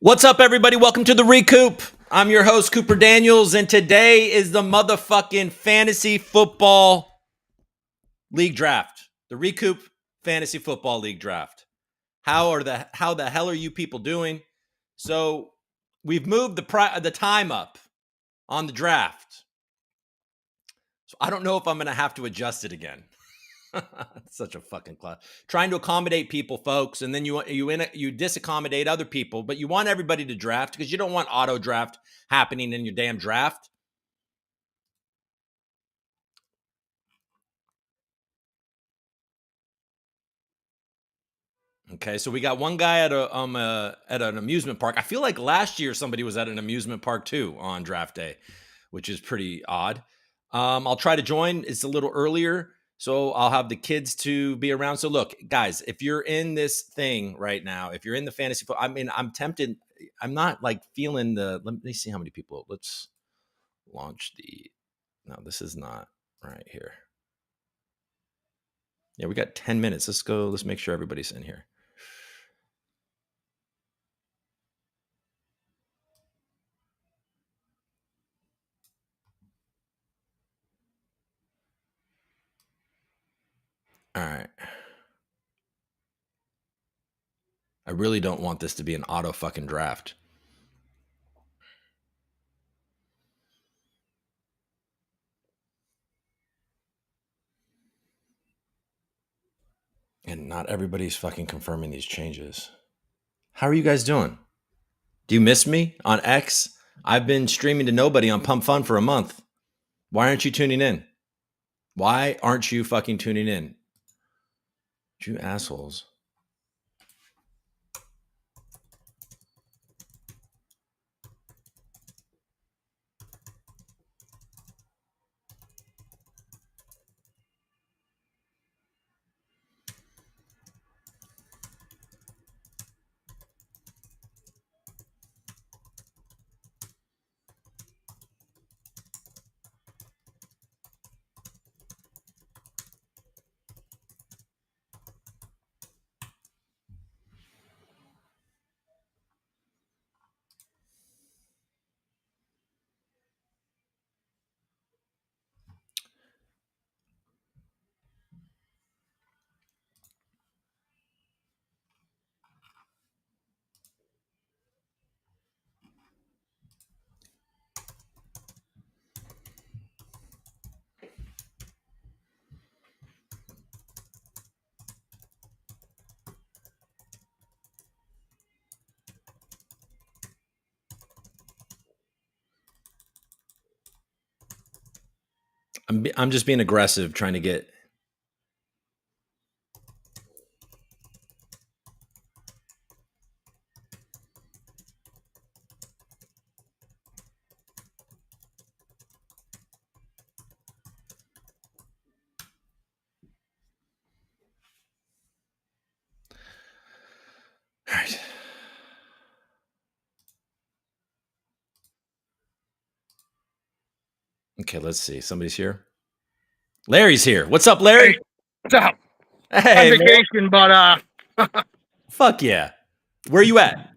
What's up, everybody? Welcome to the Recoop. I'm your host, Cooper Daniels, and today is the motherfucking Fantasy Football League Draft. The Recoop Fantasy Football League Draft. How the hell are you people doing? So we've moved the time up on the draft. So I don't know if I'm going to have to adjust it again. Such a fucking class. Trying to accommodate people, folks, and then you disaccommodate other people, but you want everybody to draft because you don't want auto draft happening in your damn draft. Okay, so we got one guy at an amusement park. I feel like last year somebody was at an amusement park too on draft day, which is pretty odd. I'll try to join. It's a little earlier, so I'll have the kids to be around. So look, guys, if you're in this thing right now, if you're in the fantasy, I mean, I'm tempted. I'm not like feeling the. Let me see how many people. Let's launch the. No, this is not right here. Yeah, we got 10 minutes. Let's go. Let's make sure everybody's in here. All right. I really don't want this to be an auto fucking draft. And not everybody's fucking confirming these changes. How are you guys doing? Do you miss me on X? I've been streaming to nobody on Pump Fun for a month. Why aren't you tuning in? Why aren't you fucking tuning in? You assholes. I'm just being aggressive trying to get. All right. Okay, let's see. Somebody's here. Larry's here. What's up, Larry? Hey, what's up? Hey, on vacation, man. But fuck yeah. Where are you at?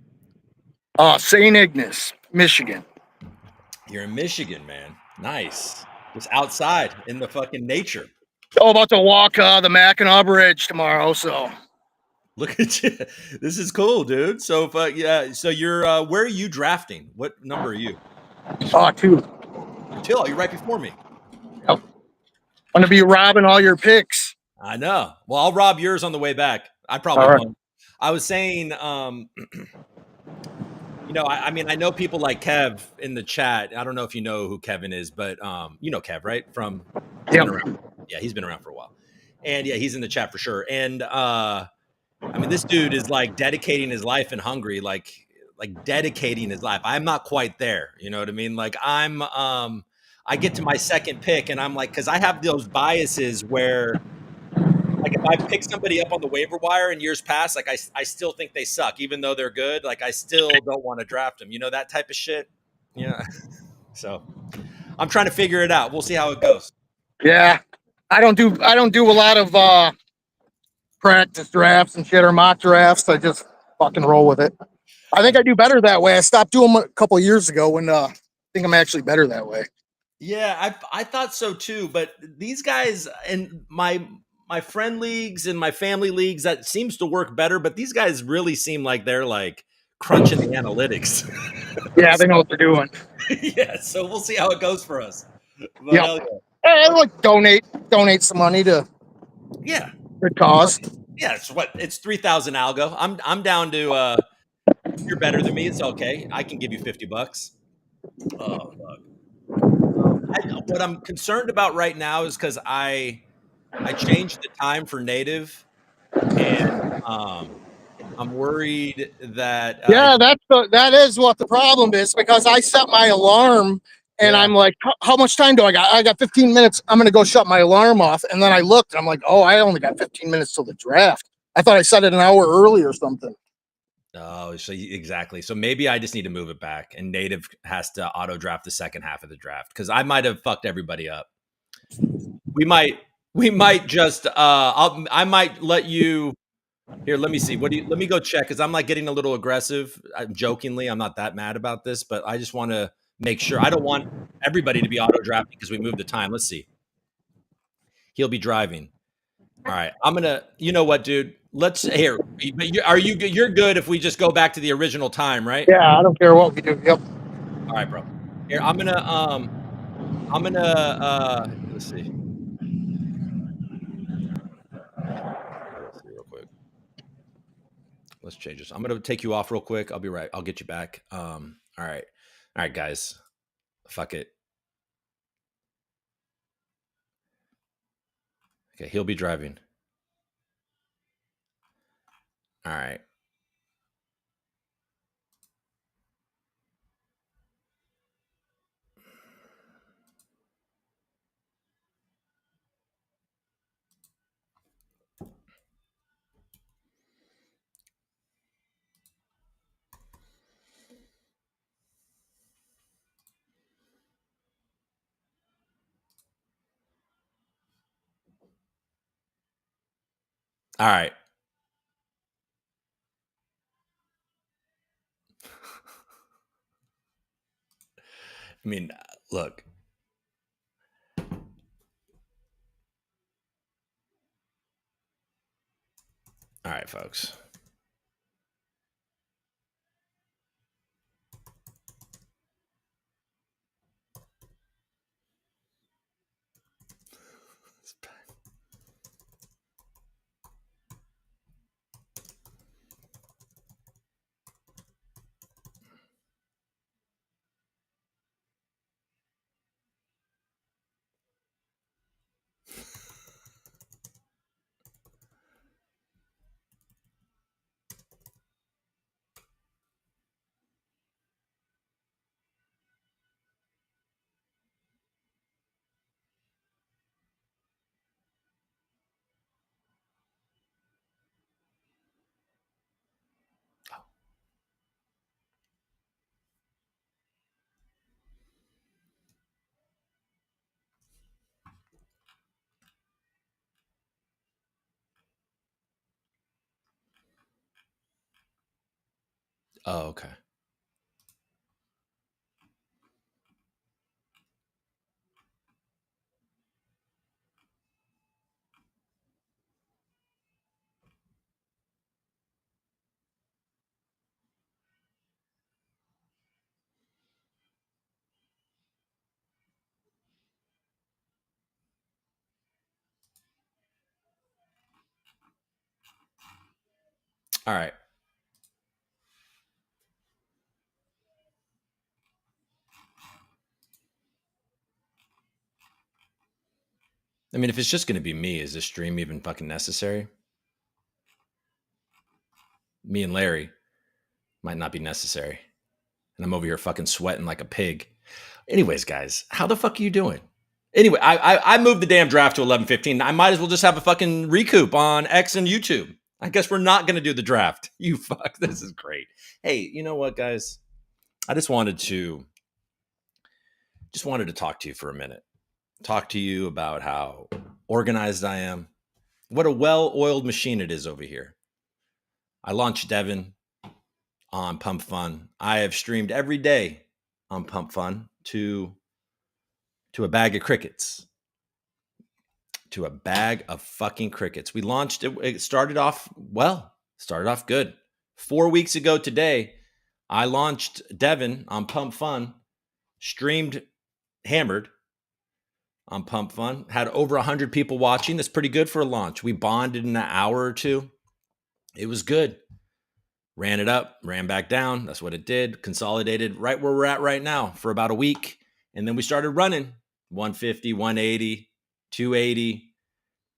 St. Ignace, Michigan. You're in Michigan, man. Nice. Just outside in the fucking nature. About to walk the Mackinac Bridge tomorrow. So look at you. This is cool, dude. So, yeah. So you're where are you drafting? What number are you? 2. Till you're right before me. Yep. I'm gonna be robbing all your picks. I know. Well, I'll rob yours on the way back. I probably won't. I was saying, I mean, I know people like Kev in the chat. I don't know if you know who Kevin is, but you know Kev, right? Yeah, he's been around for a while. And yeah, he's in the chat for sure. And I mean, this dude is like dedicating his life in Hungary, like dedicating his life. I'm not quite there. You know what I mean? Like I get to my second pick and I'm like, because I have those biases where like if I pick somebody up on the waiver wire in years past, like I still think they suck, even though they're good. Like I still don't want to draft them. You know, that type of shit. Yeah. So I'm trying to figure it out. We'll see how it goes. Yeah. I don't do a lot of practice drafts and shit or mock drafts. I just fucking roll with it. I think I do better that way. I stopped doing them a couple of years ago when I think I'm actually better that way. Yeah, I thought so too. But these guys and my friend leagues and my family leagues, that seems to work better. But these guys really seem like they're like crunching the analytics. Yeah, they know what they're doing. Yeah, so we'll see how it goes for us. But Yep. Like donate some money to yeah, good cause. yeah. It's 3,000 algo. I'm down to. You're better than me. It's okay. I can give you $50. Oh, what I'm concerned about right now is because I changed the time for native, and I'm worried that Yeah, that is what the problem is because I set my alarm and yeah. I'm like, how much time do I got? I got 15 minutes. I'm gonna go shut my alarm off. And then I looked and I'm like, oh, I only got 15 minutes till the draft. I thought I set it an hour early or something. Oh, so exactly. So maybe I just need to move it back, and native has to auto draft the second half of the draft because I might have fucked everybody up. We might just I might let you here. Let me see. Let me go check because I'm like getting a little aggressive. I'm jokingly, I'm not that mad about this, but I just want to make sure. I don't want everybody to be auto drafting because we moved the time. Let's see. He'll be driving. All right. I'm gonna. You know what, dude? Let's here. Are you good? You're good if we just go back to the original time, right? Yeah, I don't care what we do. Yep. All right, bro. Here, I'm gonna let's see. Let's see real quick. Let's change this. I'm gonna take you off real quick. I'll be right. I'll get you back. All right. All right, guys. Fuck it. Okay, he'll be driving. All right. All right. I mean, look. All right, folks. Oh, okay. All right. I mean, if it's just going to be me, is this stream even fucking necessary? Me and Larry might not be necessary. And I'm over here fucking sweating like a pig. Anyways, guys, how the fuck are you doing? Anyway, I moved the damn draft to 11:15. I might as well just have a fucking Recoop on X and YouTube. I guess we're not going to do the draft. You fuck. This is great. Hey, you know what, guys? I just wanted to talk to you for a minute. Talk to you about how organized I am. What a well-oiled machine it is over here. I launched Devin on Pump Fun. I have streamed every day on Pump Fun to a bag of crickets. To a bag of fucking crickets. We launched it. It started off well, started off good. 4 weeks ago today, I launched Devin on Pump Fun, streamed Hammered on Pump Fun, had over 100 people watching. That's pretty good for a launch. We bonded in an hour or two. It was good. Ran it up, ran back down. That's what it did. Consolidated right where we're at right now for about a week. And then we started running 150, 180, 280.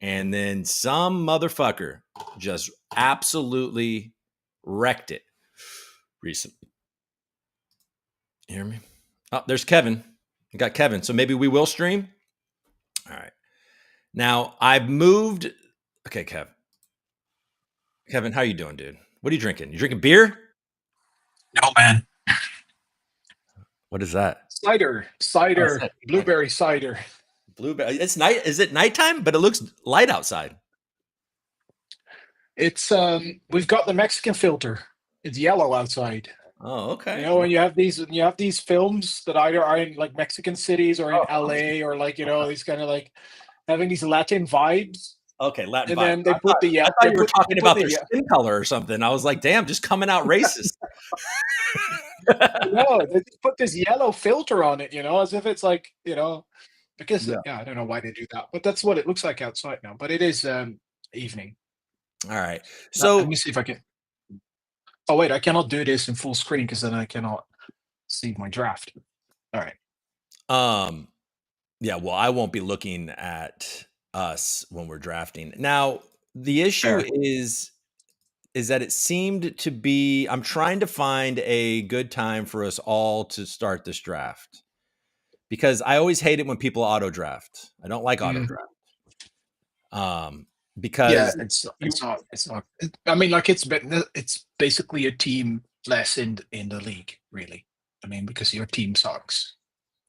And then some motherfucker just absolutely wrecked it recently. You hear me? Oh, there's Kevin. We got Kevin. So maybe we will stream. All right. Now I've moved. Okay, Kevin, how you doing, dude? What are you drinking? You drinking beer? No, man. What is that? Cider, blueberry cider. Blueberry. It's night. Is it nighttime? But it looks light outside. It's we've got the Mexican filter. It's yellow outside. Oh, okay. You know, when you have these films that either are in like Mexican cities or in LA or like, you know, these kind of like having these Latin vibes. Okay, Latin And vibe. then they put the I thought you were talking about their skin color or something. I was like, damn, just coming out racist. No, they just put this yellow filter on it, you know, as if it's like, you know, because I don't know why they do that, but that's what it looks like outside now. But it is evening. All right. So let me see if I can. Oh wait, I cannot do this in full screen because then I cannot see my draft. All right. Yeah, well, I won't be looking at us when we're drafting. Now, the issue is that it seemed to be I'm trying to find a good time for us all to start this draft. Because I always hate it when people auto draft. I don't like auto draft. Because it's not. I mean, like it's basically a team less in the league, really. I mean, because your team sucks.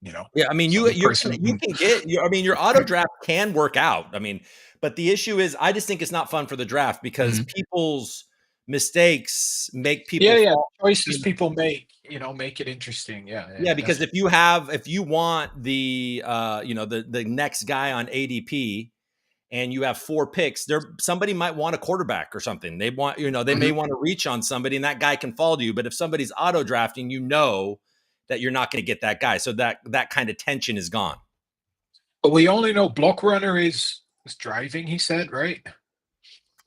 You know. Yeah, I mean, you can get. I mean, your auto draft can work out. I mean, but the issue is, I just think it's not fun for the draft because people's mistakes make people choices people make, you know, make it interesting. Yeah, because if you want the the next guy on ADP and you have 4 picks, somebody might want a quarterback or something. They want, they may want to reach on somebody and that guy can fall to you. But if somebody's auto drafting, that you're not going to get that guy. So that kind of tension is gone. But we only know Block Runner is driving, he said, right?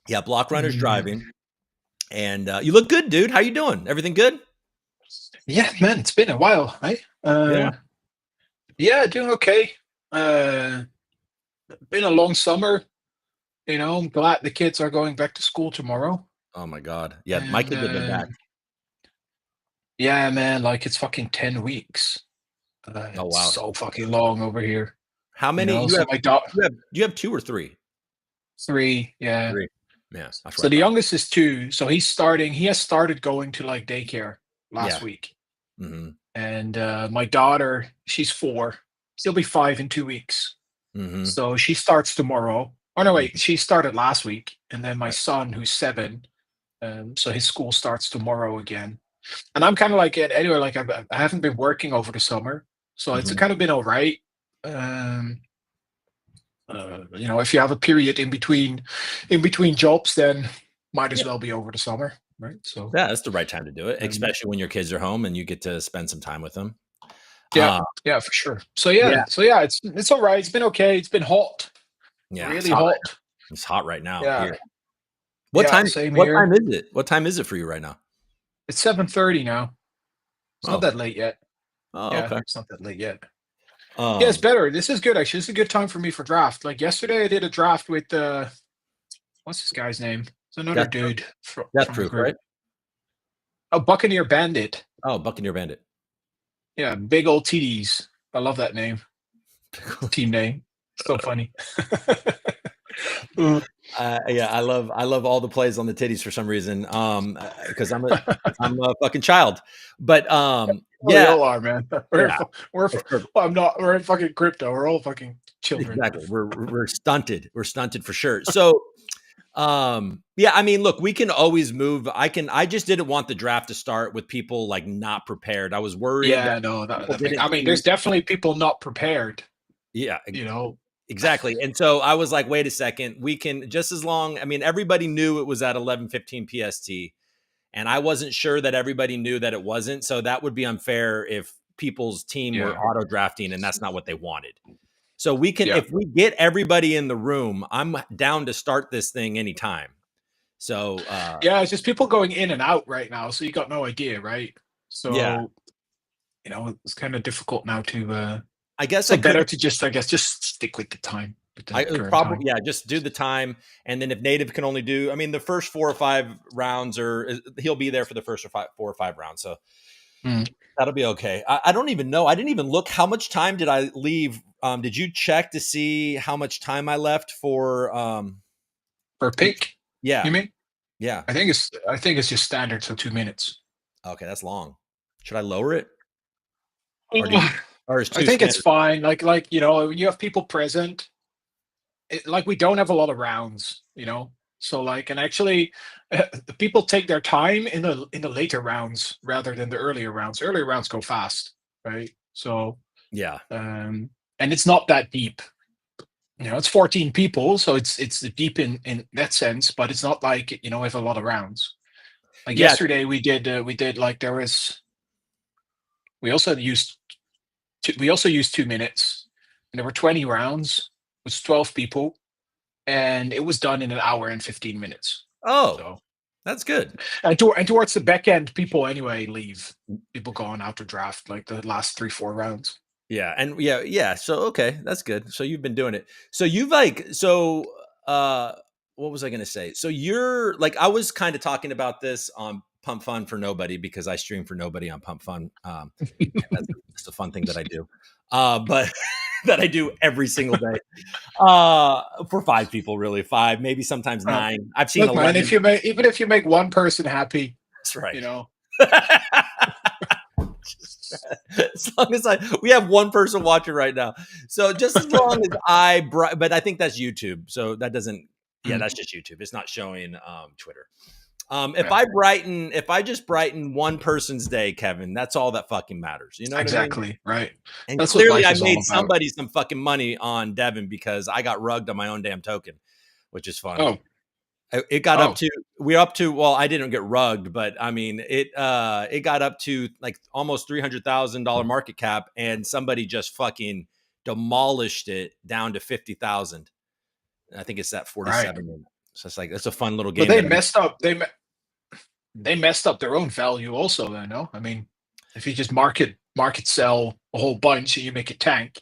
Yeah, Block Runner's driving. And you look good, dude. How you doing? Everything good? Yeah, man, it's been a while, right? Yeah, doing okay. Been a long summer. You know, I'm glad the kids are going back to school tomorrow. Oh my God. Yeah, my kids have been back. Yeah, man, like it's fucking 10 weeks. Oh wow. It's so fucking long over here. How many you have 2 or 3? 3, yeah. 3. Yeah. So the youngest is 2. So he has started going to like daycare last week. Mm-hmm. And my daughter, she's 4. She'll be 5 in 2 weeks. Mm-hmm. So she starts tomorrow. Oh no, wait, she started last week. And then my son, who's 7, so his school starts tomorrow again. And I'm kind of like anyway, like I haven't been working over the summer, so it's kind of been all right. You know, if you have a period in between jobs, then might as well be over the summer, right? So yeah, that's the right time to do it, especially when your kids are home and you get to spend some time with them. Yeah, for sure. So it's all right. It's been okay. It's been hot. Yeah, really hot. It's hot right now. Yeah. Here. What time is it? What time is it for you right now? It's 7:30 now. It's not that late yet. Oh, okay. It's not that late yet. Yeah, it's better. This is good, actually. This is a good time for me for draft. Like yesterday, I did a draft with what's this guy's name? It's another dude from the group, right? Oh, Buccaneer Bandit. Oh, Buccaneer Bandit. Yeah, big old TDs. I love that name. Team name. So funny. Yeah, I love all the plays on the titties for some reason. Because I'm a fucking child. But we all are, man. We're in fucking crypto. We're all fucking children. Exactly. We're stunted. We're stunted for sure. So Yeah, I mean, look, we can always move. I just didn't want the draft to start with people like not prepared. I was worried that Yeah, no, people that I didn't mean, see. there's definitely people not prepared. Yeah, You know. exactly. And so I was like, wait a second, we can just as long. I mean, everybody knew it was at 11:15 PST, and I wasn't sure that everybody knew that it wasn't. So that would be unfair if people's team were Yeah. auto drafting, and that's not what they wanted. So we can, Yeah. if we get everybody in the room, I'm down to start this thing anytime. So Yeah, it's just people going in and out right now, so you got no idea, right? yeah, So it's kind of difficult now to. I guess So I could. better to just, I guess, just stick with the time, with the I current probably time. yeah, just do the time, and then if Native can only do, I mean, the first 4 or 5 rounds, or he'll be there for the first 4 or 5 rounds, so Mm. that'll be okay. I don't even know. I didn't even look. How much time did I leave? Did you check to see how much time I left for? Per pick, Yeah, you mean? yeah. I think it's just standard, so 2 minutes. Okay, that's long. Should I lower it, or do you, or is I two think it's standard? fine. Like when you have people present, like we don't have a lot of rounds, So and actually, people take their time in the later rounds rather than the earlier rounds. Earlier rounds go fast, right? So Yeah, and it's not that deep. It's 14 people, so it's deep in that sense, but it's not like we have a lot of rounds. Like yeah. yesterday, we did like we also used we also used 2 minutes, and there were 20 rounds. It was 12 people, and it was done in an hour and 15 minutes. Oh, So that's good. and towards the back end, people anyway leave. People go on out to draft like the last 3-4 rounds. Yeah, and yeah. So okay, that's good. So you've been doing it. So you've what was I going to say? So you're like, I was kind of talking about this on Pump Fun for Nobody because I stream for nobody on Pump Fun. That's just a fun thing that I do. But that I do every single day. For 5 people, really 5, maybe sometimes 9. I've seen Look, man, 11. even if you make one person happy, That's right. As long as we have one person watching right now, so just as long as but I think that's YouTube, so that doesn't. Yeah, that's just YouTube. It's not showing Twitter. If I just brighten one person's day, Kevin, that's all that fucking matters. You know what exactly, I mean? right? And That's clearly, what life I is all made about. somebody some fucking money on Devin because I got rugged on my own damn token, which is fun. Oh, It got up to well, I didn't get rugged, but I mean it got up to like almost $300,000 market cap, and somebody just fucking demolished it down to 50,000. I think it's at 47. Right. So it's like, it's a fun little game. But they messed up. They messed up their own value also. Then, no, I mean, if you just market sell a whole bunch and you make it tank.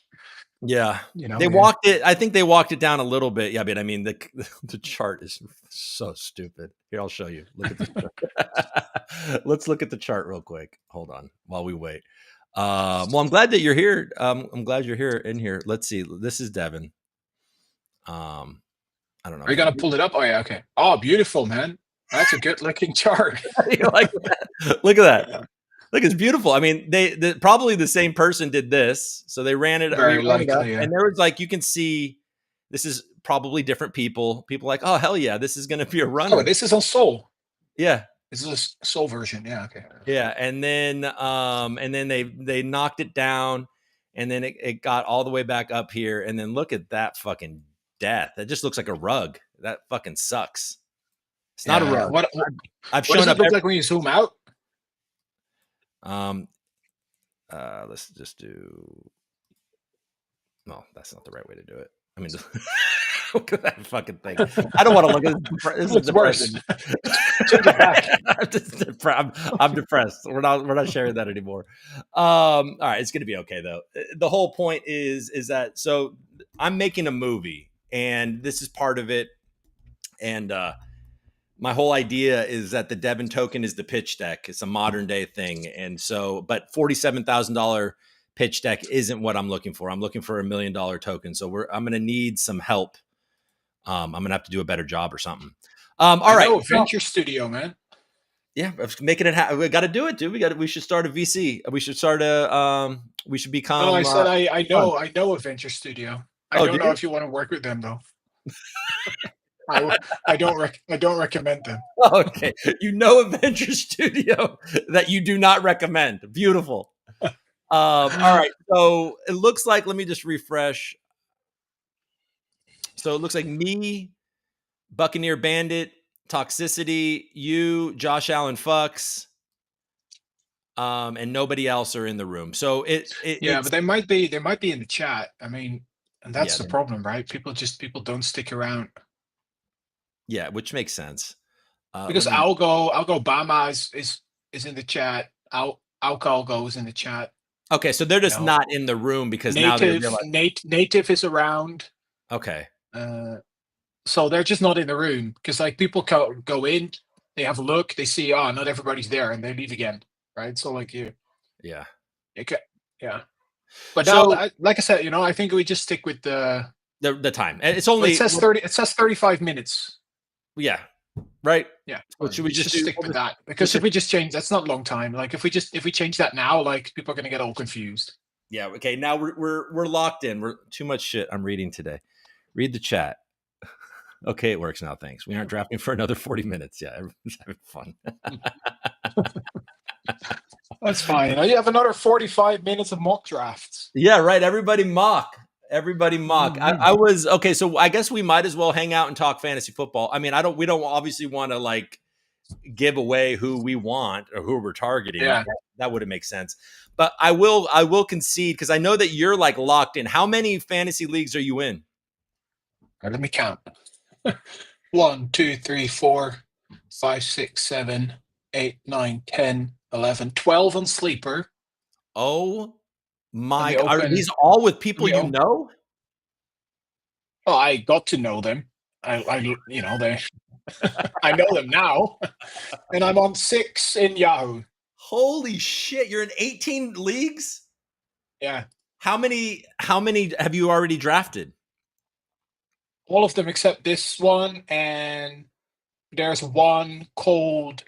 Yeah, they walked it. I think they walked it down a little bit. Yeah, but I mean the chart is so stupid. Here, I'll show you. Look at this. Let's look at the chart real quick. Hold on while we wait. Well, I'm glad that you're here. I'm glad you're here in here. Let's see. This is Devin. I don't know. Are you gonna pull it up? Oh yeah, okay. Oh, beautiful, man. That's a good looking chart. You like that? Look at that. Yeah. Look, it's beautiful. I mean, they probably the same person did this, so they ran it. Very likely, yeah. And there was like, you can see, this is probably different people. People like, oh hell yeah, this is going to be a runner. Oh, this is on Soul. Yeah, this is a Soul version. Yeah, okay. Yeah, and then they knocked it down, and then it got all the way back up here, and then look at that fucking death. That just looks like a rug. That fucking sucks. It's not a rug. I've shown up. What does it look like when you zoom out? Let's just do. No, that's not the right way to do it. I mean, look at that fucking thing. I don't want to look at this. This is worse. I'm depressed. We're not sharing that anymore. All right, it's gonna be okay though. The whole point is that, so I'm making a movie, and this is part of it. And my whole idea is that the Devin token is the pitch deck. It's a modern day thing. And so, but $47,000 pitch deck isn't what I'm looking for. I'm looking for $1 million token. So I'm going to need some help. I'm going to have to do a better job or something. All right. Venture studio, man. Yeah. Making it happen. We got to do it, dude. We should start a VC. We should start we should become. No, I said, I know a venture studio. I don't know if you want to work with them though. I don't recommend them. Okay, Adventure Studio that you do not recommend. Beautiful. All right, so it looks like, let me just refresh. So it looks like me, Buccaneer Bandit, Toxicity, you, Josh Allen Fucks, and nobody else are in the room. So Yeah, it's but they might be in the chat. I mean, and that's the problem, right? People don't stick around. Yeah, which makes sense. Because Algo Bama is in the chat. Algo is in the chat. Okay, so they're just not in the room because now they realize. Native is around. Okay. So they're just not in the room because like people go in, they have a look, they see, oh, not everybody's there, and they leave again, right? So like yeah. But so, now, like I said, I think we just stick with the time. It's only it says 35 minutes. Yeah. Right. Yeah. Well, should we just stick with that? Because if we just change, that's not a long time. Like if we change that now, like people are gonna get all confused. Yeah. Okay. Now we're locked in. We're too much shit I'm reading today. Read the chat. Okay, it works now. Thanks. We aren't drafting for another 40 minutes. Yeah, everyone's having fun. That's fine. You have another 45 minutes of mock drafts. Yeah, right. Everybody mock. Mm-hmm. I was okay. So I guess we might as well hang out and talk fantasy football. I mean, we don't obviously want to like give away who we want or who we're targeting. Yeah. That wouldn't make sense. But I will concede because I know that you're like locked in. How many fantasy leagues are you in? Right, let me count. 1, 2, 3, 4, 5, 6, 7, 8, 9, 10, 11, 12 on Sleeper. Oh my God. Are these all with people you know? Oh, I got to know them. I they I know them now. And I'm on 6 in Yahoo. Holy shit, you're in 18 leagues? Yeah. How many have you already drafted? All of them except this one, and there's one called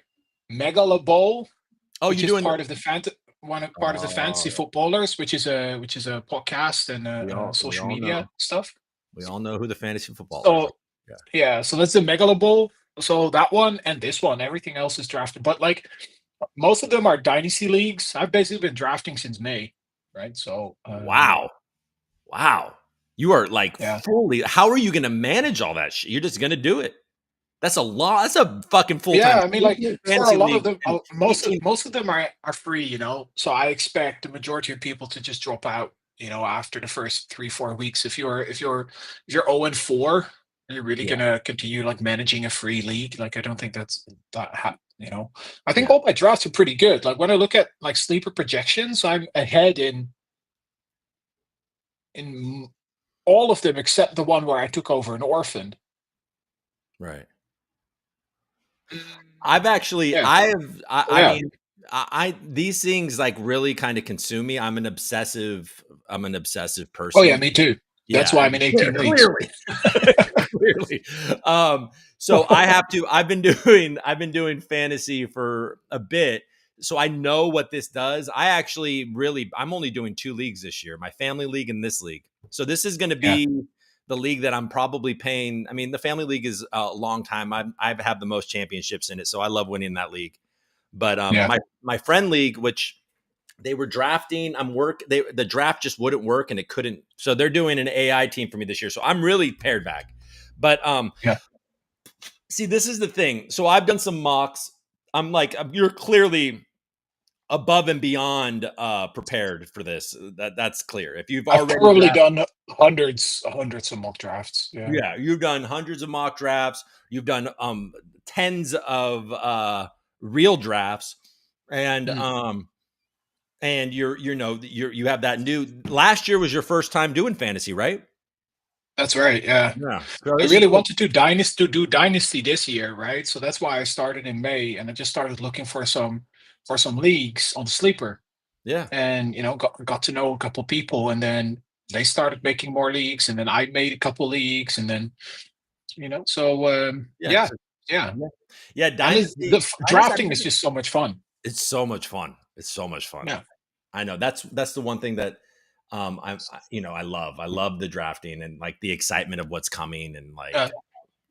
Megala Bowl. Oh, you're doing part of the Fantasy Footballers, which is a podcast and social media stuff. We all know who the Fantasy Footballers are. Yeah, so that's the Megala Bowl. So that one and this one, everything else is drafted. But like most of them are dynasty leagues. I've basically been drafting since May, right? So wow. You are like fully. How are you going to manage all that shit? You're just going to do it. That's a lot. That's a fucking full time. Yeah, I mean, like for a lot of them, most of them are free. So I expect the majority of people to just drop out. After the first 3-4 weeks, if you're 0-4, you're really gonna continue like managing a free league. Like I don't think that's that. I think all my drafts are pretty good. Like when I look at like sleeper projections, I'm ahead in all of them except the one where I took over an orphan. Right. I've actually, I mean, these things like really kind of consume me. I'm an obsessive person. Oh yeah, me too. That's why I'm in 18 leagues. Clearly. So I've been doing fantasy for a bit. So I know what this does. I'm only doing 2 leagues this year, my family league and this league. So this is going to be the league that I'm probably paying. I mean, the family league is a long time. I've had the most championships in it, so I love winning that league. But my friend league, which they were drafting, the draft just wouldn't work and it couldn't. So they're doing an AI team for me this year. So I'm really pared back. But see, this is the thing. So I've done some mocks. I'm like, you're clearly above and beyond prepared for this. That's clear. If you've already probably done hundreds of mock drafts. Yeah, you've done hundreds of mock drafts. You've done tens of real drafts, and you have that new. Last year was your first time doing fantasy, right? That's right. Yeah. So I really wanted to do dynasty this year, right? So that's why I started in May, and I just started looking for some leagues on Sleeper. Yeah. And got to know a couple people, and then they started making more leagues, and then I made a couple leagues, and then so yeah. Dynasty, the drafting is just so much fun. It's so much fun. Yeah, I know. That's the one thing that I love. I love the drafting and like the excitement of what's coming and like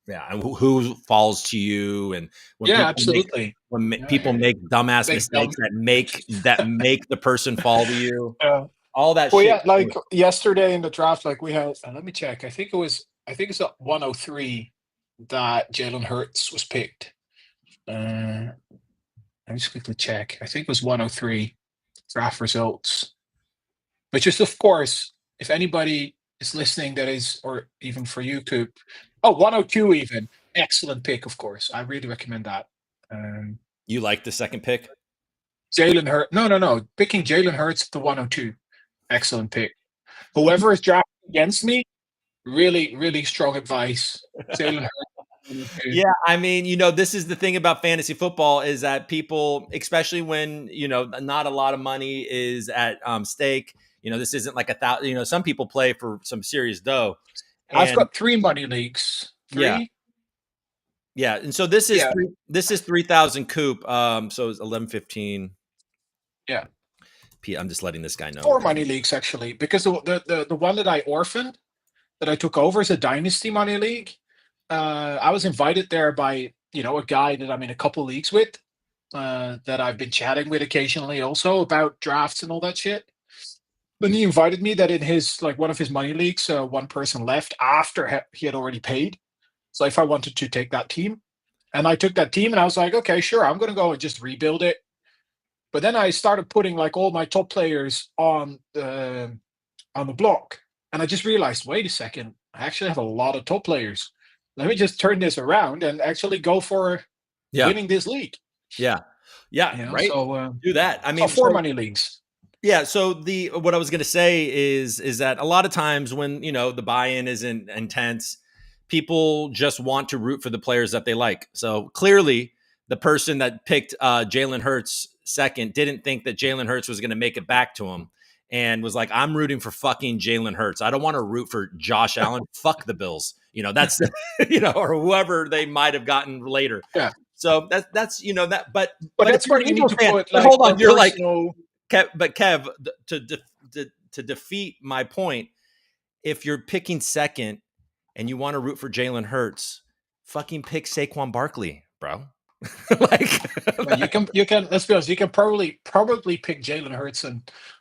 Yeah, and who falls to you, and when Yeah, people make absolutely. people Yeah, make dumbass big dumb. mistakes that make the person fall to you, Yeah. all that Well, shit. yeah, like yesterday in the draft, like we had, let me check. I think it's at 103 that Jalen Hurts was picked. Let me just quickly check. I think it was 103 draft results, which is, of course, if anybody is listening that is, or even for you, Coop. Oh, 102 even. Excellent pick, of course. I really recommend that. Um, You like the second pick? Jalen Hurts. No, no, no. Picking Jalen Hurts at the 102. Excellent pick. Whoever is drafting against me, really, really strong advice. Jalen Hurts. 102. Yeah, I mean, this is the thing about fantasy football is that people, especially when not a lot of money is at stake. This isn't like 1,000. Some people play for some serious dough, I've and got 3 money leagues. yeah, 3? yeah, and so this is Yeah, 3,000 coop. So it's 11:15 yeah. p. I'm just letting this guy know. 4 money leagues actually, because the one that I orphaned, that I took over, is a dynasty money league. I was invited there by a guy that I'm in a couple leagues with, that I've been chatting with occasionally, also about drafts and all that shit. Then he invited me that in his, like, one of his money leagues, one person left after he had already paid. So if I wanted to take that team, and I took that team, and I was like, okay, sure, I'm going to go and just rebuild it. But then I started putting like all my top players on the block, and I just realized, wait a second, I actually have a lot of top players. Let me just turn this around and actually go for Yeah, winning this league. yeah, yeah. Right. So Do that. I so mean, 4 money leagues. yeah. So what I was going to say is that a lot of times when the buy-in isn't intense, people just want to root for the players that they like. So clearly, the person that picked Jalen Hurts second didn't think that Jalen Hurts was going to make it back to him, and was like, "I'm rooting for fucking Jalen Hurts. I don't want to root for Josh Allen. Fuck the Bills. That's or whoever they might have gotten later." Yeah, So that's that. But but if that's you're where an you need Eagles to fan, put but like hold your on, you're like, personal. Kev, to defeat my point, if you're picking second and you want to root for Jalen Hurts, fucking pick Saquon Barkley, bro. Well, you can let's be honest, you can probably pick Jalen Hurts Yeah,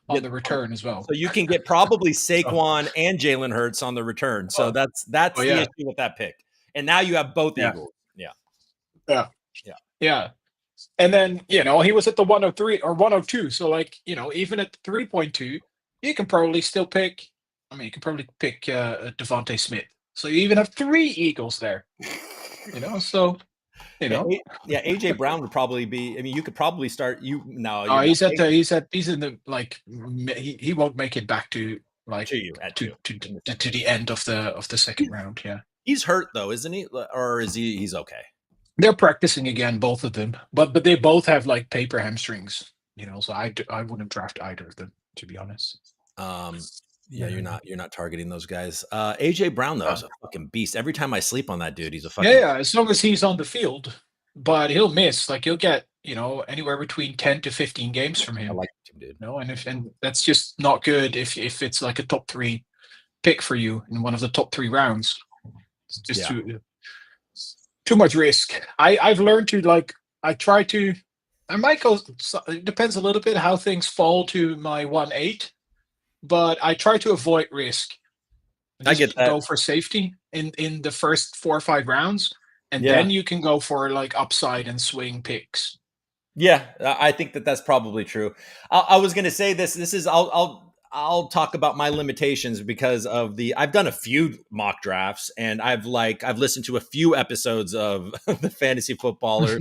on the return as well. so you can get probably So, Saquon and Jalen Hurts on the return. So oh, that's oh the yeah, issue with that pick. And now you have both yeah, Eagles. Yeah, yeah, yeah, yeah. And then, he was at the 103 or 102. So, like, even at 3.2, you can probably still pick. I mean, you can probably pick Devontae Smith. So you even have 3 Eagles there. So yeah. Yeah, AJ Brown would probably be. I mean, you could probably start. You no, you're not he's in the, like, he won't make it back to, like, to you at to two to in the to second. the end of the second round. Yeah, He's hurt though, isn't he? Or is he? He's okay. they're practicing again, both of them, but they both have like paper hamstrings. So I wouldn't draft either of them, to be honest. Um, yeah, Yeah. you're not targeting those guys. AJ Brown though Uh, is a fucking beast. Every time I sleep on that dude, he's a yeah, fucking. yeah, as long as he's on the field, but he'll miss. Like, you'll get anywhere between 10 to 15 games from I him. like him, dude. And that's just not good if it's like a top 3 pick for you in one of the top 3 rounds. It's just Yeah, too much risk. I've learned to, like, I try to. I might go. It depends a little bit how things fall to my 1-8, but I try to avoid risk. I get Just that. go for safety in the first 4 or 5 rounds, and Yeah, then you can go for like upside and swing picks. yeah, I think that's probably true. I was going to say this. This is I'll talk about my limitations because of I've done a few mock drafts and I've listened to a few episodes of the Fantasy Footballer,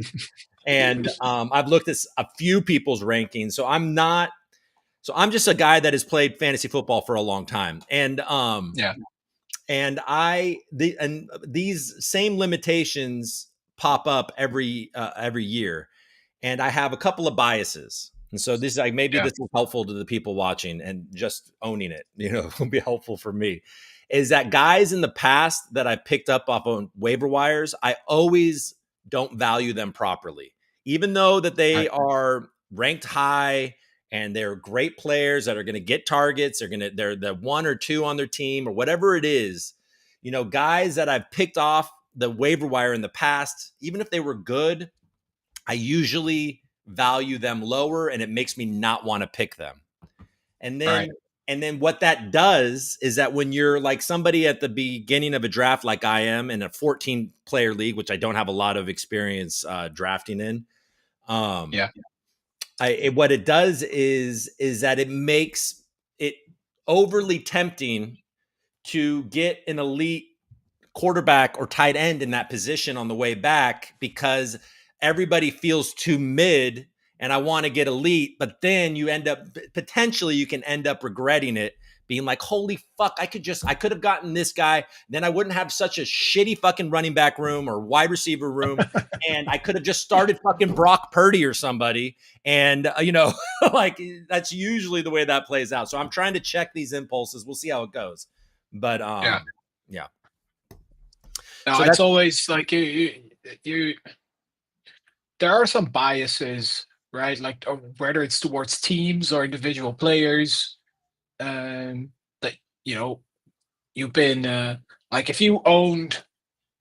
and I've looked at a few people's rankings. So I'm just a guy that has played fantasy football for a long time, and Yeah, and these same limitations pop up every year, and I have a couple of biases. And so this is like, maybe yeah, this is helpful to the people watching, and just owning it, will be helpful for me. Is that guys in the past that I picked up off on waiver wires, I always don't value them properly, even though that they right. are ranked high and they're great players that are going to get targets. They're the one or two on their team or whatever it is. Guys that I've picked off the waiver wire in the past, even if they were good, I usually value them lower, and it makes me not want to pick them. And then Right. and then what that does is that when you're like somebody at the beginning of a draft, like I am in a 14 player league, which I don't have a lot of experience drafting in, Yeah. what it does is that it makes it overly tempting to get an elite quarterback or tight end in that position on the way back, because everybody feels too mid and I want to get elite, but then you end up potentially you can end up regretting it, being like, holy fuck, I could have gotten this guy, then I wouldn't have such a shitty fucking running back room or wide receiver room, and I could have just started fucking Brock Purdy or somebody, and like that's usually the way that plays out. So I'm trying to check these impulses. We'll see how it goes, but yeah. No, So it's that's always like you there are some biases, right? Like whether it's towards teams or individual players, that you've been like if you owned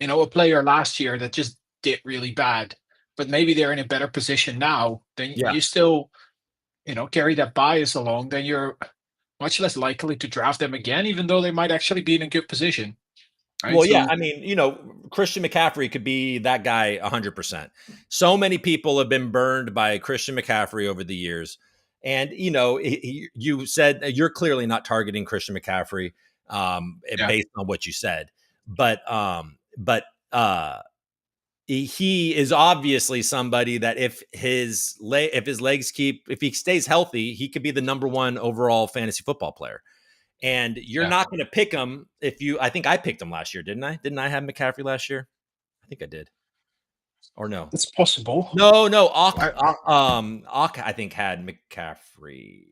a player last year that just did really bad, but maybe they're in a better position now, then yeah. you still carry that bias along. Then you're much less likely to draft them again, even though they might actually be in a good position, right? Well, yeah, So I mean, Christian McCaffrey could be that guy 100%. So many people have been burned by Christian McCaffrey over the years. And, you said you're clearly not targeting Christian McCaffrey yeah, based on what you said. But he is obviously somebody that if his legs if he stays healthy, he could be the number one overall fantasy football player. And you're yeah, not going to pick him I think I picked him last year, didn't I? Didn't I have McCaffrey last year? I think I did. Or no? it's possible. No. Ock, I think had McCaffrey.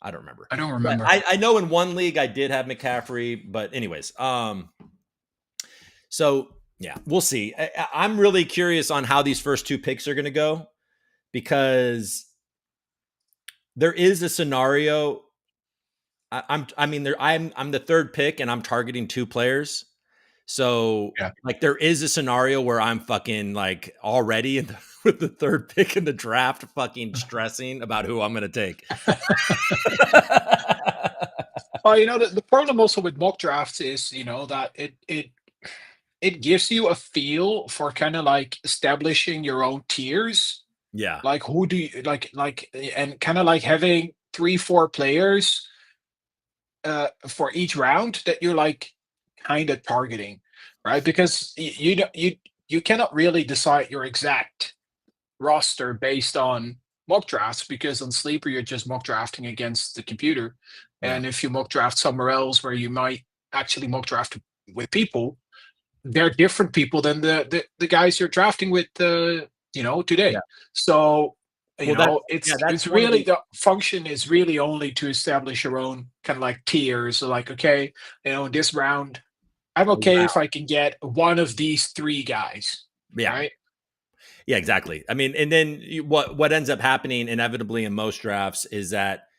I don't remember. I don't But remember. I know in one league I did have McCaffrey, but anyways, so yeah, we'll see. I'm really curious on how these first two picks are going to go, because there is a scenario. I'm the third pick and I'm targeting two players. So Yeah. like there is a scenario where I'm fucking like already with the third pick in the draft, fucking stressing about who I'm going to take. Well, the problem also with mock drafts is, that it gives you a feel for kind of like establishing your own tiers. Yeah. Like who do you and kind of like having 3, 4 players for each round that you're like kind of targeting, right? Because you cannot really decide your exact roster based on mock drafts, because on Sleeper you're just mock drafting against the computer, Yeah. and if you mock draft somewhere else where you might actually mock draft with people, they're different people than the guys you're drafting with today. Yeah. So Well, that's it's one of really the, the function is really only to establish your own kind of like tiers. So like, okay, in this round I'm oh, okay wow. if I can get one of these 3 guys, Yeah. right? Yeah, exactly. I mean, and then what ends up happening inevitably in most drafts is that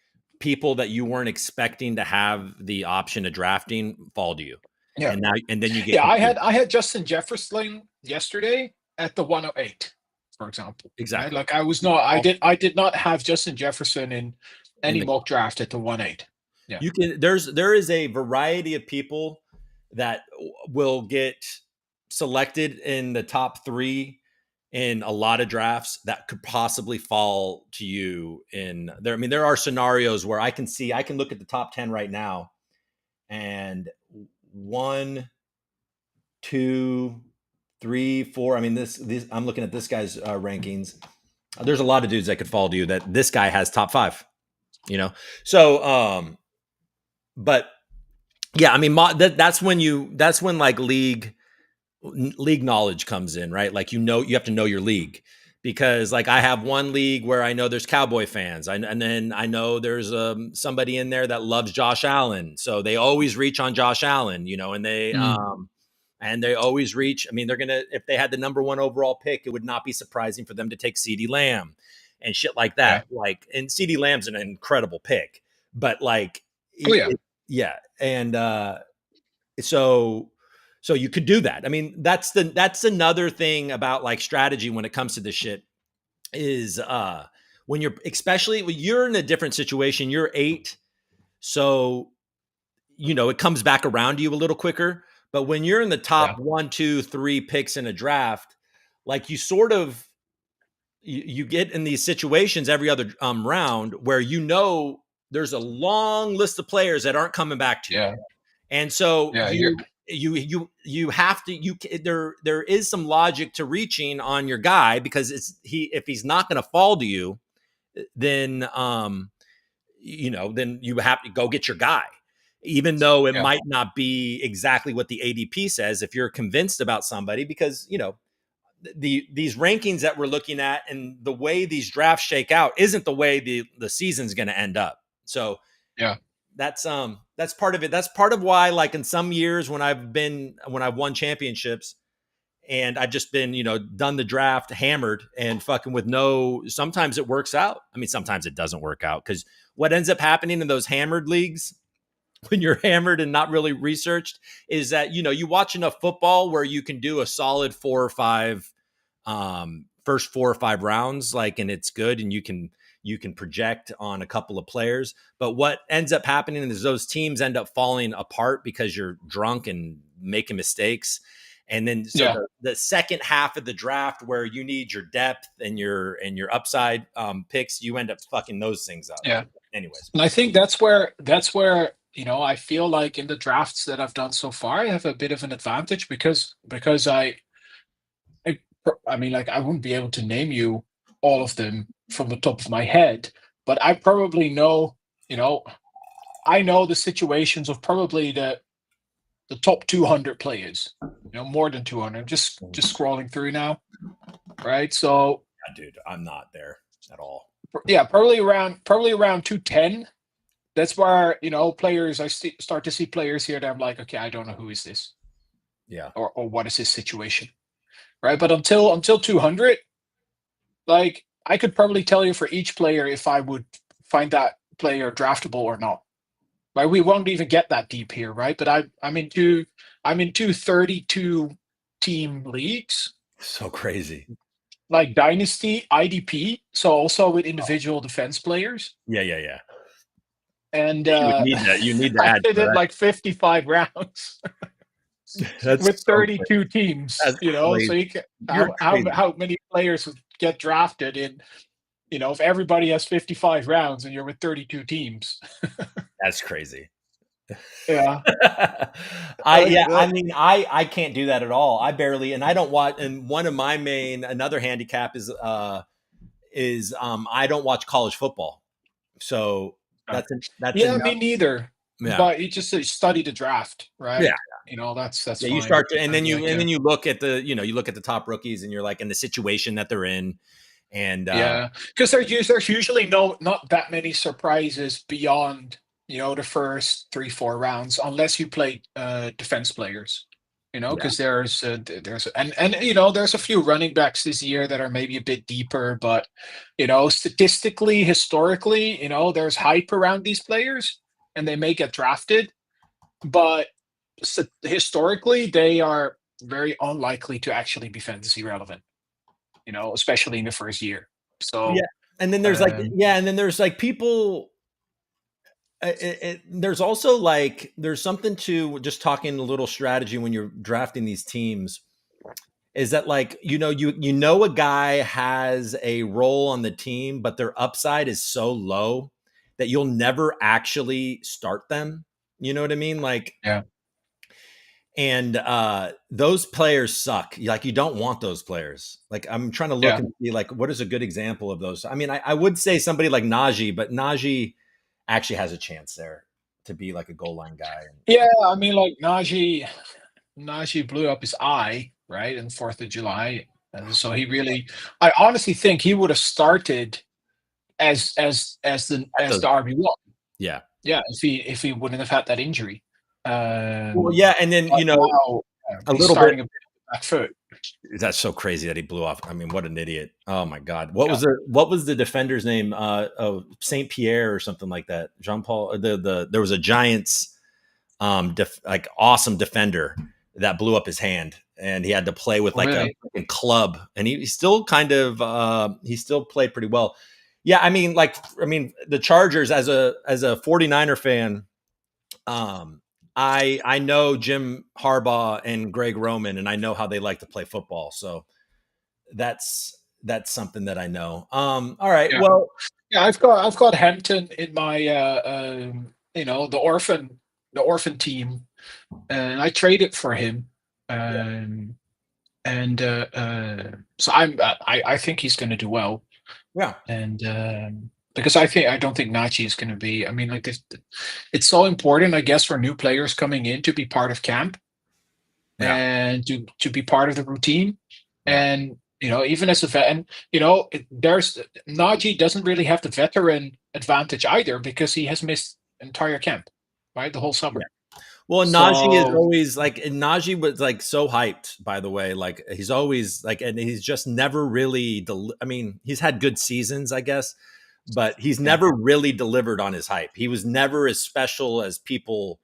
people that you weren't expecting to have the option of drafting fall to you. Yeah. And then you get Yeah, I confused. had I had Justin Jefferson yesterday at the 108, for example. Right? Exactly. Like I did not have Justin Jefferson in In any the mock draft at the 108. Yeah. there is a variety of people that will get selected in the top 3 in a lot of drafts that could possibly fall to you in there. I mean, there are scenarios where I can look at the top 10 right now, and 1, 2, 3, 4. I mean, this I'm looking at this guy's rankings. There's a lot of dudes that could fall to you that this guy has top 5, So, but yeah, I mean, that's when like league knowledge comes in, right? Like, you have to know your league, because like I have one league where I know there's Cowboy fans, and then I know there's somebody in there that loves Josh Allen, so they always reach on Josh Allen, and they always reach. I mean, if they had the number 1 overall pick, it would not be surprising for them to take CeeDee Lamb and shit like Yeah. that. Like, and CeeDee Lamb's an incredible pick, but like, Oh yeah. yeah, and so So you could do that. I mean, that's another thing about like strategy when it comes to this shit is when especially when you're in a different situation, you're 8. So, it comes back around to you a little quicker. But when you're in the top 1, 2, 3 picks in a draft, like you sort of, you get in these situations every other round where there's a long list of players that aren't coming back to you. Yeah. And so Yeah, you have to there is some logic to reaching on your guy, because if he's not going to fall to you, then then you have to go get your guy, even though it might not be exactly what the ADP says. If you're convinced about somebody, because these rankings that we're looking at and the way these drafts shake out isn't the way the season's going to end up. So that's part of it. That's part of why, like in some years when I've won championships and I've just been, done the draft hammered and fucking sometimes it works out. I mean, sometimes it doesn't work out, because what ends up happening in those hammered leagues, when you're hammered and not really researched, is that, you watch enough football where you can do a solid 4 or 5 first 4 or 5 rounds, like, and it's good, and you can project on a couple of players. But what ends up happening is those teams end up falling apart because you're drunk and making mistakes. And then the second half of the draft, where you need your depth and your upside picks, you end up fucking those things up. Yeah. Anyways, and I think that's where I feel like in the drafts that I've done so far, I have a bit of an advantage because I mean, like, I wouldn't be able to name you all of them from the top of my head, but I probably know, I know the situations of probably the top 200 players, more than 200. Just scrolling through now, right? So, yeah, dude, I'm not there at all. Yeah, probably around 210. That's where, players, I start to see players here that I'm like, okay, I don't know who is this. Yeah. Or what is his situation. Right. But until 200, like, I could probably tell you for each player if I would find that player draftable or not. Right. We won't even get that deep here, right? But I'm in two 32 team leagues. So crazy. Like Dynasty, IDP, so also with individual defense players. Yeah. And you need to add. I did like 55 rounds. That's with so 32 crazy. teams, That's so crazy. you can, how many players would get drafted in, if everybody has 55 rounds and you're with 32 teams. That's crazy. Yeah. I mean, I can't do that at all. I barely, and I don't watch. And one of my another handicap is I don't watch college football. So that's me neither. Yeah. But you just study the draft, right? Yeah. That's yeah. Fine. You start to, and then you look at the you look at the top rookies, and you're like in the situation that they're in, and because there's usually not that many surprises beyond the first 3-4 rounds, unless you play defense players. Because there's a few running backs this year that are maybe a bit deeper, but statistically, historically, there's hype around these players and they may get drafted, but historically they are very unlikely to actually be fantasy relevant, especially in the first year. So and then there's people. There's also there's something to just talking a little strategy when you're drafting these teams, is that a guy has a role on the team, but their upside is so low that you'll never actually start them. You know what I mean? And those players suck. You don't want those players. I'm trying to look and see what is a good example of those. I mean, I would say somebody like Najee, but Najee actually has a chance there to be a goal line guy. Yeah, I mean, Najee blew up his eye, right, on 4th of July. And so I honestly think he would have started as the RB1. Yeah. Yeah, if he wouldn't have had that injury. And then a little bit a back foot. That's so crazy that he blew off. I mean, what an idiot! Oh my God, what was the defender's name? Saint Pierre or something like that. Jean Paul. There was a Giants, awesome defender that blew up his hand, and he had to play with like Really? a club, and he still kind of he still played pretty well. Yeah, I mean, the Chargers as a 49er fan, I know Jim Harbaugh and Greg Roman, and I know how they like to play football. So that's something that I know. All right. Yeah. Well, Yeah, I've got Hampton in my the orphan team, and I traded for him. yeah, Um, and so I think he's going to do well, yeah, and because I don't think Nachi is going to be. I mean, like this, it's so important, I guess, for new players coming in to be part of camp yeah, and to be part of the routine, yeah, and even as a vet, and there's Naji doesn't really have the veteran advantage either because he has missed entire camp, right, the whole yeah. summer. Well, Najee is So always like, and Najee was like so hyped, by the way. Like he's always like, and he's just never really, I mean, he's had good seasons, I guess, but he's yeah. never really delivered on his hype. He was never as special as people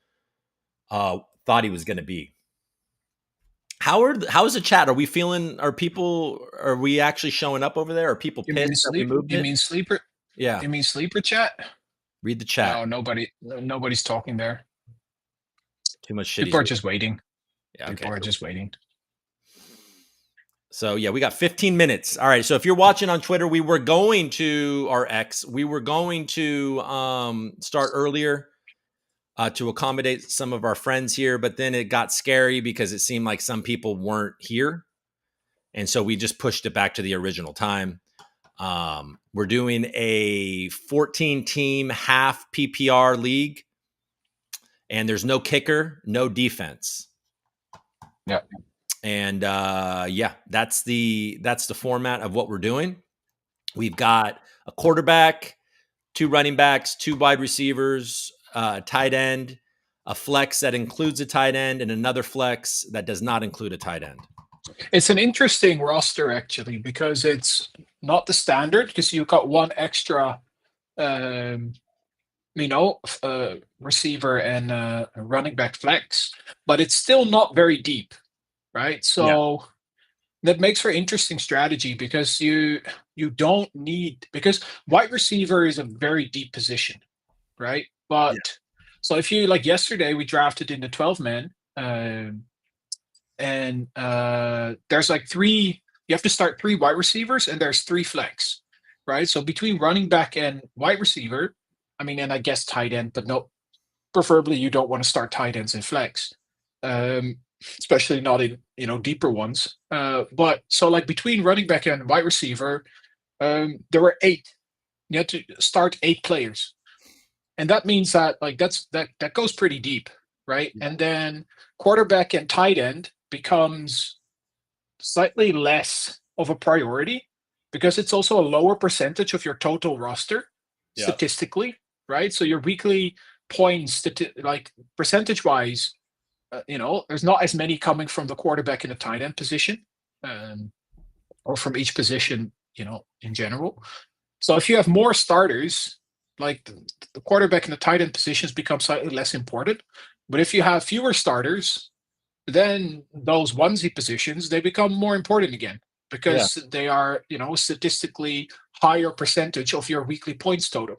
thought he was going to be. How's the chat? Are we feeling? Are we actually showing up over there? Are people You mean pissed that we sleep? moved You it? mean sleeper? Yeah, You mean sleeper chat? read the chat. No, nobody's talking there. Too much shitty. People are just waiting. Yeah, okay. People are just waiting. So yeah, we got 15 minutes. All right. So if you're watching on Twitter, we were going to our X. We were going to start earlier to accommodate some of our friends here, but then it got scary because it seemed like some people weren't here, and so we just pushed it back to the original time. We're doing a 14-team half PPR league, and there's no kicker, no defense. Yeah. And yeah, that's the format of what we're doing. We've got a quarterback, 2 running backs, 2 wide receivers, tight end, a flex that includes a tight end, and another flex that does not include a tight end. It's an interesting roster actually because it's not the standard because you've got one extra, um, receiver and running back flex, but it's still not very deep, right? Yeah. So that makes for interesting strategy because you don't need because wide receiver is a very deep position, right? But so if you like yesterday we drafted in the 12-man, and there's like 3. You have to start 3 wide receivers and there's 3 flex, right? So between running back and wide receiver, I mean, and I guess tight end, but no, preferably you don't want to start tight ends in flex, especially not in deeper ones. But so like between running back and wide receiver, there were 8. You had to start 8 players, and that means that like that goes pretty deep, right? And then quarterback and tight end becomes slightly less of a priority because it's also a lower percentage of your total roster statistically, right? So your weekly points, like percentage wise, there's not as many coming from the quarterback and the tight end position, or from each position, in general. So if you have more starters, like the quarterback and the tight end positions become slightly less important. But if you have fewer starters, then those onesie positions, they become more important again because they are, statistically higher percentage of your weekly points total.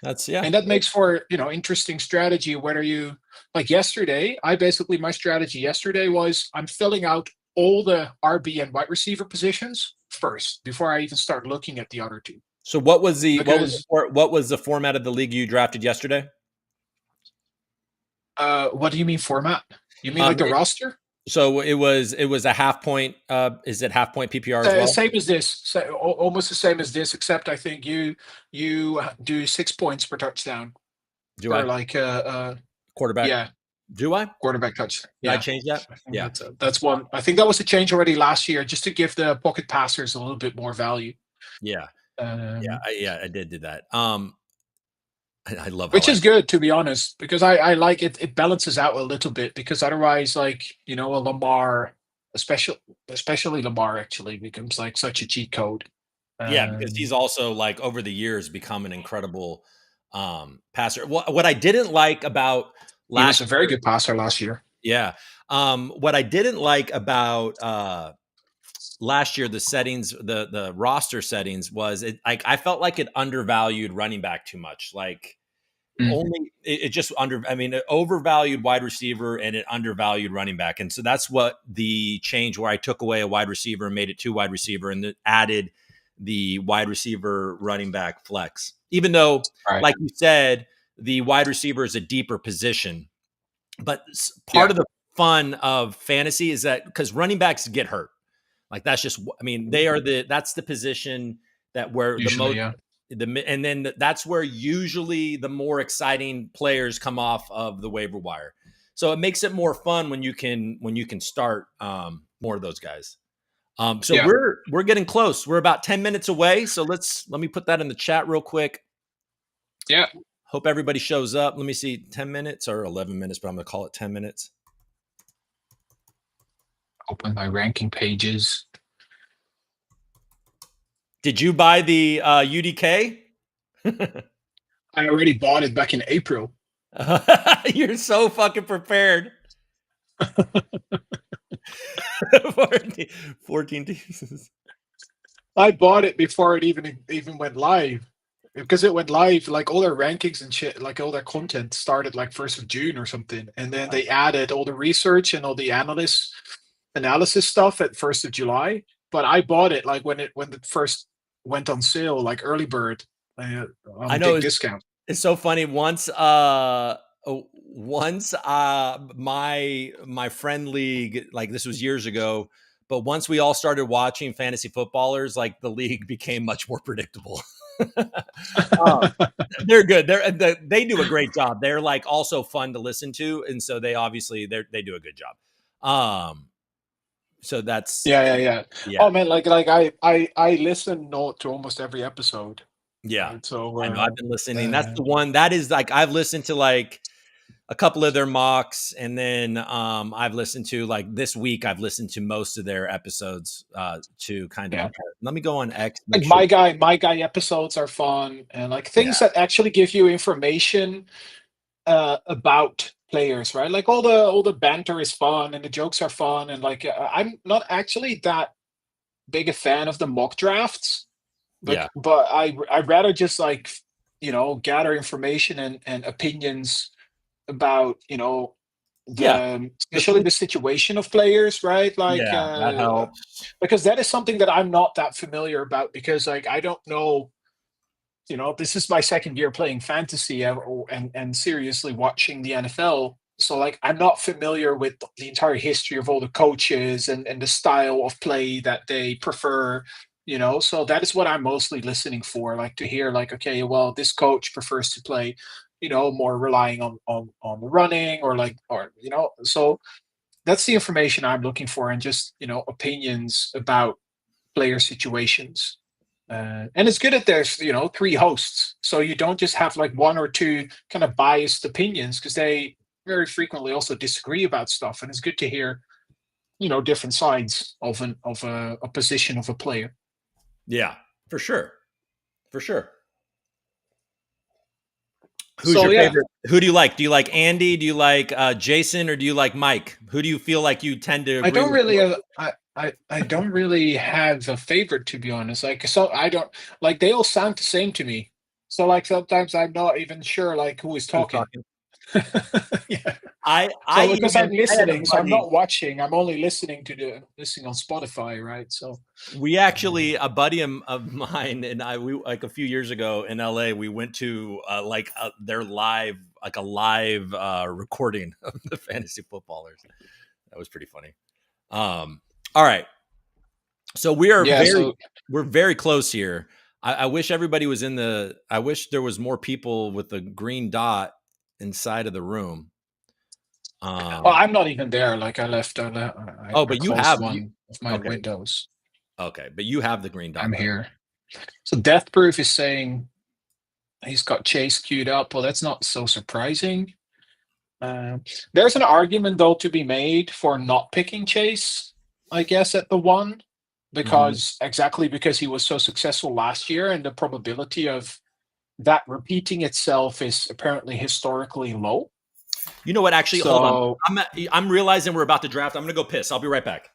And that makes for, interesting strategy, whether you like yesterday, my strategy yesterday was I'm filling out all the RB and wide receiver positions first before I even start looking at the other 2. So what was the format of the league you drafted yesterday? What do you mean format? You mean like the roster? So it was a half point. Is it half point PPR as well? Same as this, almost the same as this, except I think you do 6 points per touchdown. Do I like quarterback? Yeah. Do I quarterback touch? Did I change that? Yeah, that's one. I think that was a change already last year, just to give the pocket passers a little bit more value. Yeah, I did do that. I love which is good, to be honest, because I like it. It balances out a little bit because otherwise, like a Lamar, especially Lamar, actually becomes like such a cheat code. Yeah, because he's also like over the years become an incredible passer. What I didn't like about he was a very good passer last year. Yeah. What I didn't like about last year, the settings, the roster settings was I felt like it undervalued running back too much. Like only it just it overvalued wide receiver and it undervalued running back. And so that's what the change where I took away a wide receiver and made it 2 wide receiver and added the wide receiver running back flex. Even though, like you said, the wide receiver is a deeper position. But part of the fun of fantasy is that because running backs get hurt. Like that's just, that's the position that where Usually, and then that's where usually the more exciting players come off of the waiver wire. So it makes it more fun when you can start more of those guys. We're getting close. We're about 10 minutes away. So let me put that in the chat real quick. Yeah. Hope everybody shows up. Let me see, 10 minutes or 11 minutes, but I'm going to call it 10 minutes. Open my ranking pages. Did you buy the UDK? I already bought it back in April. You're so fucking prepared. 14 teams. I bought it before it even went live. Because it went live, like all their rankings and shit, like all their content started like 1st of June or something. And then they added all the research and all the analysis stuff at 1st of July. But I bought it like when it first went on sale, like early bird, on I know big discount. It's so funny. Once my friend league, like this was years ago, but once we all started watching fantasy footballers, like the league became much more predictable. They're good. They do a great job. They're like also fun to listen to, and so they obviously they do a good job. So that's yeah. Oh man, like I listen to almost every episode. Yeah. Right? So I know I've been listening. That's the one that is like I've listened to like a couple of their mocks, and then I've listened to like this week I've listened to most of their episodes to kind of let me go on X. Like my guy episodes are fun and like things that actually give you information about players, right? Like all the banter is fun and the jokes are fun, and like I'm not actually that big a fan of the mock drafts, but I'd rather just like gather information and opinions about especially the situation of players, right? Like that helps because that is something that I'm not that familiar about, because like I don't know, this is my 2nd year playing fantasy and seriously watching the NFL. So like I'm not familiar with the entire history of all the coaches and the style of play that they prefer, so that is what I'm mostly listening for, like to hear like, okay, well, this coach prefers to play more relying on the running so that's the information I'm looking for, and just opinions about player situations. And it's good that there's 3 hosts, so you don't just have like 1 or 2 kind of biased opinions, because they very frequently also disagree about stuff, and it's good to hear different sides of a position of a player. Yeah, for sure. Who's your favorite? Who do you like? Do you like Andy? Do you like Jason, or do you like Mike? Who do you feel like you tend to agree I don't with really I don't really have a favorite, to be honest. Like, so I don't like, they all sound the same to me. So like sometimes I'm not even sure like who is talking. Yeah. Because I'm listening, so I'm not watching. I'm only listening on Spotify, right? So we actually, a buddy of mine and we like a few years ago in LA, we went to their live, like a live recording of the fantasy footballers. That was pretty funny. All right, so we are we're very close here. I wish everybody was I wish there was more people with the green dot inside of the room. Well, I'm not even there. Like I left. But you have one of my windows. Okay, but you have the green dot. I'm here. So Death Proof is saying he's got Chase queued up. Well, that's not so surprising. There's an argument though to be made for not picking Chase, I guess, at the 1, because because he was so successful last year, and the probability of that repeating itself is apparently historically low. You know what? Actually, So, hold on. I'm realizing we're about to draft. I'm gonna go piss. I'll be right back.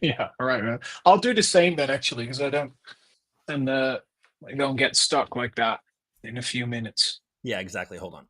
yeah, all right, man. I'll do the same then, actually, because I don't get stuck like that in a few minutes. Yeah, exactly. Hold on.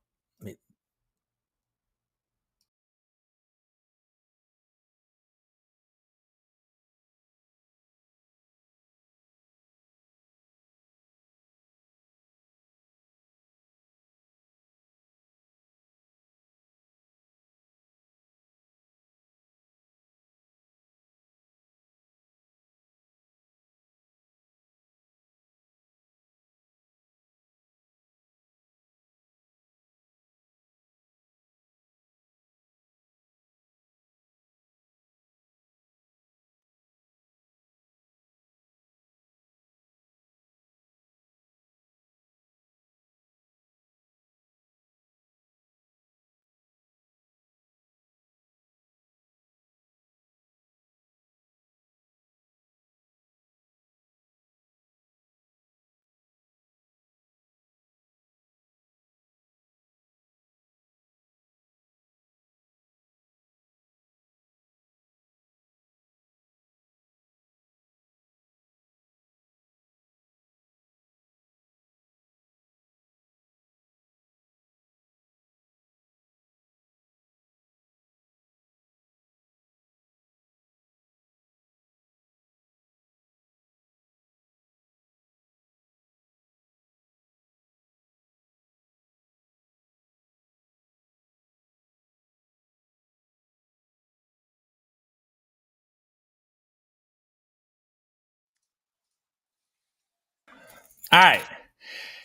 All right.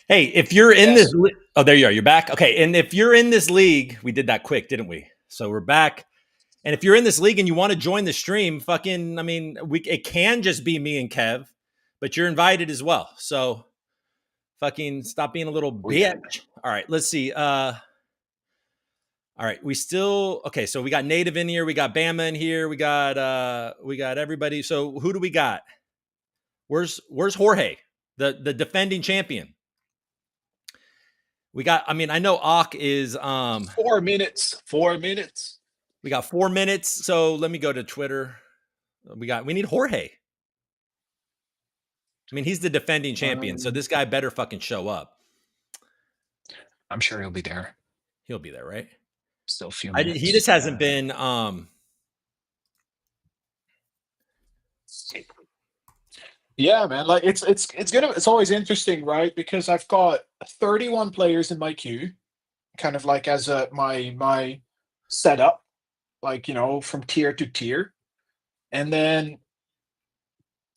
Hey, if you're in this, oh, there you are. You're back. Okay. And if you're in this league, we did that quick, didn't we? So we're back. And if you're in this league and you want to join the stream, fucking, I mean, it can just be me and Kev, but you're invited as well. So fucking stop being a little bitch. All right. Let's see. All right. Okay. So we got Native in here. We got Bama in here. We got everybody. So who do we got? Where's Jorge, the defending champion? We got, I mean, I know Ak is 4 minutes. 4 minutes. We got 4 minutes. So let me go to Twitter. We need Jorge. I mean, he's the defending champion, so this guy better fucking show up. I'm sure he'll be there. He'll be there, right? Still a few minutes. He just hasn't been Yeah, man. Like it's always interesting, right? Because I've got 31 players in my queue, kind of like as my setup, like from tier to tier. And then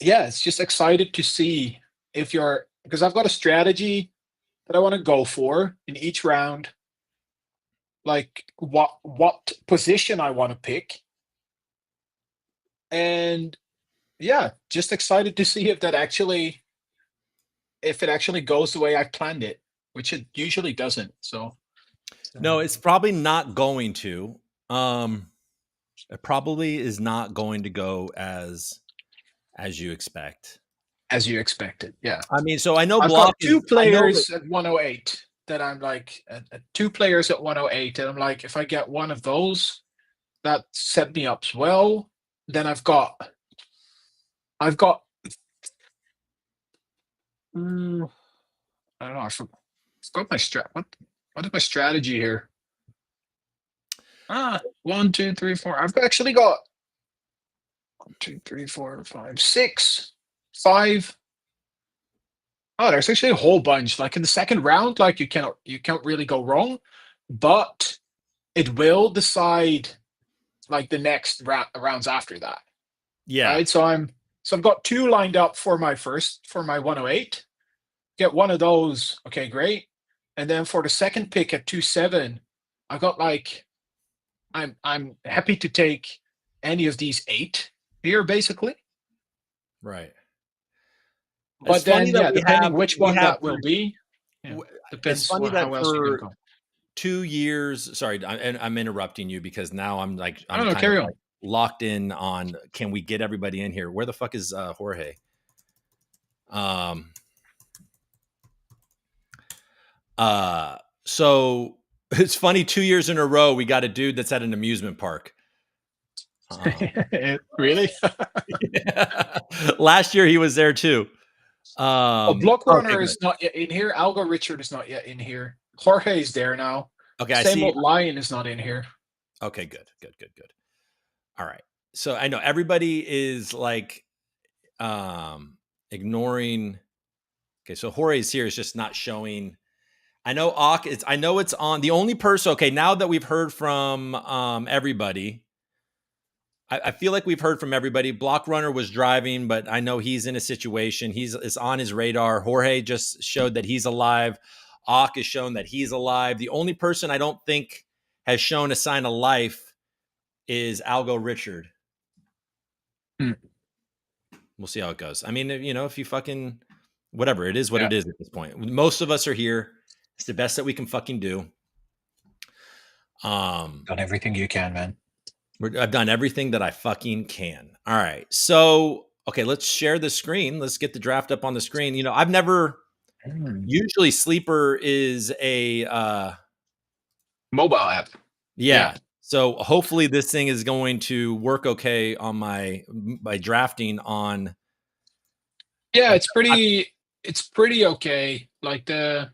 yeah, it's just excited to see if you're because I've got a strategy that I want to go for in each round, like what position I want to pick. And yeah, just excited to see if it actually goes the way I planned it, which it usually doesn't. So no, it's probably not going to. It probably is not going to go as you expect. As you expected, yeah. I mean, so I know I've Block got two players at 108 that I'm like, two players at 108, and I'm like, if I get one of those, that set me up well. Then I've got, I don't know, I forgot my what is my strategy here? 1, 2, 3, 4. I've actually got 1, 2, 3, 4, 5, 6, 5. Oh, there's actually a whole bunch. Like in the second round, like you can't really go wrong, but it will decide like the next rounds after that. Yeah. Right. So I've got 2 lined up for my 108. Get one of those. Okay, great. And then for the second pick at 2-7, I got like I'm happy to take any of these 8 here, basically. Right. But then, yeah, depending which one that will be, depends it's funny that how else you're gonna go. 2 years. Sorry, I'm interrupting you because now I'm like I'm carry on. Locked in on can we get everybody in here? Where the fuck is Jorge? So It's funny. 2 years in a row, we got a dude that's at an amusement park. Really? Yeah. Last year he was there too. Block Okay, Runner good. is not yet in here. Algo Richard is not yet in here. Jorge is there now. Okay, I Same see. old Lion is not in here. Okay, good. All right. So I know everybody is like ignoring. Okay, so Jorge's here is just not showing. I know I know it's on. The only person. Okay, now that we've heard from everybody, I feel like we've heard from everybody. Block Runner was driving, but I know he's in a situation. It's on his radar. Jorge just showed that he's alive. Ock has shown that he's alive. The only person I don't think has shown a sign of life is Algo Richard. We'll see how it goes. I mean, if you fucking whatever, it is what it is at this point. Most of us are here. It's the best that we can fucking do. Done everything you can, man. I've done everything that I fucking can. All right. So, okay, let's share the screen. Let's get the draft up on the screen. I've never usually Sleeper is a mobile app. Yeah. So hopefully this thing is going to work okay on my drafting on. Yeah, it's pretty okay. Like I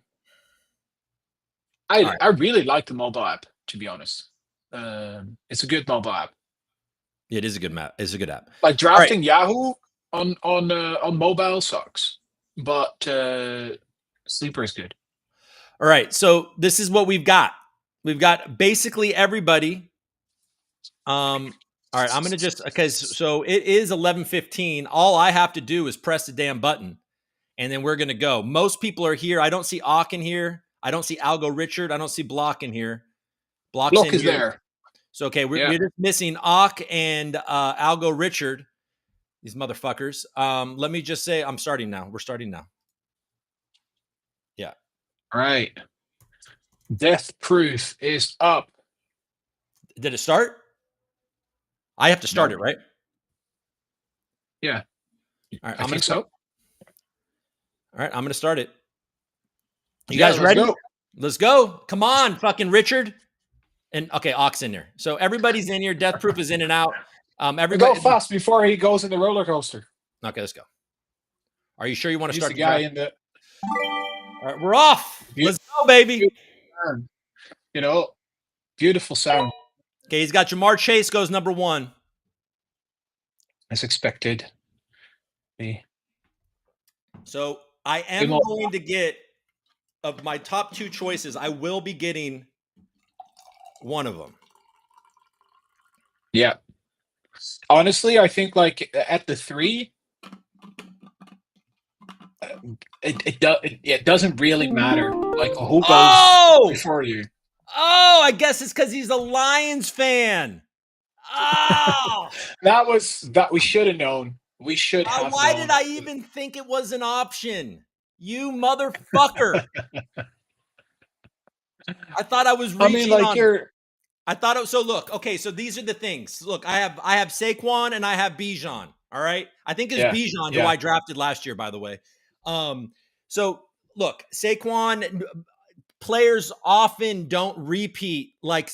really like the mobile app, to be honest. It's a good mobile app. It is a good map. It's a good app. Like drafting Yahoo on mobile sucks, but Sleeper is good. All right, so this is what we've got. We've got basically everybody. All right, I'm gonna so it is 11:15. All I have to do is press the damn button, and then we're gonna go. Most people are here. I don't see Ock in here. I don't see Algo Richard. I don't see Block in here. Block is there. So okay, we're just missing Ock and Algo Richard. These motherfuckers. Let me just say, I'm starting now. We're starting now. Yeah. All right. Death Proof is up. Did it start? I have to start it, right? Yeah. All right. I think so. All right. I'm going to start it. You guys ready? Go. Let's go. Come on, fucking Richard. And okay, Ock's in there. So everybody's in here. Death Proof is in and out. Everybody go fast before he goes in the roller coaster. Okay, let's go. Are you sure you want to start the guy in the? All right, we're off. Let's go, baby. Beautiful sound. Okay, he's got Jamar Chase goes number 1. As expected. So I am going to get, of my top 2 choices, I will be getting one of them. Yeah. Honestly, I think like at the 3, it doesn't really matter. Like who goes before you. Oh, I guess it's because he's a Lions fan. Oh, that we should have known. We should have. Why did I even think it was an option? You motherfucker! I thought I was reaching I thought it. So look, okay. So these are the things. Look, I have Saquon and I have Bijan. All right. I think it's Bijan who I drafted last year, by the way. So look, Saquon. Players often don't repeat like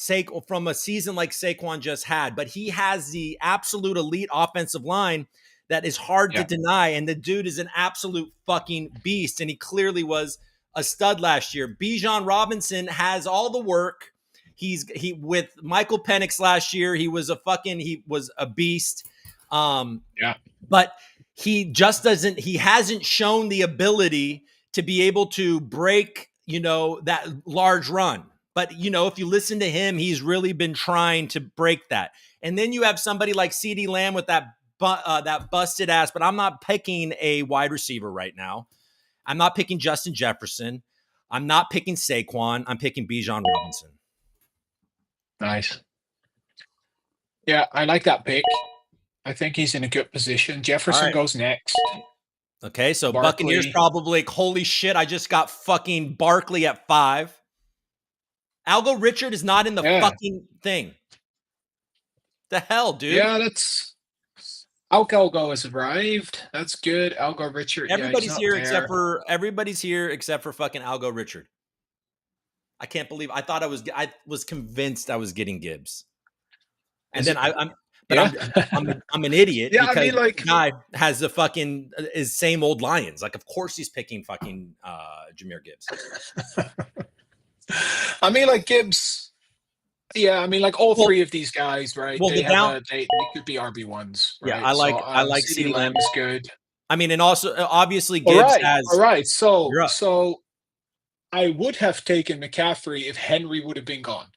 from a season like Saquon just had, but he has the absolute elite offensive line that is hard to deny. And the dude is an absolute fucking beast. And he clearly was a stud last year. Bijan Robinson has all the work. He with Michael Penix last year, he was a beast. But he hasn't shown the ability to be able to break, that large run. But, if you listen to him, he's really been trying to break that. And then you have somebody like CeeDee Lamb with that busted ass, but I'm not picking a wide receiver right now. I'm not picking Justin Jefferson. I'm not picking Saquon. I'm picking Bijan Robinson. Nice. Yeah, I like that pick. I think he's in a good position. Jefferson goes next. Okay, so Buccaneers probably, holy shit, I just got fucking Barkley at 5. Algo Richard is not in the fucking thing. The hell, dude? Yeah, that's... Algo has arrived. That's good. Algo Richard. Everybody's here except for fucking Algo Richard. I can't believe I was convinced I was getting Gibbs. And Is then it? I'm an idiot Yeah, I because mean, like, the guy has the fucking his same old Lions. Like, of course he's picking fucking Jahmyr Gibbs. I mean, like Gibbs. Yeah, I mean, like all Well, three of these guys, right? well, They the have down. they could be RB1s, Yeah, right? So I like CeeDee CeeDee Lamb Lamb. is good. I mean, and also obviously All Gibbs right, all has. right. So You're up. so I would have taken McCaffrey if Henry would have been gone.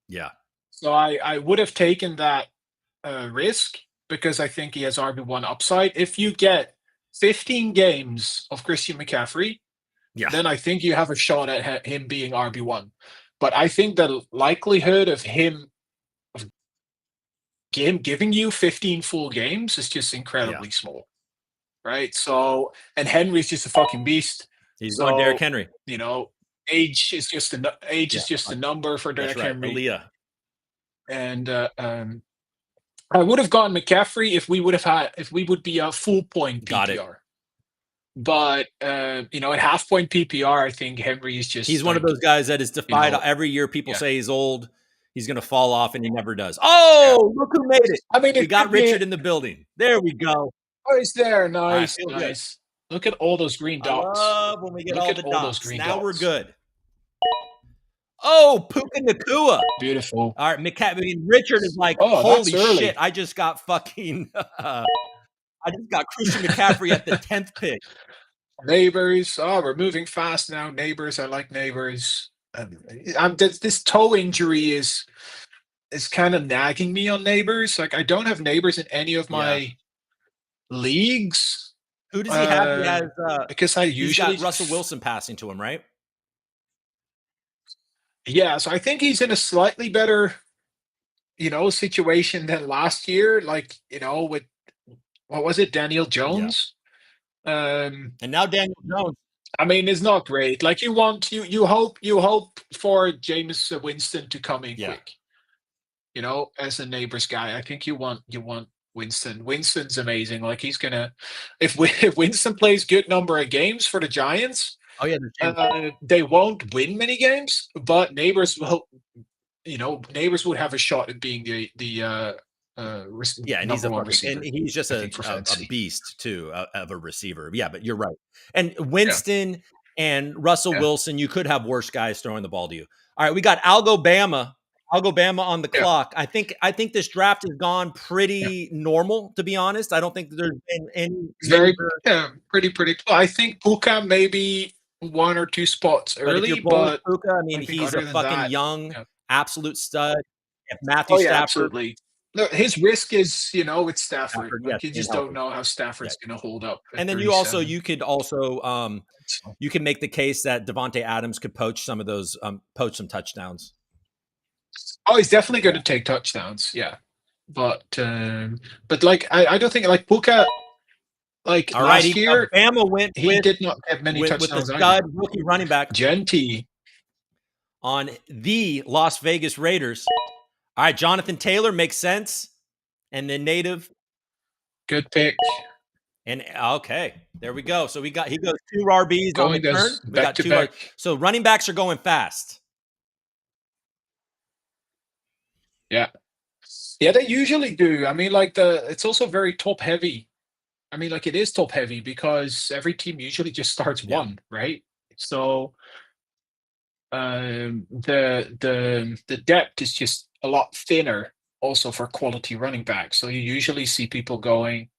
Yeah, So I would have taken that risk because I think he has RB1 upside. If you get 15 games of Christian McCaffrey, yeah, then I think you have a shot at him being RB1. But I think the likelihood of him giving you 15 full games is just yeah. incredibly small, right? So, and Henry's just a fucking beast. He's going Derrick So, Henry. you know, age is just Yeah, a number for that's Derrick right. Henry. Aaliyah. And I would have gone McCaffrey if we would be a full point Got it. PPR. But you know, at half point PPR, I think Henry is just He's one of those guys that is defied every year. People yeah. say he's old. He's going to fall off, and he never does. Oh, look who made it! I mean, We got Richard in the building. There we go. Oh, he's there. All right, Nice, feel good. nice. Look at all those green I dots. love when we get Look all at the all those dots. green Now we're dots. good. Oh, Puka Nakua. Beautiful. All right, I mean, Richard is like, Oh, holy that's early. shit! I just got fucking. I just got Christian McCaffrey at the 10th pick. Neighbors. Oh, we're moving fast now. Neighbors. I like neighbors. This toe injury is kind of nagging me on neighbors. Like I don't have neighbors in any of my leagues. Who does he have? He has because I he's usually got Russell Wilson passing to him, right? Yeah, so I think he's in a slightly better, you know, situation than last year. Like, you know, with what was it, Daniel Jones? And now Daniel Jones. I mean, it's not great. Like you hope for Jameis Winston to come in quick. You know, as a neighbors guy, I think you want Winston. Winston's amazing. Like he's gonna, if Winston plays good number of games for the Giants, oh yeah, they won't win many games, but neighbors will. You know, neighbors would have a shot at being the and he's receiver. And he's just a beast too of a receiver. Yeah, but you're right. And Winston and Russell Wilson, you could have worse guys throwing the ball to you. All right, we got Alabama on the clock. I think this draft has gone pretty normal, to be honest. I don't think there's been any pretty. I think Puka maybe one or two spots early, but if you're but Puka, I mean, he's a fucking young, absolute stud. If Matthew Stafford, absolutely. Look, his risk is, you know, with Stafford. Like, you just don't know how Stafford's going to hold up. And then you could also you can make the case that Devontae Adams could poach some of those poach some touchdowns. Oh, he's definitely going to take touchdowns. Yeah, but like I don't think like Puka. Like last year, Bama he did not have many touchdowns. With the stud rookie running back Genty on the Las Vegas Raiders. All right, Jonathan Taylor makes sense, and then native, good pick. And okay, there we go. So he goes 2 RBs on the turn. We got 2 RBs. So running backs are going fast. Yeah, they usually do. I mean, like it's also very top heavy. I mean, like it is top heavy because every team usually just starts one, right? So the depth is just a lot thinner also for quality running backs. So you usually see people going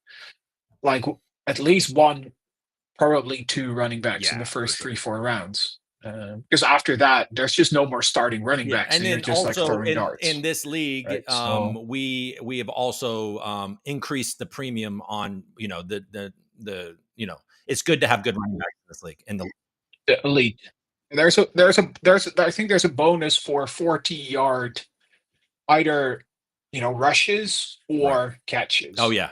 like at least 1, probably 2 running backs in the first 3-4 rounds. Because after that, there's just no more starting running backs. And then then also like throwing darts. in this league, right? So, we have also increased the premium on, you know, the you know, it's good to have good running backs in this league. And the elite. I think there's a bonus for 40-yard either, you know, rushes or catches. Oh yeah.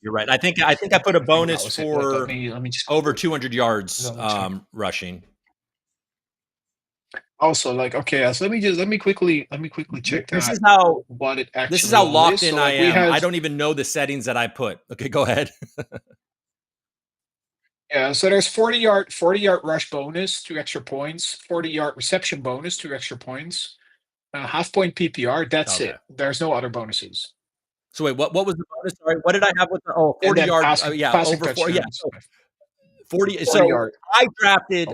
You're right. I think I put a bonus for let me just over 200 yards rushing. Also, like, okay, so let me quickly check this that. Is how what it actually. This is how locked in so, I am. I don't even know the settings that I put. Okay, go ahead. Yeah, so there's 40 yard rush bonus, 2 extra points, 40 yard reception bonus, 2 extra points, half point PPR. That's Okay. it. There's no other bonuses. So wait, what was the bonus? Sorry, what did I have with the 40 And then yard? passing Over 4. Yeah, touchdowns. so 40. 40 So yard. I drafted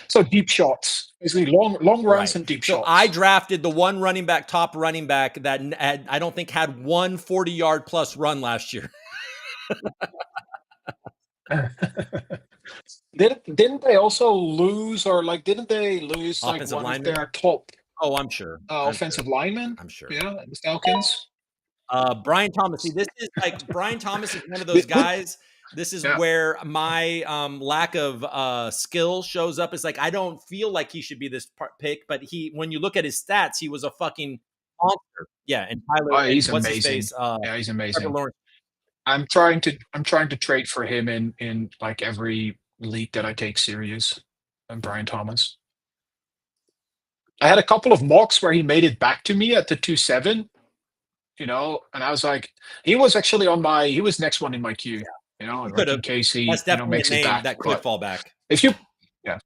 So deep shots, basically long runs right. and deep So shots. I drafted the one top running back that I don't think had one 40-yard plus run last year. Didn't they also lose, or like didn't they lose like Offensive one lineman? of their top Oh, I'm sure. offensive linemen? I'm sure. Yeah, the Falcons. Brian Thomas. See, this is like Brian Thomas is one of those guys. This is where my lack of skill shows up. It's like I don't feel like he should be this pick, but when you look at his stats, he was a fucking monster. Yeah, and Tyler, Oh, he's what's amazing. his face? Yeah, he's amazing. Lawrence. I'm trying to trade for him in like every league that I take serious. And Brian Thomas. I had a couple of mocks where he made it back to me at the 2-7, and I was like, he was actually he was next one in my queue, like in case he That's definitely makes a name it back. that could fall back. If you, yeah,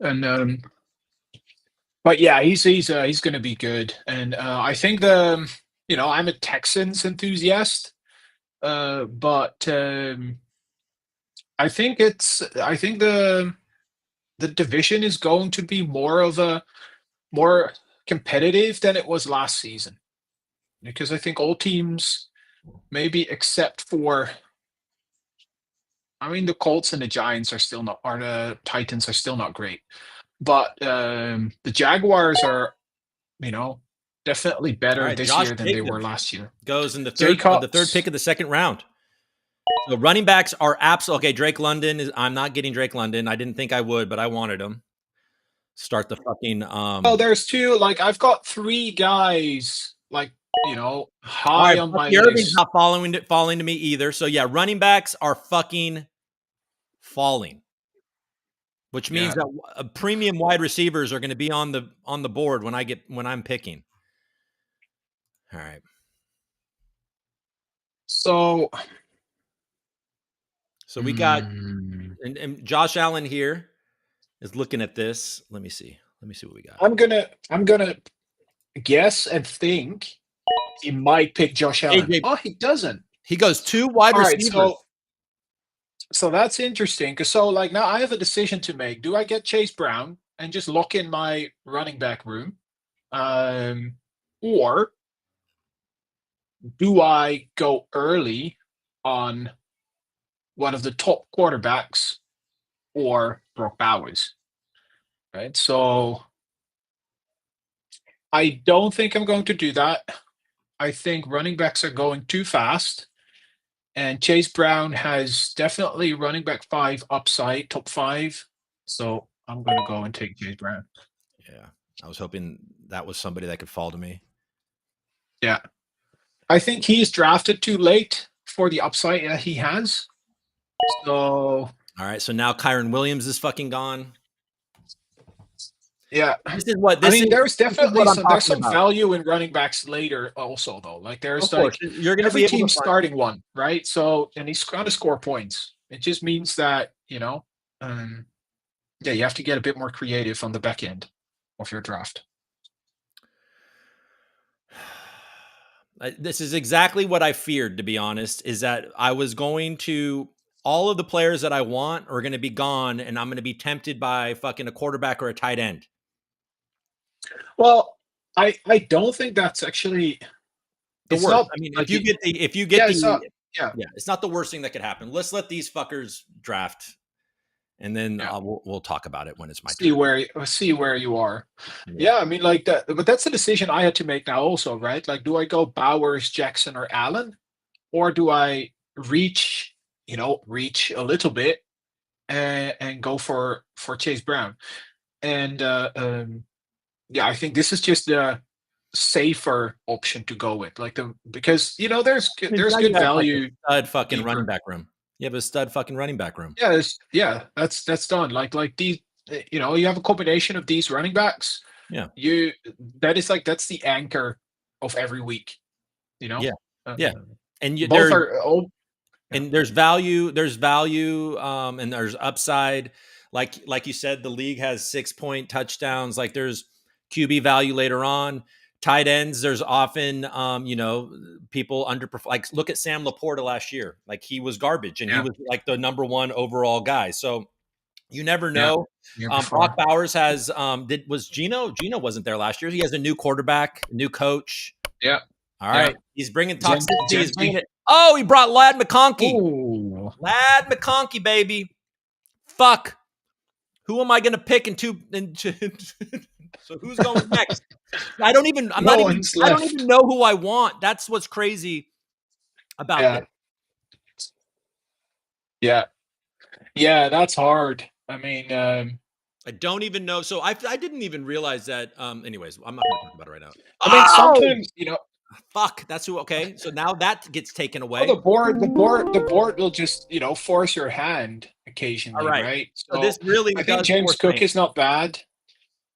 and but yeah, he's going to be good, and I think I'm a Texans enthusiast, but I think the division is going to be more competitive than it was last season, because I think all teams, maybe except for, the Colts and the Giants the Titans are still not great, but the Jaguars are, definitely better this Josh year than Jacobs they were last year. Goes in the third pick of the second round. So running backs are absolutely okay. Drake London I'm not getting Drake London. I didn't think I would, but I wanted him. Start the fucking. Oh, there's two. Like I've got 3 guys. Like high on my Irving's list. not falling to me either. So yeah, running backs are fucking falling, which means that premium wide receivers are going to be on the board when I'm picking. All right. So we got and Josh Allen here is looking at this. Let me see what we got. I'm gonna guess and think he might pick Josh Allen. Oh, he doesn't. He goes 2 wide receivers. Right, so that's interesting, because like now I have a decision to make. Do I get Chase Brown and just lock in my running back room, or do I go early on one of the top quarterbacks or Brock Bowers? Right, so I don't think I'm going to do that. I think running backs are going too fast, and Chase Brown has definitely running back 5 upside, top 5. So I'm going to go and take Chase Brown. Yeah, I was hoping that was somebody that could fall to me. Yeah, I think he's drafted too late for the upside that he has. So all right, so now Kyron Williams is fucking gone. Yeah, there's definitely some value in running backs later also, though. Like there's you're going to every team starting one, right? So, and he's going to score points. It just means that you have to get a bit more creative on the back end of your draft. This is exactly what I feared, to be honest, is that I was going to all of the players that I want are going to be gone, and I'm going to be tempted by fucking a quarterback or a tight end. Well, I don't think that's actually the worst. Not, I mean, if you get it's not the worst thing that could happen. Let's let these fuckers draft, and then we'll talk about it when it's my turn. See where you are. Yeah, I mean, like that, but that's a decision I had to make now also, right? Like, do I go Bowers, Jackson, or Allen, or do I reach a little bit and go for Chase Brown? And I think this is just a safer option to go with, because there's good value. Like stud fucking running back room. You have a stud fucking running back room. Yeah, that's done. Like these, you have a combination of these running backs. Yeah, that's the anchor of every week. Yeah, and both are old. And there's value, and there's upside. Like you said, the league has 6-point touchdowns. Like there's QB value later on. Tight ends, there's often people underperform. Like look at Sam Laporta last year. Like he was garbage and he was like the number 1 overall guy. So you never know. Brock Bowers has Gino wasn't there last year. He has a new quarterback, new coach. Yeah. All right. He's bringing toxicity. He's bringing it. Oh, he brought Lad McConkey. Ooh. Lad McConkey, baby. Fuck. Who am I going to pick so who's going next? I don't even know who I want. That's what's crazy about this. Yeah. Yeah, that's hard. I mean, I don't even know. So I didn't even realize that. Anyways, I'm not going to talk about it right now. I mean, sometimes, fuck, that's who. Okay, so now that gets taken away. Well, the board will just force your hand occasionally, right? So this really, I think James Cook is not bad.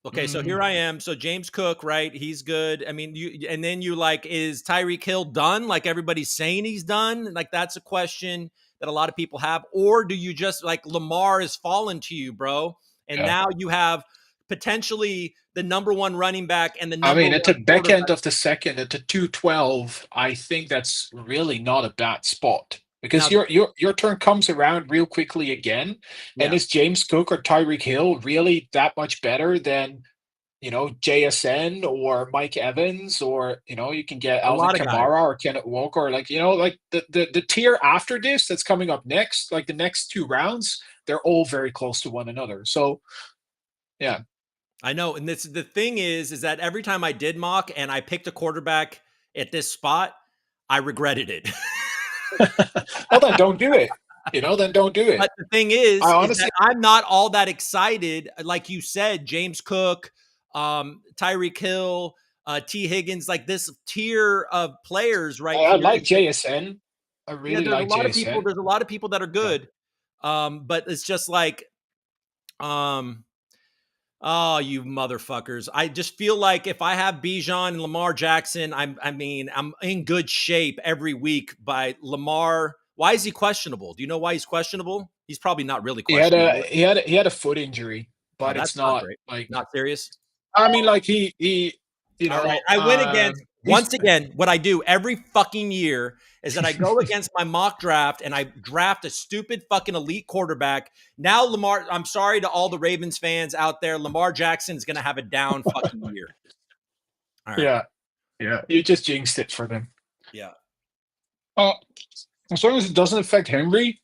Okay, so here I am. So James Cook, right? He's good. I mean, and then you like, is Tyreek Hill done? Like everybody's saying he's done. Like that's a question that a lot of people have. Or do you just like Lamar has fallen to you, bro? And now you have potentially the number 1 running back and the number. I mean, at the back end of the second, at the 212, I think that's really not a bad spot because now, your turn comes around real quickly again. And is James Cook or Tyreek Hill really that much better than JSN or Mike Evans, or you can get Alvin Kamara or Kenneth Walker, like the tier after this that's coming up next, like the next 2 rounds, they're all very close to one another. So yeah, I know. And the thing is that every time I did mock and I picked a quarterback at this spot, I regretted it. Well, then don't do it. Then don't do it. But the thing is that I'm not all that excited. Like you said, James Cook, Tyreek Hill, T. Higgins, like this tier of players, right? I like JSN. I really like JSN. There's a lot of people that are good. But it's just like, oh, you motherfuckers. I just feel like if I have Bijan and Lamar Jackson, I'm in good shape every week by Lamar. Why is he questionable? Do you know why he's questionable? He's probably not really questionable. He had a foot injury, but it's not like not serious. I mean, like he all right. I win against once again. What I do every fucking year is that I go against my mock draft and I draft a stupid fucking elite quarterback. Now Lamar, I'm sorry to all the Ravens fans out there. Lamar Jackson is going to have a down fucking year. All right. Yeah. You just jinxed it for them. Yeah. As long as it doesn't affect Henry,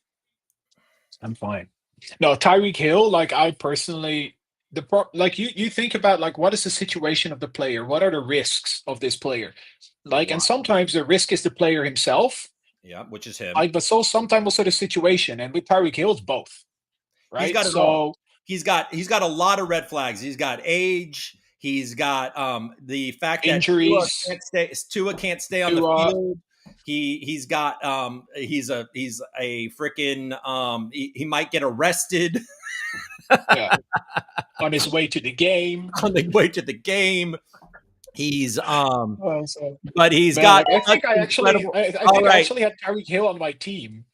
I'm fine. No, Tyreek Hill, like I personally, you think about like what is the situation of the player? What are the risks of this player? Like, and sometimes the risk is the player himself. Yeah, which is him. Like, but so sometimes also the situation, and with Tyreek Hill, it's both. Right. He's got it all. He's got a lot of red flags. He's got age. He's got the fact injuries. that Tua can't stay on the field. He's got he's a freaking he might get arrested. On his way to the game. He's but he's got. I think I actually had Tyreek Hill on my team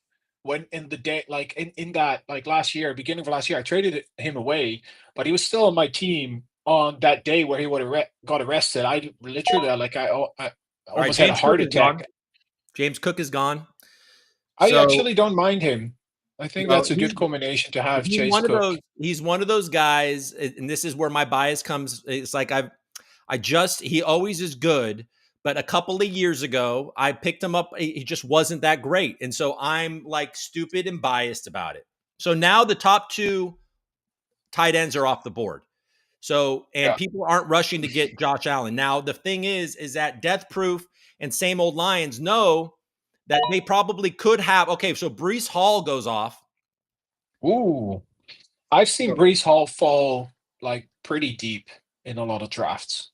when in the day, like in that like last year, beginning of last year, I traded him away, but he was still on my team on that day where he would have got arrested. I literally I almost had a heart attack. James Cook is gone. I actually don't mind him. I think that's a good combination to have. Chase Cook. He's one of those guys, and this is where my bias comes. It's like he always is good, but a couple of years ago, I picked him up. He just wasn't that great. And so I'm like stupid and biased about it. So now the top 2 tight ends are off the board. So, and people aren't rushing to get Josh Allen. Now, the thing is that Death Proof and Same Old Lions know that they probably could have. Okay, so Breece Hall goes off. Ooh, I've seen Breece Hall fall like pretty deep in a lot of drafts.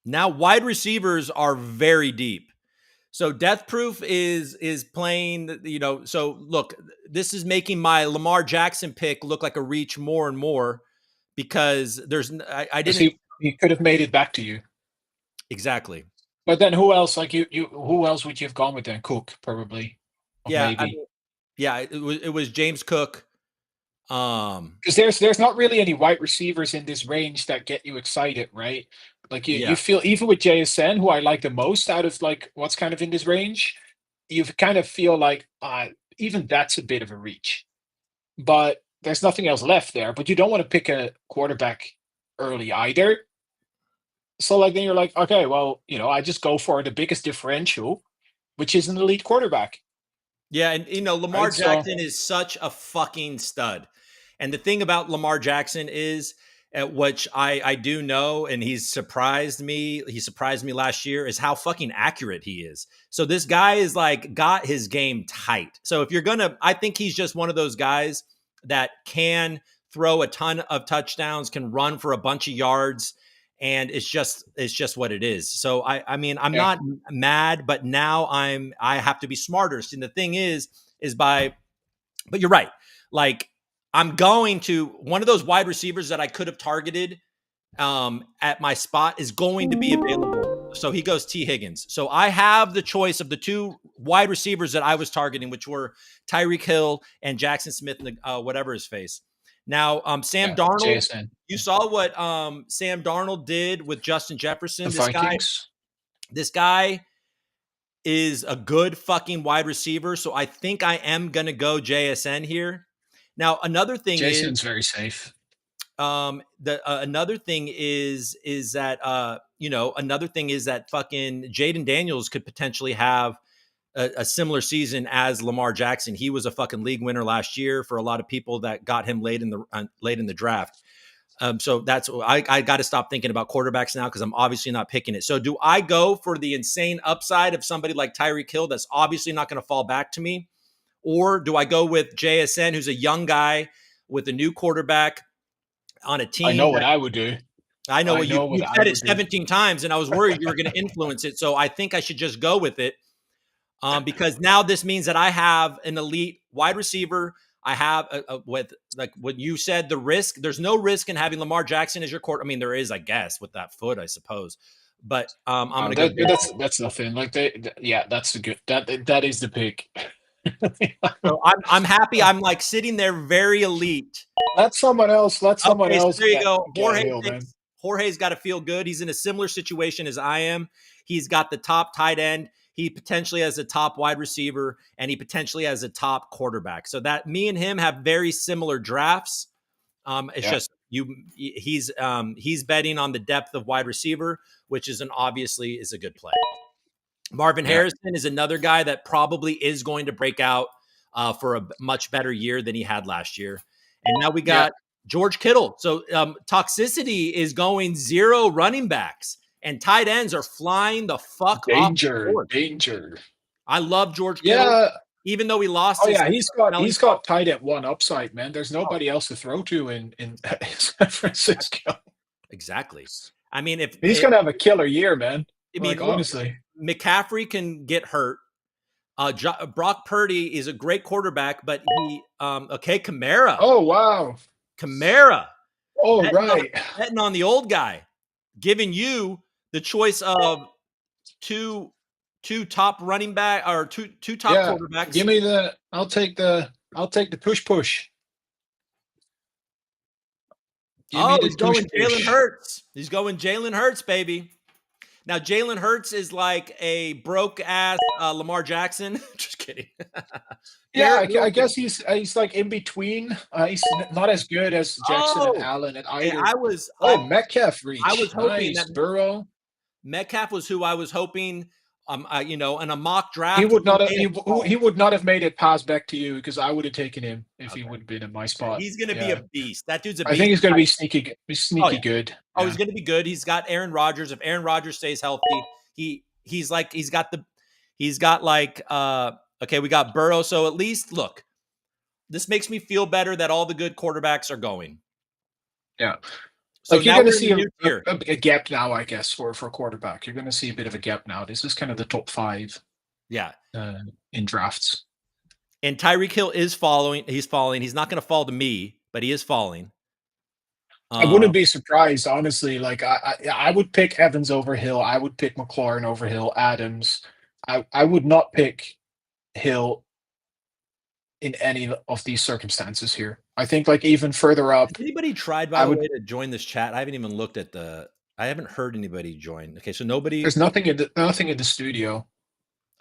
Now wide receivers are very deep. So Death Proof is playing, so look, this is making my Lamar Jackson pick look like a reach more and more because I didn't. He could have made it back to you. Exactly. But then who else? Like who else would you have gone with then? Cook, probably. Yeah. Maybe. Yeah, it was James Cook. Because there's not really any wide receivers in this range that get you excited, right? Like you Yeah. feel even with JSN, who I like the most out of like what's kind of in this range, you kind of feel like even that's a bit of a reach. But there's nothing else left there. But you don't want to pick a quarterback early either. So like then you're like, okay, well, I just go for the biggest differential, which is an elite quarterback, Yeah, and Lamar right? So Jackson is such a fucking stud. And the thing about Lamar Jackson is, at which I do know, and he's surprised me. He surprised me last year is how fucking accurate he is. So this guy is like got his game tight. So if you're gonna, I think he's just one of those guys that can throw a ton of touchdowns, can run for a bunch of yards, and it's just what it is. So I mean I'm yeah, not mad, but now I have to be smarter. And the thing is by but you're right. Like I'm going to one of those wide receivers that I could have targeted at my spot is going to be available. So he goes T. Higgins. So I have the choice of the two wide receivers that I was targeting, which were Tyreek Hill and Jackson Smith, whatever his face. Now, Sam yeah, Darnold, JSN, you saw what Sam Darnold did with Justin the Jefferson. Vikings. This guy is a good fucking wide receiver. So I think I am going to go JSN here. Now, another thing is, JSN's very safe. the another thing is that another thing is that fucking Jaden Daniels could potentially have a similar season as Lamar Jackson. He was a fucking league winner last year for a lot of people that got him late in the draft. So that's I got to stop thinking about quarterbacks now because I'm obviously not picking it. So do I go for the insane upside of somebody like Tyreek Hill that's obviously not going to fall back to me, or do I go with JSN, who's a young guy with a new quarterback on a I team know what that I would do. I know I what you know what you've I said it would do. 17 times, and I was worried you were going to influence it. So I think I should just go with it because now this means that I have an elite wide receiver. I have with like what you said, the risk. There's no risk in having Lamar Jackson as your court. I mean, there is, I guess, with that foot, I suppose. But I'm going to go. That's nothing. Like yeah, that's the good. That is the pick. So I'm happy. I'm like sitting there very elite. Let someone else. Let someone Okay, so else there you go. get a hill, man. Jorge's got to feel good. He's in a similar situation as I am. He's got the top tight end. He potentially has a top wide receiver, and he potentially has a top quarterback. So that me and him have very similar drafts. It's Yeah, just he's betting on the depth of wide receiver, which is obviously is a good play. Marvin yeah, Harrison is another guy that probably is going to break out for a much better year than he had last year. And now we yeah. got George Kittle. So toxicity is going zero running backs, and tight ends are flying the fuck off the Danger, board. danger. I love George Kittle, Yeah. even though he lost Oh his yeah, smelling he's got tight at one upside, man. There's Oh, nobody else to throw to in San Francisco. exactly. I mean, if He's gonna have a killer year, man. I mean, Like look, honestly. McCaffrey can get hurt. Brock Purdy is a great quarterback, but okay, Oh wow. Kamara, Oh betting on, right. betting on the old guy, giving you the choice of two two top running back or two top Yeah. quarterbacks. Give me the. I'll take the push. Give me Oh, the he's going Jalen push. Hurts. He's going Jalen Hurts, baby. Now Jalen Hurts is like a broke ass Lamar Jackson. Just kidding. Yeah, Garrett I Wilson. guess he's like in between. He's not as good as Jackson and Oh, Allen and and either. I Oh, Metcalf I was reach. hoping that Nice. Burrow. Metcalf was who I was hoping, in a mock He draft. would He not have, may have he fallen. would not have made it pass back to you because I would have taken him if he Okay, would have been in my okay. spot. He's going to be a Yeah. beast. That dude's a I think beast. he's gonna be Oh yeah. sneaky good. Oh, he's Yeah. going to be good. He's got Aaron Rodgers. If Aaron Rodgers stays healthy, he's got like okay, we got Burrow. So at least look, this makes me feel better that all the good quarterbacks are going. Yeah. So Like you're now gonna we're in see the new tier. a gap now, I guess, for quarterback. You're gonna see a bit of a gap now. This is kind of the top five Yeah. in drafts. And Tyreek Hill is following. He's falling. He's not going to fall to me, but he is falling. I wouldn't Um, be surprised, honestly. Like I would pick Evans over Hill. I would pick McLaurin over Hill. Adams. I would not pick Hill in any of these circumstances here. I think like even further up, Has anybody tried, by I the would. way, to join this chat? I haven't even looked at the. I haven't heard anybody join. Okay, so nobody. There's nothing in the studio.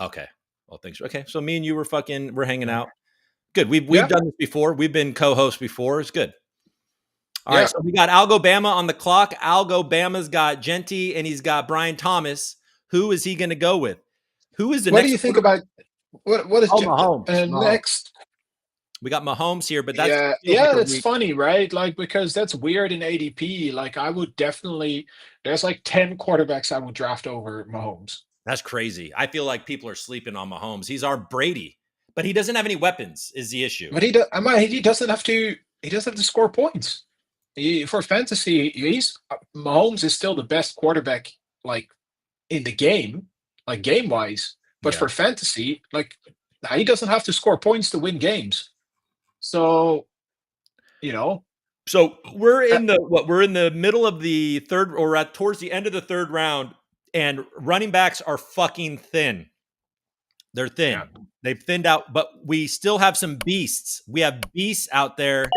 Okay, well, thanks. Okay, so me and you we're hanging Yeah. out. Good. We've Yeah. done this before. We've been co-hosts before. It's good. All Yeah. right, so we got Algobama on the clock. Algobama's got Genty and he's got Brian Thomas. Who is he going to go with? Who is the What do next? you think about what is Mahomes. Mahomes. next? We got Mahomes here, but that feels like Yeah, a that's week. funny, right? Like because that's weird in ADP. Like I would definitely. There's like 10 quarterbacks I would draft over Mahomes. That's crazy. I feel like people are sleeping on Mahomes. He's our Brady, but he doesn't have any weapons. Is the issue? But he doesn't have to. He doesn't have to score points. For fantasy, Mahomes is still the best quarterback, like in the game, like game wise. But Yeah. for fantasy, like he doesn't have to score points to win games. So, you know, So we're in the middle of the third, or we're at towards the end of the third round, and running backs are fucking thin. They're thin. Yeah. They've thinned out, but we still have some beasts. We have beasts out there.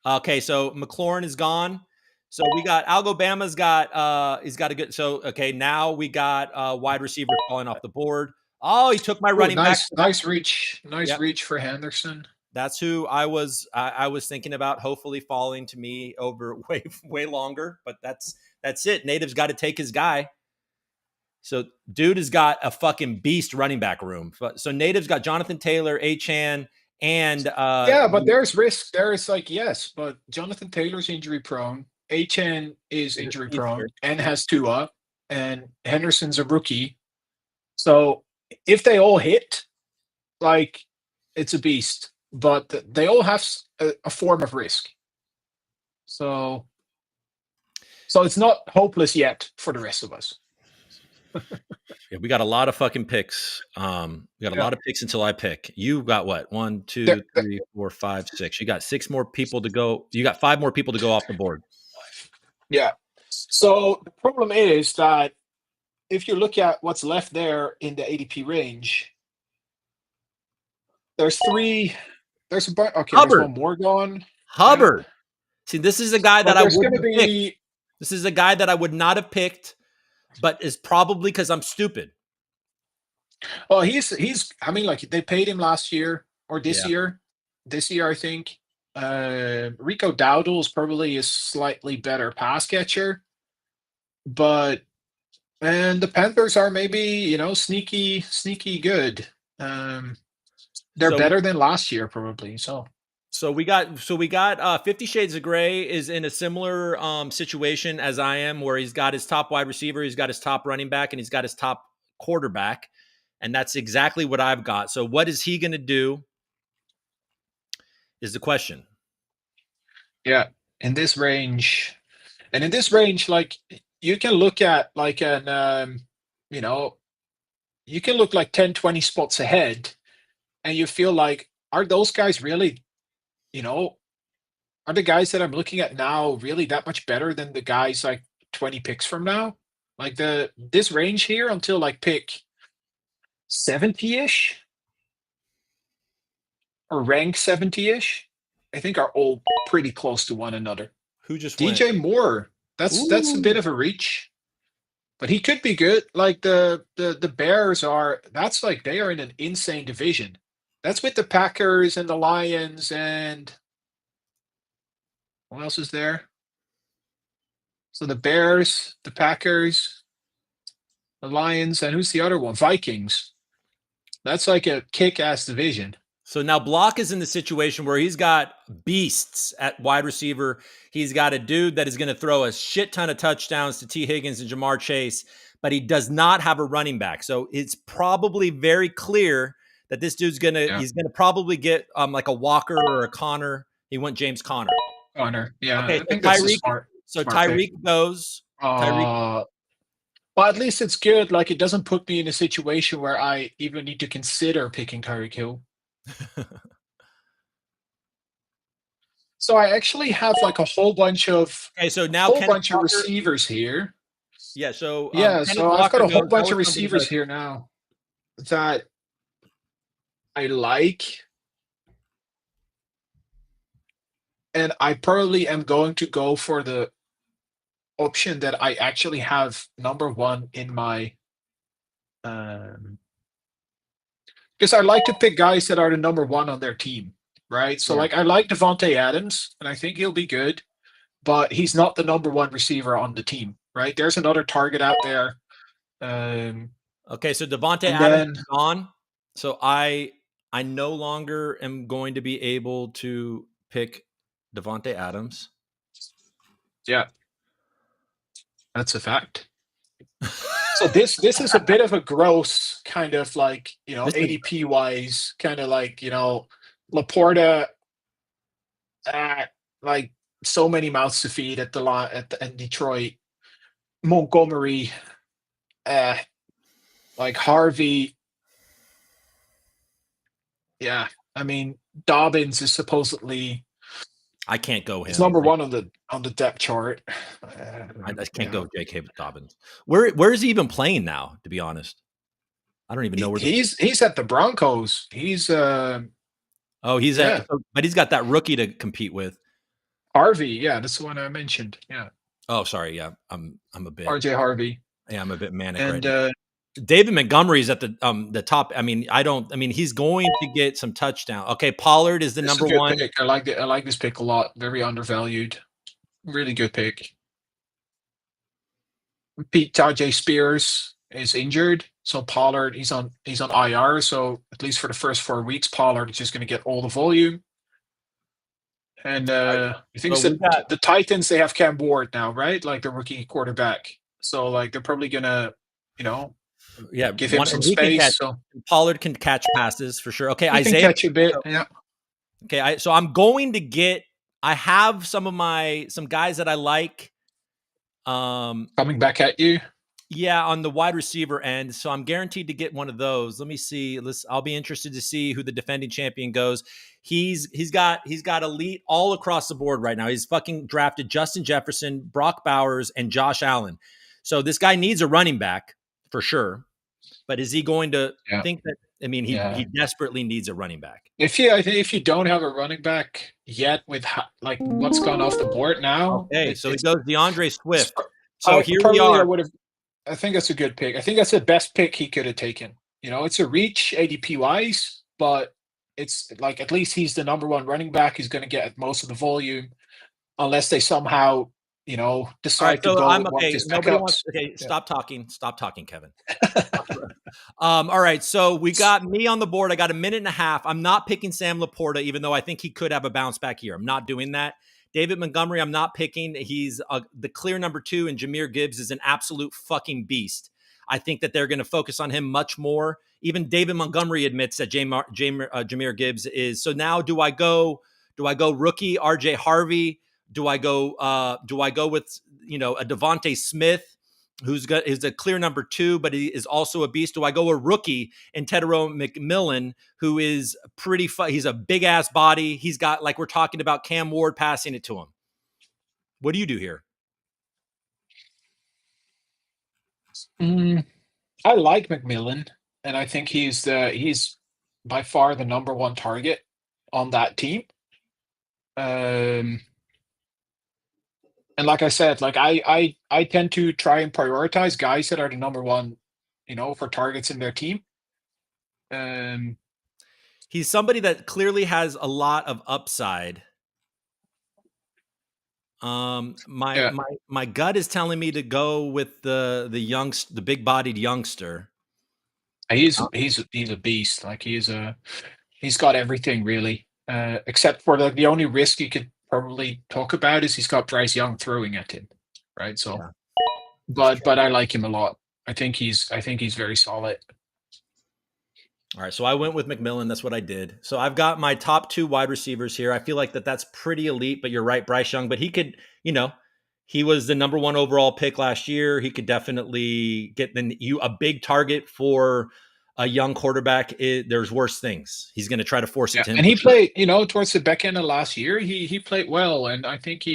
Okay, so McLaurin is gone. So we got Algobama's got he's got a good. So okay, now we got wide receiver falling off the board. Oh, he took my running back. Nice reach Yep. reach for Henderson. That's who I was thinking about, hopefully falling to me over way longer, but that's it. Native's got to take his guy. So dude has got a fucking beast running back room. So Native's got Jonathan Taylor, Achane, and Yeah, but there's risk. There is like yes, but Jonathan Taylor's injury prone. Achane is injury prone and has Tua, and Henderson's a rookie. So if they all hit, like it's a beast. But they all have a form of risk. So it's not hopeless yet for the rest of us. Yeah, we got a lot of fucking picks. We got a lot of picks until I pick. You got what? 1, 2, 3, 4, 5, 6. You got 6 more people to go. You got 5 more people to go off the board. Yeah. So the problem is that if you look at what's left there in the ADP range, there's 3. There's a bunch. Okay, Hubbard. there's one more gone. Hubbard. Yeah. See, this is a guy that I would be. This is a guy that I would not have picked, but is probably because I'm stupid. Well, he's. I mean, like they paid him last year or this year. This year, I think. Rico Dowdle is probably a slightly better pass catcher, and the Panthers are maybe sneaky good. They're better than last year, probably. So we got 50 Shades of Grey is in a similar situation as I am, where he's got his top wide receiver, he's got his top running back, and he's got his top quarterback. And that's exactly what I've got. So what is he going to do is the question. Yeah. In this range, like you can look at like you can look like 10, 20 spots ahead and you feel like, are those guys really, are the guys that I'm looking at now really that much better than the guys like 20 picks from now? Like this range here until like pick 70-ish or rank 70-ish, I think are all pretty close to one another. Who just DJ went? Moore? That's a bit of a reach, but he could be good. Like the Bears are. That's like they are in an insane division. That's with the Packers and the Lions and what else is there? So the Bears, the Packers, the Lions, and who's the other one? Vikings. That's like a kick-ass division. So now Block is in the situation where he's got beasts at wide receiver. He's got a dude that is going to throw a shit ton of touchdowns to T. Higgins and Jamar Chase, but he does not have a running back. So it's probably very clear that this dude's he's gonna probably get like a Walker or a Connor. He went James Conner. Yeah. Okay, I think that's smart. So Tyreek goes. Well, at least it's good. Like it doesn't put me in a situation where I even need to consider picking Tyreek Hill. So I actually have like a whole bunch of receivers here. Yeah, so so I've got a whole bunch of receivers here now that I like. And I probably am going to go for the option that I actually have number one in my because I like to pick guys that are the number one on their team, right? So Yeah. like I like Devontae Adams, and I think he'll be good, but he's not the number one receiver on the team, right? There's another target out there. Okay, so Devontae And Adams then is gone. So I no longer am going to be able to pick Devontae Adams. yeah, that's a fact. So this is a bit of a gross kind of like, you know, This is ADP wise, kind of like, you know, Laporta, like so many mouths to feed at the line at Detroit, Montgomery, like Harvey. Yeah, I mean Dobbins is supposedly I can't go he's him. number one on the depth chart. I can't Yeah. go J.K. Dobbins. Where is he even playing now? To be honest, I don't even know where. He's at the Broncos. He's He's yeah, but he's got that rookie to compete with. Harvey. Yeah, that's the one I mentioned. Yeah, Oh, sorry. Yeah, I'm a bit. RJ Harvey. Yeah, I'm a bit manic right And now. David Montgomery's at the top. I mean, he's going to get some touchdown. Okay, Pollard is the it's a number good one. pick. I like it. I like this pick a lot. Very undervalued. Really good pick. Pete Tajay Spears is injured, so Pollard he's on IR. So at least for the first 4 weeks, Pollard is just going to get all the volume. And I think So we got the Titans they have Cam Ward now, right? Like the rookie quarterback. So like they're probably gonna, you know, give him some space. So Pollard can catch passes for sure. Okay, he can Isaiah. catch a bit. Yeah. Okay, so I'm going to get. I have some guys that I like. Coming back at you. Yeah, on the wide receiver end. So I'm guaranteed to get one of those. Let me see. I'll be interested to see who the defending champion goes. He's got elite all across the board right now. He's fucking drafted Justin Jefferson, Brock Bowers, and Josh Allen. So this guy needs a running back for sure. But is he going to think that? I mean, he desperately needs a running back. If you don't have a running back yet, with like what's gone off the board now, okay, so he goes DeAndre Swift. So here we are. I think that's a good pick. I think that's the best pick he could have taken. You know, it's a reach ADP wise, but it's like at least he's the number one running back. He's going to get most of the volume, unless they somehow, you know, decide to go with one of his backups. Stop talking, Kevin. All right, so we got me on the board. I got a minute and a half. I'm not picking Sam Laporta, even though I think he could have a bounce back here. I'm not doing that. David Montgomery, I'm not picking. He's the clear number 2, and Jahmyr Gibbs is an absolute fucking beast. I think that they're going to focus on him much more. Even David Montgomery admits that Jahmyr Gibbs is. So now do I go rookie RJ Harvey? Do I go with, you know, a Devontae Smith is a clear number 2, but he is also a beast? Do I go a rookie in Tedero McMillan, who is he's a big ass body. He's got, like we're talking about, Cam Ward passing it to him. What do you do here? I like McMillan, and I think he's by far the number one target on that team. And like I said, like I tend to try and prioritize guys that are the number one, you know, for targets in their team. He's somebody that clearly has a lot of upside. My gut is telling me to go with the big bodied youngster. He's a beast. Like he's got everything really, except for the only risk you could probably talk about is he's got Bryce Young throwing at him, right? So, but I like him a lot. I think he's very solid. All right, so I went with McMillan. That's what I did. So I've got my top 2 wide receivers here. I feel like that's pretty elite, but you're right, Bryce Young. But he could, you know, he was the number 1 overall pick last year. He could definitely get a big target for a young quarterback. There's worse things. He's going to try to force it to him. And he played, you know, towards the back end of last year. He played well, and I think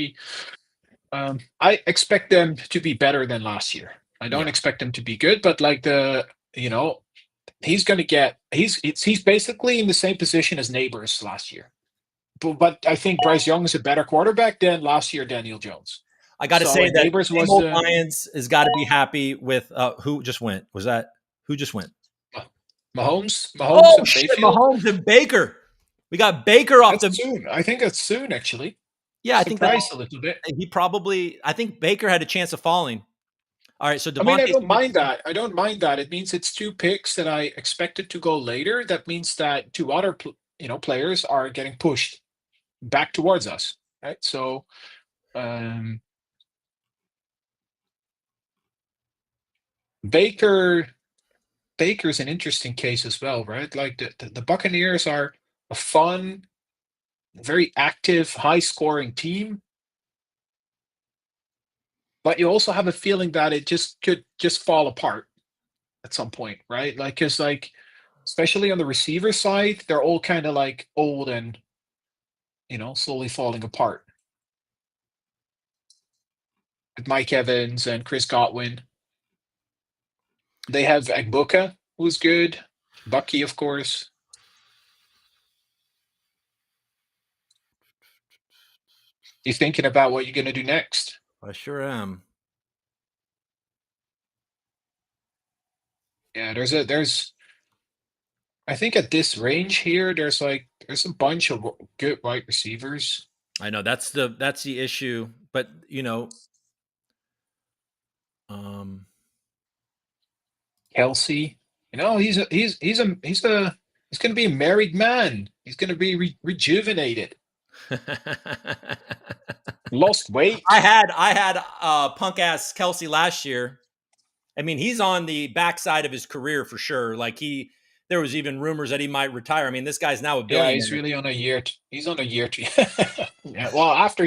I expect them to be better than last year. I don't expect them to be good, but like he's going to get he's basically in the same position as Neighbors last year. but I think Bryce Young is a better quarterback than last year Daniel Jones. I got to So say and that Neighbors same was old Lions has got to be happy with who just went. Was that who just went? Mahomes Oh and shit, Mayfield. Mahomes and Baker. We got Baker off That's the. soon. I think that's soon actually. Yeah, I think that Surprised a little bit. he probably. I think Baker had a chance of falling. All right, so I mean, I Devontae don't Smith. mind that. I don't mind that. It means it's two picks that I expected to go later. That means that two other players are getting pushed back towards us, right? So um, Baker Baker's an interesting case as well, right? Like the Buccaneers are a fun, very active, high scoring team, but you also have a feeling that it just could just fall apart at some point, right? Like, because like, especially on the receiver side, they're all kind of like old and slowly falling apart. With Mike Evans and Chris Godwin, they have Agbuka, who's good. Bucky, of course. You thinking about what you're gonna do next? I sure am. Yeah, there's I think at this range here, there's a bunch of good wide receivers. I know that's the issue, but um, Kelsey, he's gonna be a married man. He's gonna be rejuvenated. Lost weight. I had punk ass Kelsey last year. I mean, he's on the backside of his career for sure. Like there was even rumors that he might retire. I mean, this guy's now a Yeah, billionaire. he's really on a year. He's on a year. Yeah. Well, after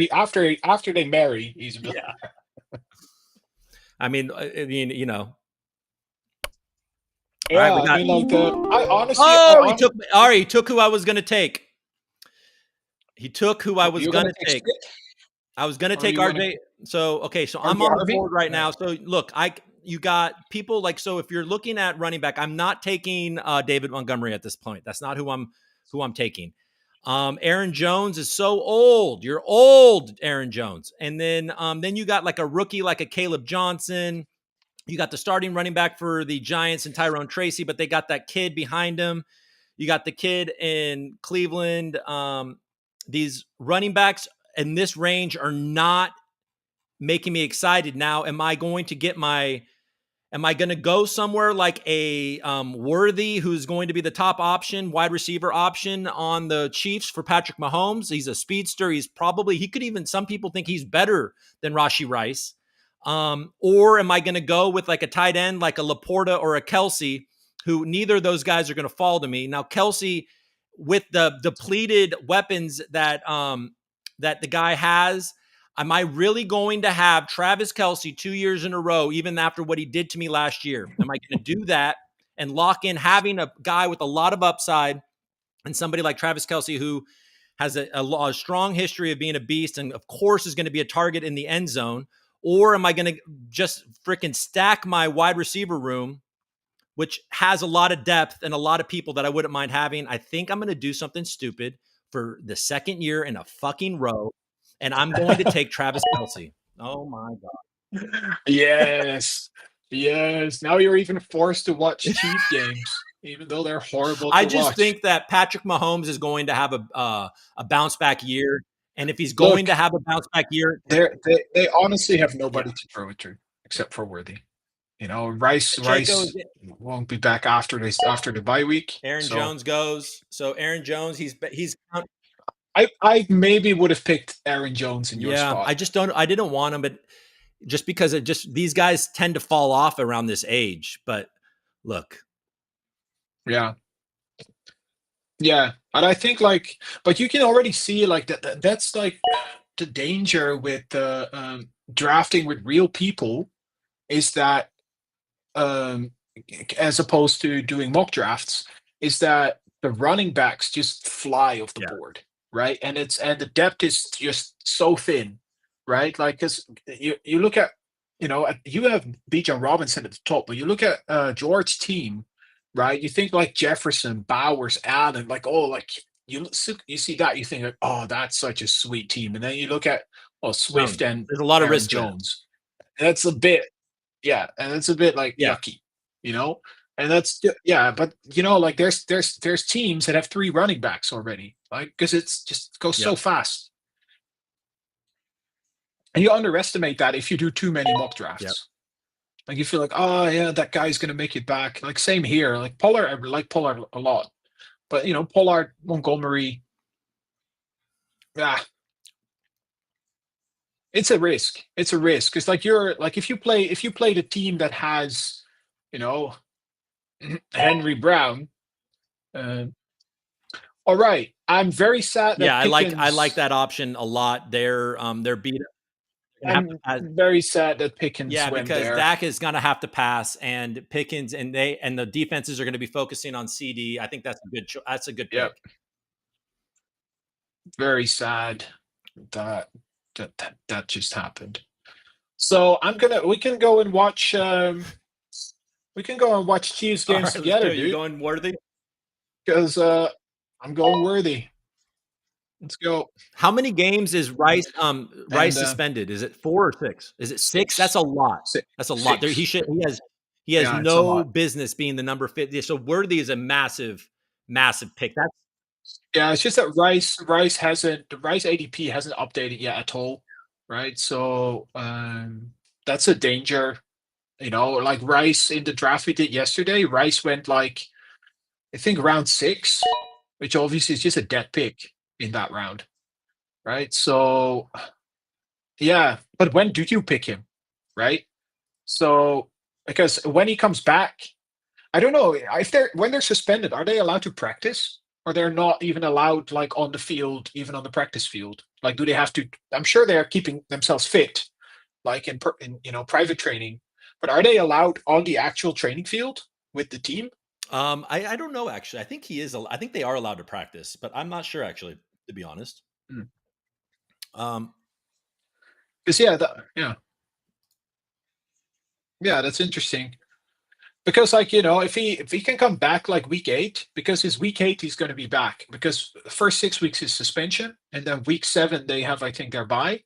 they marry, he's a billionaire. Yeah. I mean, Yeah, all right, I mean, like I honestly, he took who I was going to take. He took who I was going to take. I was going to take RJ. So I'm on the board right now. So look, you got people like, so if you're looking at running back, I'm not taking David Montgomery at this point. That's not who I'm taking. Aaron Jones is so old. You're old, Aaron Jones. And then you got like a rookie, like a Caleb Johnson. You got the starting running back for the Giants and Tyrone Tracy, but they got that kid behind him. You got the kid in Cleveland. These running backs in this range are not making me excited. Now, am I going to go somewhere like a Worthy, who's going to be the top option, wide receiver option on the Chiefs for Patrick Mahomes? He's a speedster. Some people think he's better than Rashee Rice. Or am I going to go with like a tight end, like a Laporta or a Kelsey, who neither of those guys are going to fall to me. Now, Kelsey, with the depleted weapons that the guy has, am I really going to have Travis Kelsey 2 years in a row, even after what he did to me last year? Am I going to do that and lock in having a guy with a lot of upside and somebody like Travis Kelsey, who has a strong history of being a beast and, of course, is going to be a target in the end zone? Or am I going to just freaking stack my wide receiver room, which has a lot of depth and a lot of people that I wouldn't mind having? I think I'm going to do something stupid for the second year in a fucking row, and I'm going to take Travis Kelsey. Oh, my God. Yes. Yes. Now you're even forced to watch Chief games, even though they're horrible to I just watch. think that Patrick Mahomes is going to have a bounce back year. And if he's going to have a bounce back year, they honestly have nobody to throw it to except for Worthy. Rice won't be back after the bye week. Aaron Jones goes. So Aaron Jones, he's. I maybe would have picked Aaron Jones in your spot. I didn't want him, but just because these guys tend to fall off around this age. But look. Yeah. Yeah. And I think but you can already see that's like the danger with drafting with real people is that as opposed to doing mock drafts, is that the running backs just fly off the board, right? And the depth is just so thin, right? Like, because you look at, you have Bijan Robinson at the top, but you look at George's team, right? You think like Jefferson, Bowers, Allen, you see that, you think like, oh, that's such a sweet team, and then you look at No, Swift and there's a lot of Aaron risk there. Jones. And that's a bit, yeah, and it's a bit like Yeah. yucky, you know. And that's yeah, but like there's teams that have 3 running backs already, like because it's just goes so Yep. fast, and you underestimate that if you do too many mock drafts. Yep. Like you feel like, oh yeah, that guy's gonna make it back. Like same here. Like Pollard, I like Pollard a lot, but Pollard, Montgomery, ah, it's a risk. It's a risk. It's like you're like if you play the team that has, you know, Henry Brown. Uh, all right, I'm very sad Yeah, that I like Pickens. that option a lot. They're beat. Gonna have to I'm pass. very sad that Pickens Yeah, went because there. Dak is gonna have to pass, and Pickens and the defenses are gonna be focusing on CD. I think that's a good Yep, pick. very sad that that just happened. So we can go and watch. We can go and watch Chiefs All games right, let's do together, it. You dude. going Worthy? Because I'm going worthy. Let's go. How many games is Rice And suspended? Is it 4 or 6? Is it 6? That's six, a lot. six, That's a lot. There, six. he has Yeah, it's a no lot. business being the number 50. So Worthy is a massive, massive pick. That's Yeah, it's just that the Rice ADP hasn't updated yet at all, right? So that's a danger. Like Rice in the draft we did yesterday, Rice went like I think round 6, which obviously is just a dead pick in that round, right? So yeah, but when do you pick him, right? So because when he comes back, I don't know if when they're suspended, are they allowed to practice? Or they're not even allowed like on the field, even on the practice field? Like, do they have to? I'm sure they are keeping themselves fit, like in private training. But are they allowed on the actual training field with the team? I don't know actually. I think I think they are allowed to practice, but I'm not sure actually, to be honest. Mm. Um, Because yeah, that's interesting. Because like if he can come back like week 8, because his week 8 he's going to be back, because the first 6 weeks is suspension, and then week 7 they have I think their bye.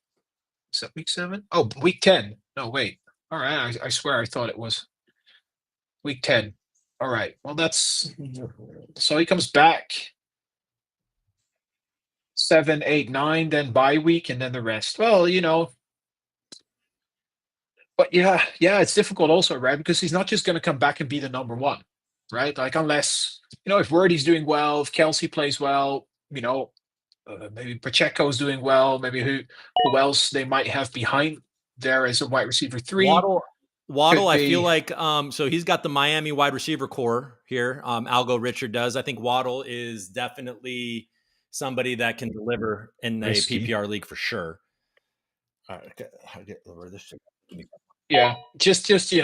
Is that week 7? Oh, week 10. No, wait. All right, I swear I thought it was week 10. All right. Well, that's so he comes back 7, 8, 9, then bye week, and then the rest. Well, but yeah, it's difficult also, right? Because he's not just going to come back and be the number 1, right? Like unless if Wordy's doing well, if Kelsey plays well, maybe Pacheco's doing well, maybe who else they might have behind there as a wide receiver 3 Waddle, could I feel be. like so he's got the Miami wide receiver core here. Algo Richard does. I think Waddle is definitely somebody that can deliver in a Risky. PPR league for sure. All right, how to get over this shit. Yeah, just Okay,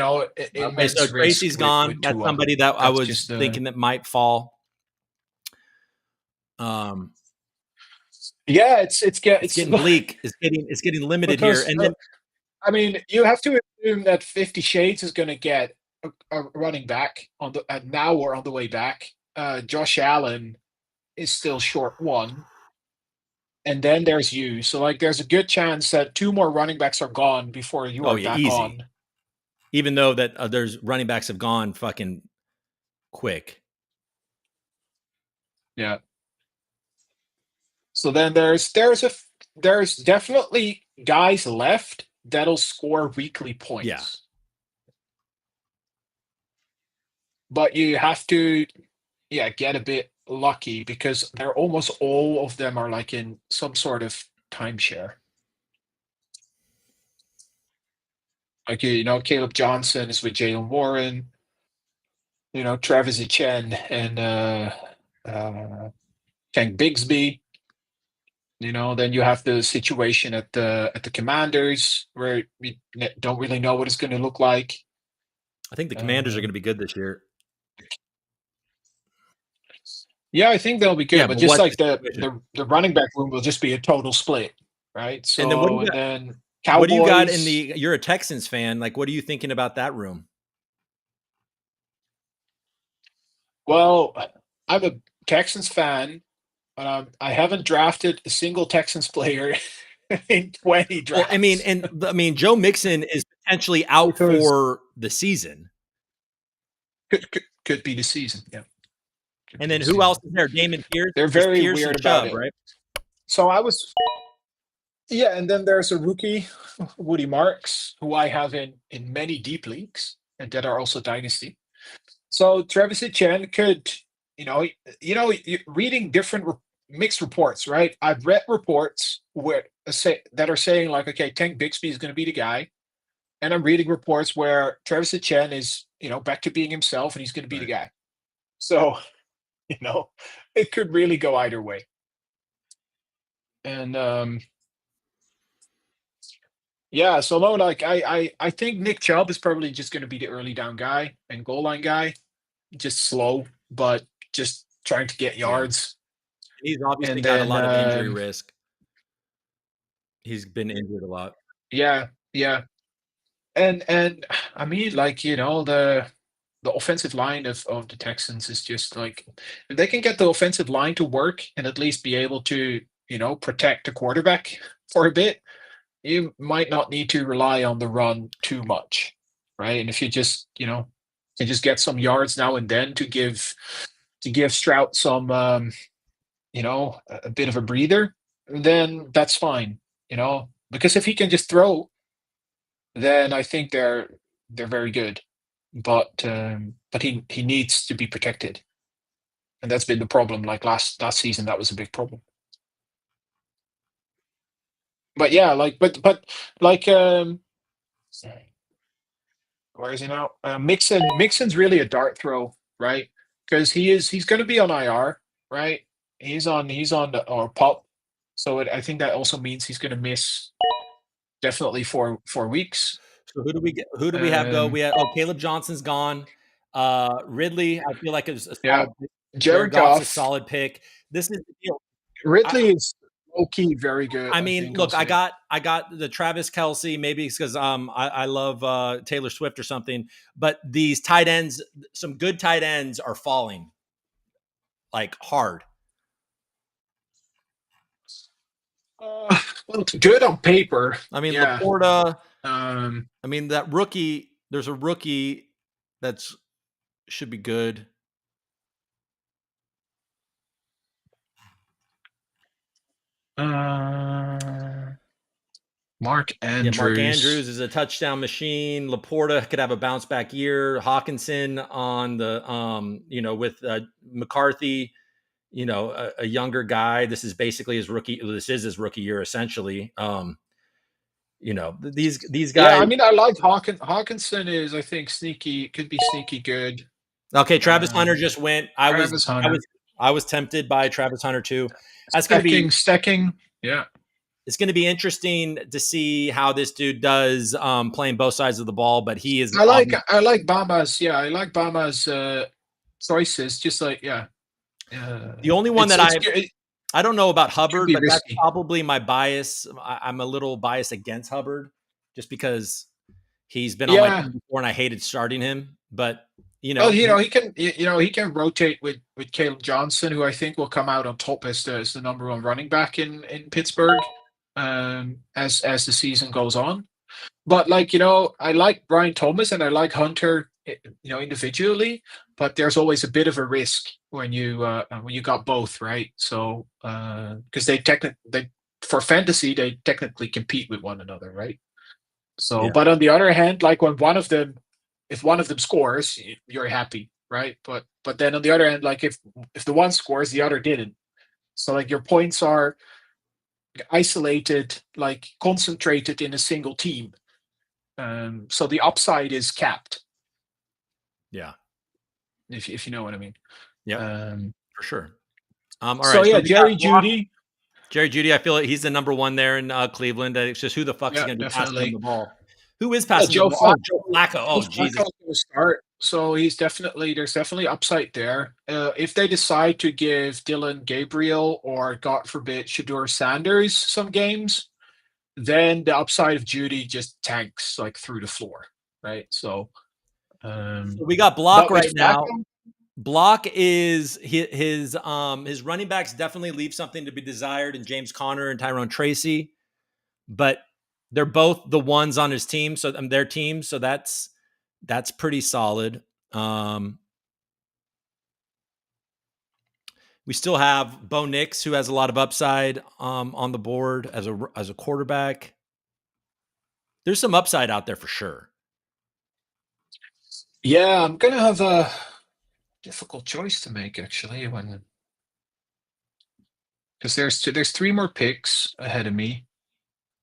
immense so risk Tracy's with gone. That's Tua. somebody that I That's was just thinking that might fall. yeah, It's getting bleak. It's getting limited here. because And then I mean you have to assume that 50 Shades is going to get a running back on the now or on the way back. Josh Allen is still short 1, and then there's you. So like there's a good chance that 2 more running backs are gone before you oh are yeah, back easy. on. Even though that there's running backs have gone fucking quick. Yeah. So then there's definitely guys left that'll score weekly points. Yeah. But you have to get a bit lucky because they're almost all of them are like in some sort of timeshare. Like Caleb Johnson is with Jalen Warren, Travis Etienne and Ken Bigsby. Then you have the situation at the Commanders where we don't really know what it's going to look like. I think the Commanders are going to be good this year. Yeah, I think they'll be good, Yeah, but but just what's like the running back room will just be a total split, right? and then So and then what do you got in Cowboys. you're a Texans fan. Like, what are you thinking about that room? Well, I'm a Texans fan, I haven't drafted a single Texans player in 20 Well, drafts. I mean, Joe Mixon is potentially out Because for the season. could be the season. Yeah. And then who else is there? Damon Pierce. They're There's very Pierce weird and about Chubb, it. right? So yeah, and then there's a rookie, Woody Marks, who I have in many deep leagues and that are also dynasty. So Travis Etienne could, reading different mixed reports, right? I've read reports that are saying like, okay, Tank Bixby is going to be the guy, and I'm reading reports where Travis Etienne is, back to being himself, and he's going to be the guy. So, it could really go either way. And yeah, so no, like I think Nick Chubb is probably just going to be the early down guy and goal line guy, just slow, but just trying to get yards. He's obviously And got a then lot of injury risk. He's been injured a lot. yeah, and I mean, like the offensive line of the Texans is just like, if they can get the offensive line to work and at least be able to protect the quarterback for a bit, you might not need to rely on the run too much, right? And if you just can just get some yards now and then to give Stroud some a bit of a breather, then that's fine, because if he can just throw, then I think they're very good. But he needs to be protected, and that's been the problem. Like last season, that was a big problem. But yeah, like but like where is he now? Mixon's really a dart throw, right? Because he's going to be on IR, right? He's on the or pop, so I think that also means he's going to miss definitely 4 weeks. So who do we get? Who do we have go? We have Caleb Johnson's gone. Ridley, I feel like is a Yeah, solid pick. Jared Jared Goff's a Goff. solid pick. This is the deal. Ridley is low key very good. I mean, think look, I'll say. I got the Travis Kelce. Maybe it's because I love Taylor Swift or something. But these tight ends, some good tight ends are falling like hard. Well, it's good on paper. I mean, Yeah. Laporta. Um, I mean, that rookie. There's a rookie that's should be good. Mark Andrews. Yeah, Mark Andrews is a touchdown machine. Laporta could have a bounce back year. Hawkinson on the with McCarthy, a younger guy. This is basically his rookie. This is his rookie year essentially. These guys. Yeah, I mean, I like Hawkinson is, I think, sneaky. Could be sneaky good. Okay, Travis Hunter just went. I was tempted by Travis Hunter too. That's going to be stacking. Yeah, it's going to be interesting to see how this dude does playing both sides of the ball. But he is. I like Bama's. Yeah, I like Bama's choices. Just like the only one that I don't know about Hubbard, but that's probably my bias. I'm a little biased against Hubbard just because he's been on my team before and I hated starting him. But he can rotate with Caleb Johnson, who I think will come out on top as the number one running back in Pittsburgh as the season goes on. But I like Brian Thomas and I like Hunter, individually, but there's always a bit of a risk when you got both, right? So because they for fantasy they technically compete with one another, right? So, but on the other hand, like when if one of them scores, you're happy, right? But then on the other hand, like if the one scores, the other didn't. So like your points are isolated, like concentrated in a single team. So the upside is capped. Yeah. If you know what I mean. Yeah. For sure. All right. So yeah, Jerry Jeudy. Jerry Jeudy, I feel like he's the number one there in Cleveland. It's just who the fuck is going to be passing him the ball? Who is passing the ball? Joe Flacco. Oh, Jesus. Flacco's going to start. So there's definitely upside there. If they decide to give Dylan Gabriel or, God forbid, Shedeur Sanders some games, then the upside of Jeudy just tanks like through the floor, right? So we got Block right now. Block is his running backs definitely leave something to be desired in James Conner and Tyrone Tracy, but they're both the ones on his team, so their team, so that's pretty solid. We still have Bo Nix, who has a lot of upside on the board as a quarterback. There's some upside out there for sure. Yeah, I'm gonna have a difficult choice to make actually because there's 3 more picks ahead of me.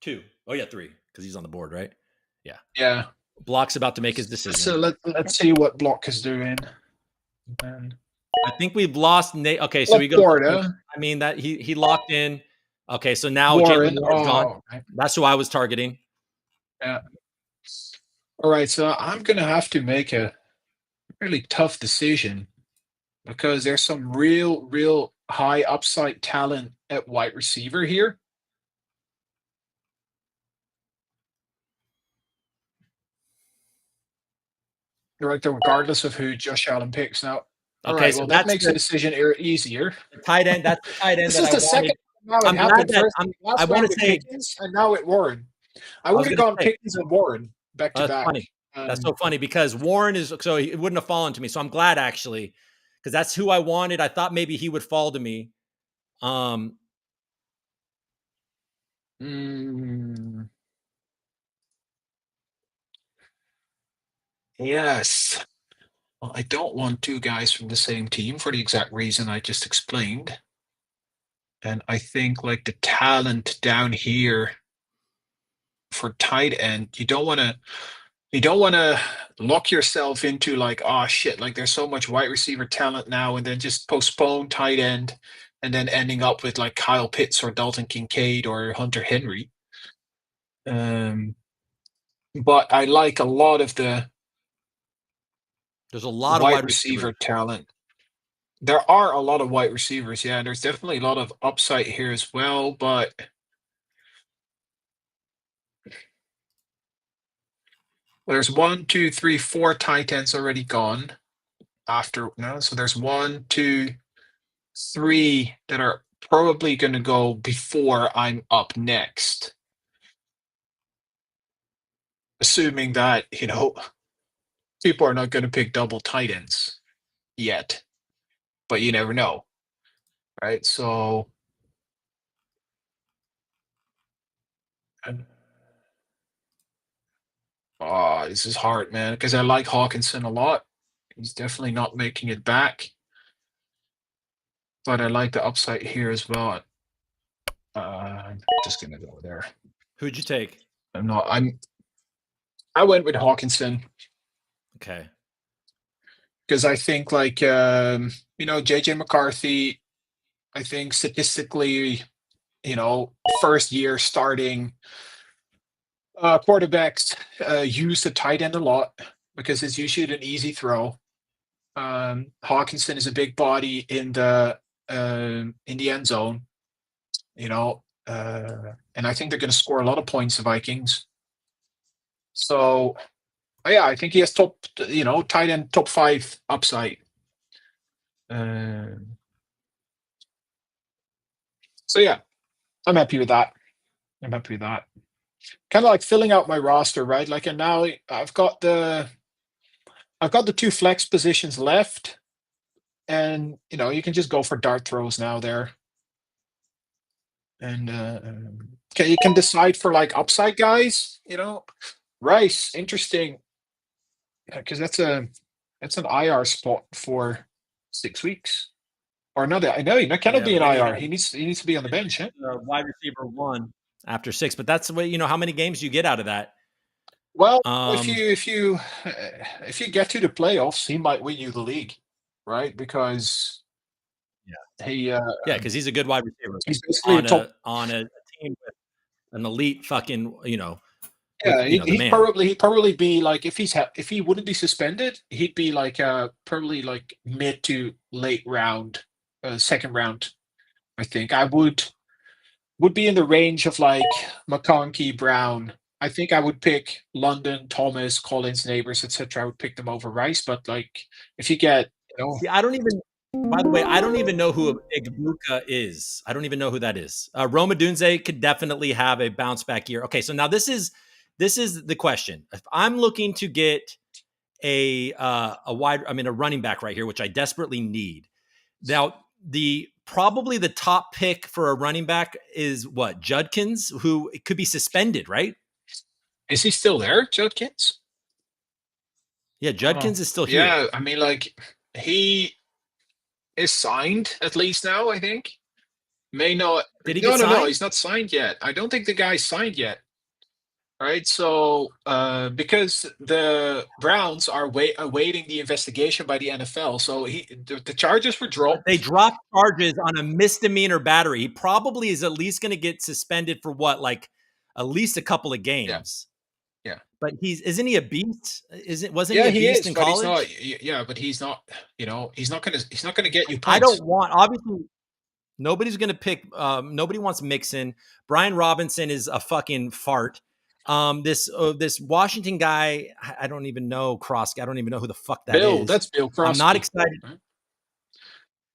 2. Oh yeah, 3 because he's on the board, right? Yeah. Yeah. Block's about to make his decision. So let's see what Block is doing. And I think we've lost Nate. Okay, so we go. Florida. I mean that he locked in. Okay, so now Warren. Jalen Warren's gone. Okay. That's who I was targeting. Yeah. All right, so I'm gonna have to make a really tough decision because there's some real high upside talent at wide receiver here. Right, regardless of who Josh Allen picks. Now, all Okay, right, so well, that's that makes the decision easier. the tight end. That's the tight end This that is I the wanted. second time I'm it glad happened. that First, I want to say Pickens, and now it Warren. I was would have gonna gone say Pickens and Warren back to that's back. funny. That's so funny because Warren is so he wouldn't have fallen to me. So I'm glad actually because that's who I wanted. I thought maybe he would fall to me. Yes. Well, I don't want 2 guys from the same team for the exact reason I just explained. And I think like the talent down here for tight end, you don't want to lock yourself into like, oh shit, like there's so much wide receiver talent now, and then just postpone tight end and then ending up with like Kyle Pitts or Dalton Kincaid or Hunter Henry. But I like a lot of there's a lot of wide receiver talent. There are a lot of wide receivers, yeah. There's definitely a lot of upside here as well, but there's 1, 2, 3, 4 tight ends already gone after now. So there's 1, 2, 3 that are probably going to go before I'm up next. Assuming that, people are not going to pick double tight ends yet, but you never know, right? So, this is hard, man, because I like Hawkinson a lot. He's definitely not making it back, but I like the upside here as well. I'm just gonna go there. Who'd you take? I went with Hawkinson. Okay. Because I think like JJ McCarthy, I think statistically, first year starting quarterbacks use the tight end a lot because it's usually an easy throw. Hawkinson is a big body in the end zone, and I think they're going to score a lot of points, the Vikings. So, yeah, I think he has tight end top 5 upside. So yeah, I'm happy with that. Kind of like filling out my roster, right? Like, and now I've got the 2 flex positions left, and you can just go for dart throws now there, and you can decide for like upside guys. Rice, interesting, because that's an IR spot for 6 weeks. Or no, I know he cannot be an IR. He needs to be on the bench. Wide receiver 1 after 6, but that's the way. How many games you get out of that? Well, if you get to the playoffs, he might win you the league, right? Because because he's a good wide receiver. He's basically on a team with an elite fucking Yeah, he'd probably be like if he wouldn't be suspended, he'd be like probably like mid to late round, second round. I think I would be in the range of like McConkey, Brown. I think I would pick London, Thomas, Collins, Neighbors, etc. I would pick them over Rice. But like if you get See, I don't even. By the way, I don't even know who Igbuka is. I don't even know who that is. Roma Dunze could definitely have a bounce back year. Okay, so now this is the question. If I'm looking to get a running back right here, which I desperately need. Now, probably the top pick for a running back is what? Judkins, who could be suspended, right? Is he still there, Judkins? Yeah, Judkins is still here. Yeah, I mean, like, he is signed at least now, I think. May not. Did he get No, signed? he's not signed yet. I don't think the guy's signed yet. Right, so because the Browns are awaiting the investigation by the NFL, so the charges were dropped. They dropped charges on a misdemeanor battery. He probably is at least going to get suspended for what, like at least a couple of games. Yeah. But isn't he a beast? Wasn't he a he beast is, in but college? he's not. Yeah, but he's not. He's not gonna get you points. I don't want, obviously. Nobody's going to pick. Nobody wants Mixon. Brian Robinson is a fucking fart. This Washington guy, I don't even know Krosky. I don't even know who the fuck that is. That's Bill Krosky. I'm not excited. Right?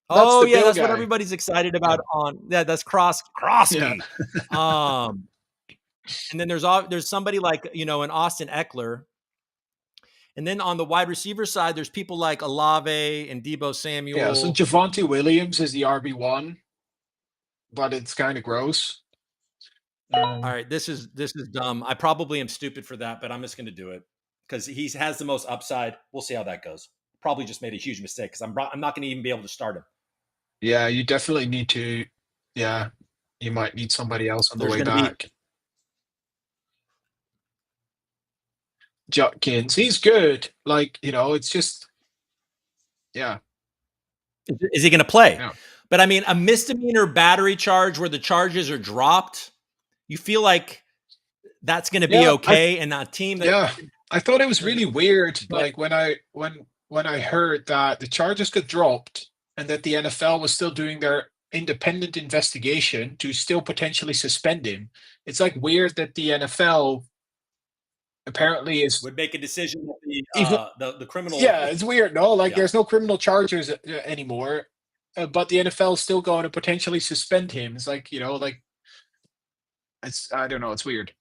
That's what everybody's excited about. That's Krosky. Yeah. And then there's somebody like an Austin Eckler. And then on the wide receiver side, there's people like Olave and Deebo Samuel. Yeah, so Javonte Williams is the RB1, but it's kind of gross. All right, this is dumb. I probably am stupid for that, but I'm just going to do it because he has the most upside. We'll see how that goes. Probably just made a huge mistake because I'm not going to even be able to start him. Yeah, you definitely need to. Yeah, you might need somebody else on the way back. Judkins, he's good. Like, it's just, yeah. Is he going to play? Yeah. But I mean, a misdemeanor battery charge where the charges are dropped, you feel like that's going to be okay, and a team that. Yeah, I thought it was really weird. Like when I heard that the charges got dropped and that the NFL was still doing their independent investigation to still potentially suspend him. It's like weird that the NFL apparently would make a decision that the criminal. Yeah, it's weird. No, like there's no criminal charges anymore, but the NFL is still going to potentially suspend him. It's like I don't know. It's weird.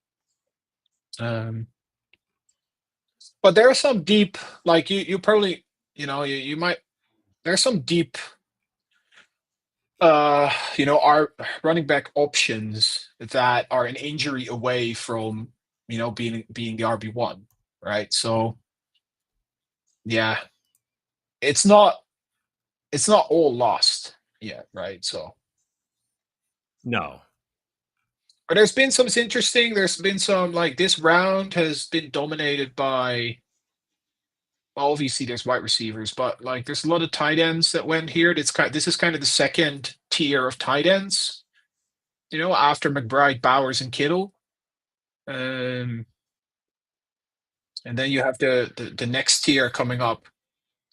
But there are some deep, like you probably you might. There's some deep, our running back options that are an injury away from being the RB1, right? So yeah, it's not all lost yet, right? So no. But there's been some interesting. There's been some, like, this round has been dominated by. Well, obviously there's wide receivers, but like there's a lot of tight ends that went here. This is kind of the second tier of tight ends, after McBride, Bowers, and Kittle. And then you have the next tier coming up,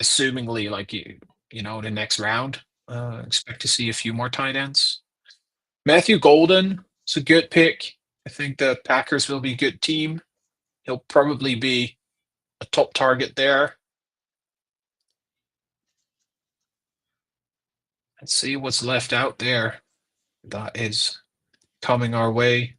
assumingly, like the next round. Expect to see a few more tight ends. Matthew Golden is a good pick. I think the Packers will be a good team. He'll probably be a top target there. Let's see what's left out there that is coming our way.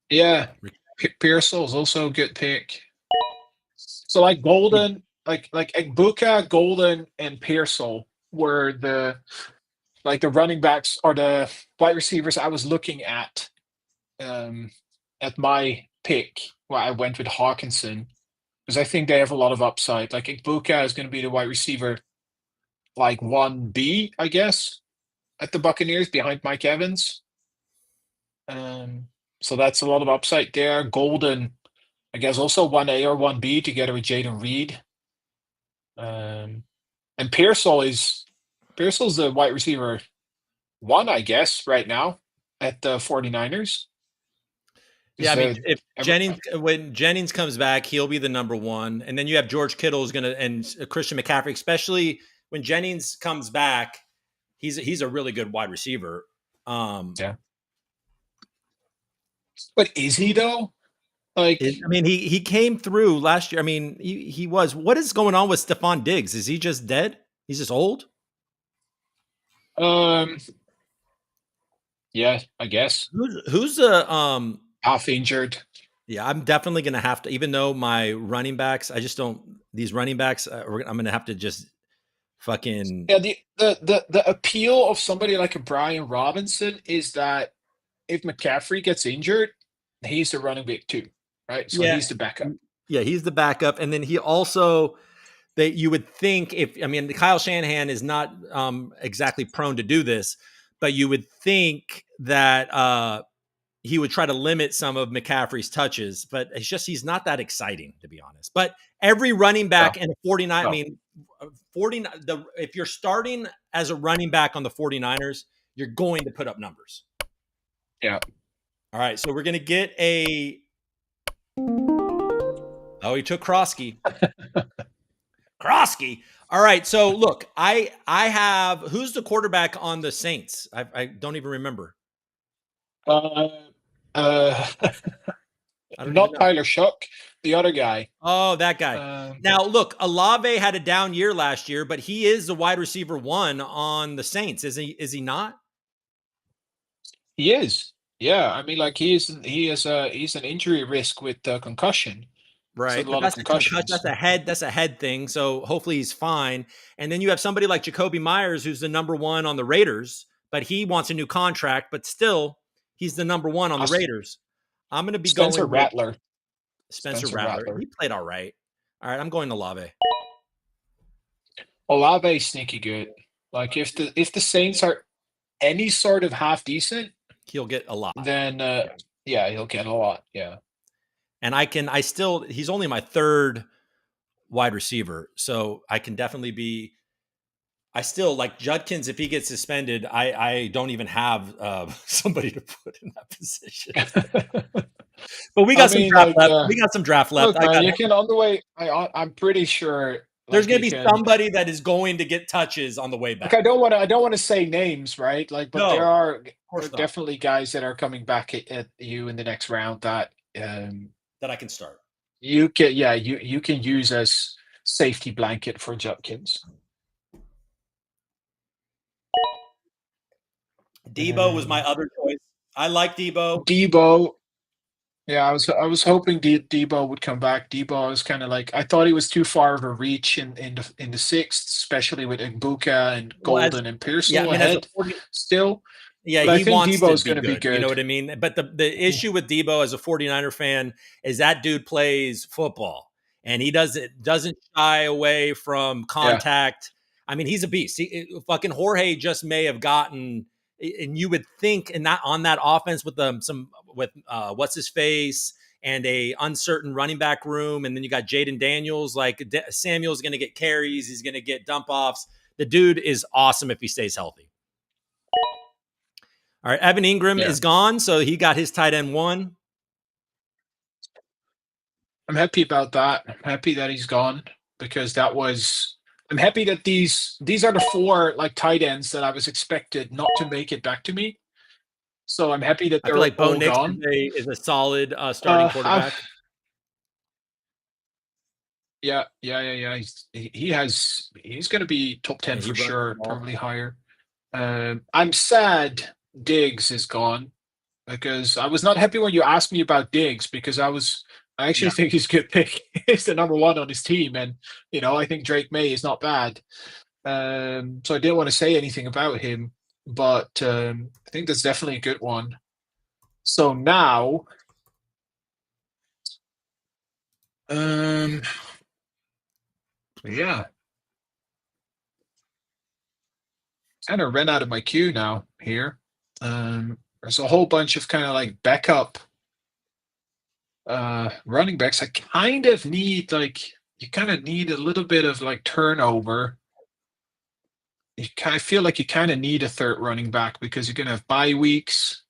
Yeah, Pearsall is also a good pick. So like Golden, like Egbuka, Golden, and Pearsall were the running backs or the wide receivers I was looking at my pick. Well, I went with Hawkinson because I think they have a lot of upside. Like Egbuka is going to be the wide receiver, like 1B, I guess, at the Buccaneers behind Mike Evans. So that's a lot of upside there. Golden, I guess, also 1A or 1B together with Jaden Reed. And Pearsall's the wide receiver 1, I guess, right now at the 49ers. Yeah, I mean, when Jennings comes back, he'll be the number 1. And then you have George Kittle and Christian McCaffrey, especially when Jennings comes back. He's a really good wide receiver. Yeah. But is he though? Like, I mean, he came through last year. I mean, he was. What is going on with Stephon Diggs? Is he just dead? He's just old? um, yeah, I guess Who's the half injured. Yeah, I'm definitely gonna have to. Even though my running backs, I just don't. These running backs, I'm gonna have to just fucking. Yeah, the appeal of somebody like a Brian Robinson is that if McCaffrey gets injured, he's the running back too, right? So Yeah, he's the backup. yeah, he's the backup, and then he also that you would think if I mean Kyle Shanahan is not exactly prone to do this, but you would think that he would try to limit some of McCaffrey's touches, but he's not that exciting, to be honest. But every running back No, in a 49, I no. mean, 49, if you're starting as a running back on the 49ers, you're going to put up numbers. Yeah. All right. So we're going to get oh, he took Krosky. Krosky. All right. So look, I have, who's the quarterback on the Saints? I don't even remember. Uh, uh, I don't even not know. Tyler Shuck, the other guy. Oh, that guy. Now, look, Olave had a down year last year, but he is the wide receiver 1 on the Saints. Is he not? He is. Yeah, I mean, like he's an injury risk with concussion. So a Right. But lot of that's the concussion. concussions. That's a head thing. So hopefully he's fine. And then you have somebody like Jacoby Myers, who's the number 1 on the Raiders, but he wants a new contract, but still he's the number 1 on the Raiders. I'm going to be Spencer going with Rattler. Spencer Rattler. He played all right. All right. I'm going to Olave. Olave sneaky good. Like if the Saints are any sort of half decent, He'll get a lot. then yeah, he'll get a lot. Yeah. And he's only my 3rd wide receiver. So I can definitely be, I still like Judkins. If he gets suspended, I don't even have somebody to put in that position. But we got some draft left. We got some draft left. Look, man, you can on the way. I'm pretty sure there's like, going to be somebody that is going to get touches on the way back. Like I don't want to say names, right? Like, but there are definitely guys that are coming back at you in the next round that that I can start. You can, yeah, you can use as safety blanket for Judkins. Debo was my other choice. I like Debo. Debo. Yeah, I was hoping Debo would come back. Debo was kind of like I thought he was too far of a reach in the 6th, especially with Mbuka and Golden and Pearsall ahead. Still, yeah, but he wants Debo's to be good. You know what I mean? But the issue with Debo as a 49er fan is that dude plays football and he doesn't shy away from contact. Yeah. I mean, he's a beast. Fucking Jorge just may have gotten. And you would think on that offense with what's his face and a uncertain running back room, and then you got Jaden Daniels. Like Samuel's going to get carries, he's going to get dump offs. The dude is awesome if he stays healthy. All right, Evan Ingram is gone, so he got his tight end 1. I'm happy about that. I'm happy that he's gone because that was. I'm happy that these are the 4 like tight ends that I was expected not to make it back to me. So I'm happy that they're all Bo Nix gone. is a solid starting quarterback. Yeah. He's going to be top 10 for sure, probably higher. I'm sad Diggs is gone because I was not happy when you asked me about Diggs because I actually think he's a good pick. He's the number 1 on his team. And, I think Drake May is not bad. So I didn't want to say anything about him, but I think that's definitely a good one. So now, yeah. Kind of ran out of my queue now here. There's a whole bunch of kind of like backup running backs. I kind of need you kind of need a little bit of like turnover. I feel like you kind of need a 3rd running back because you're gonna have bye weeks.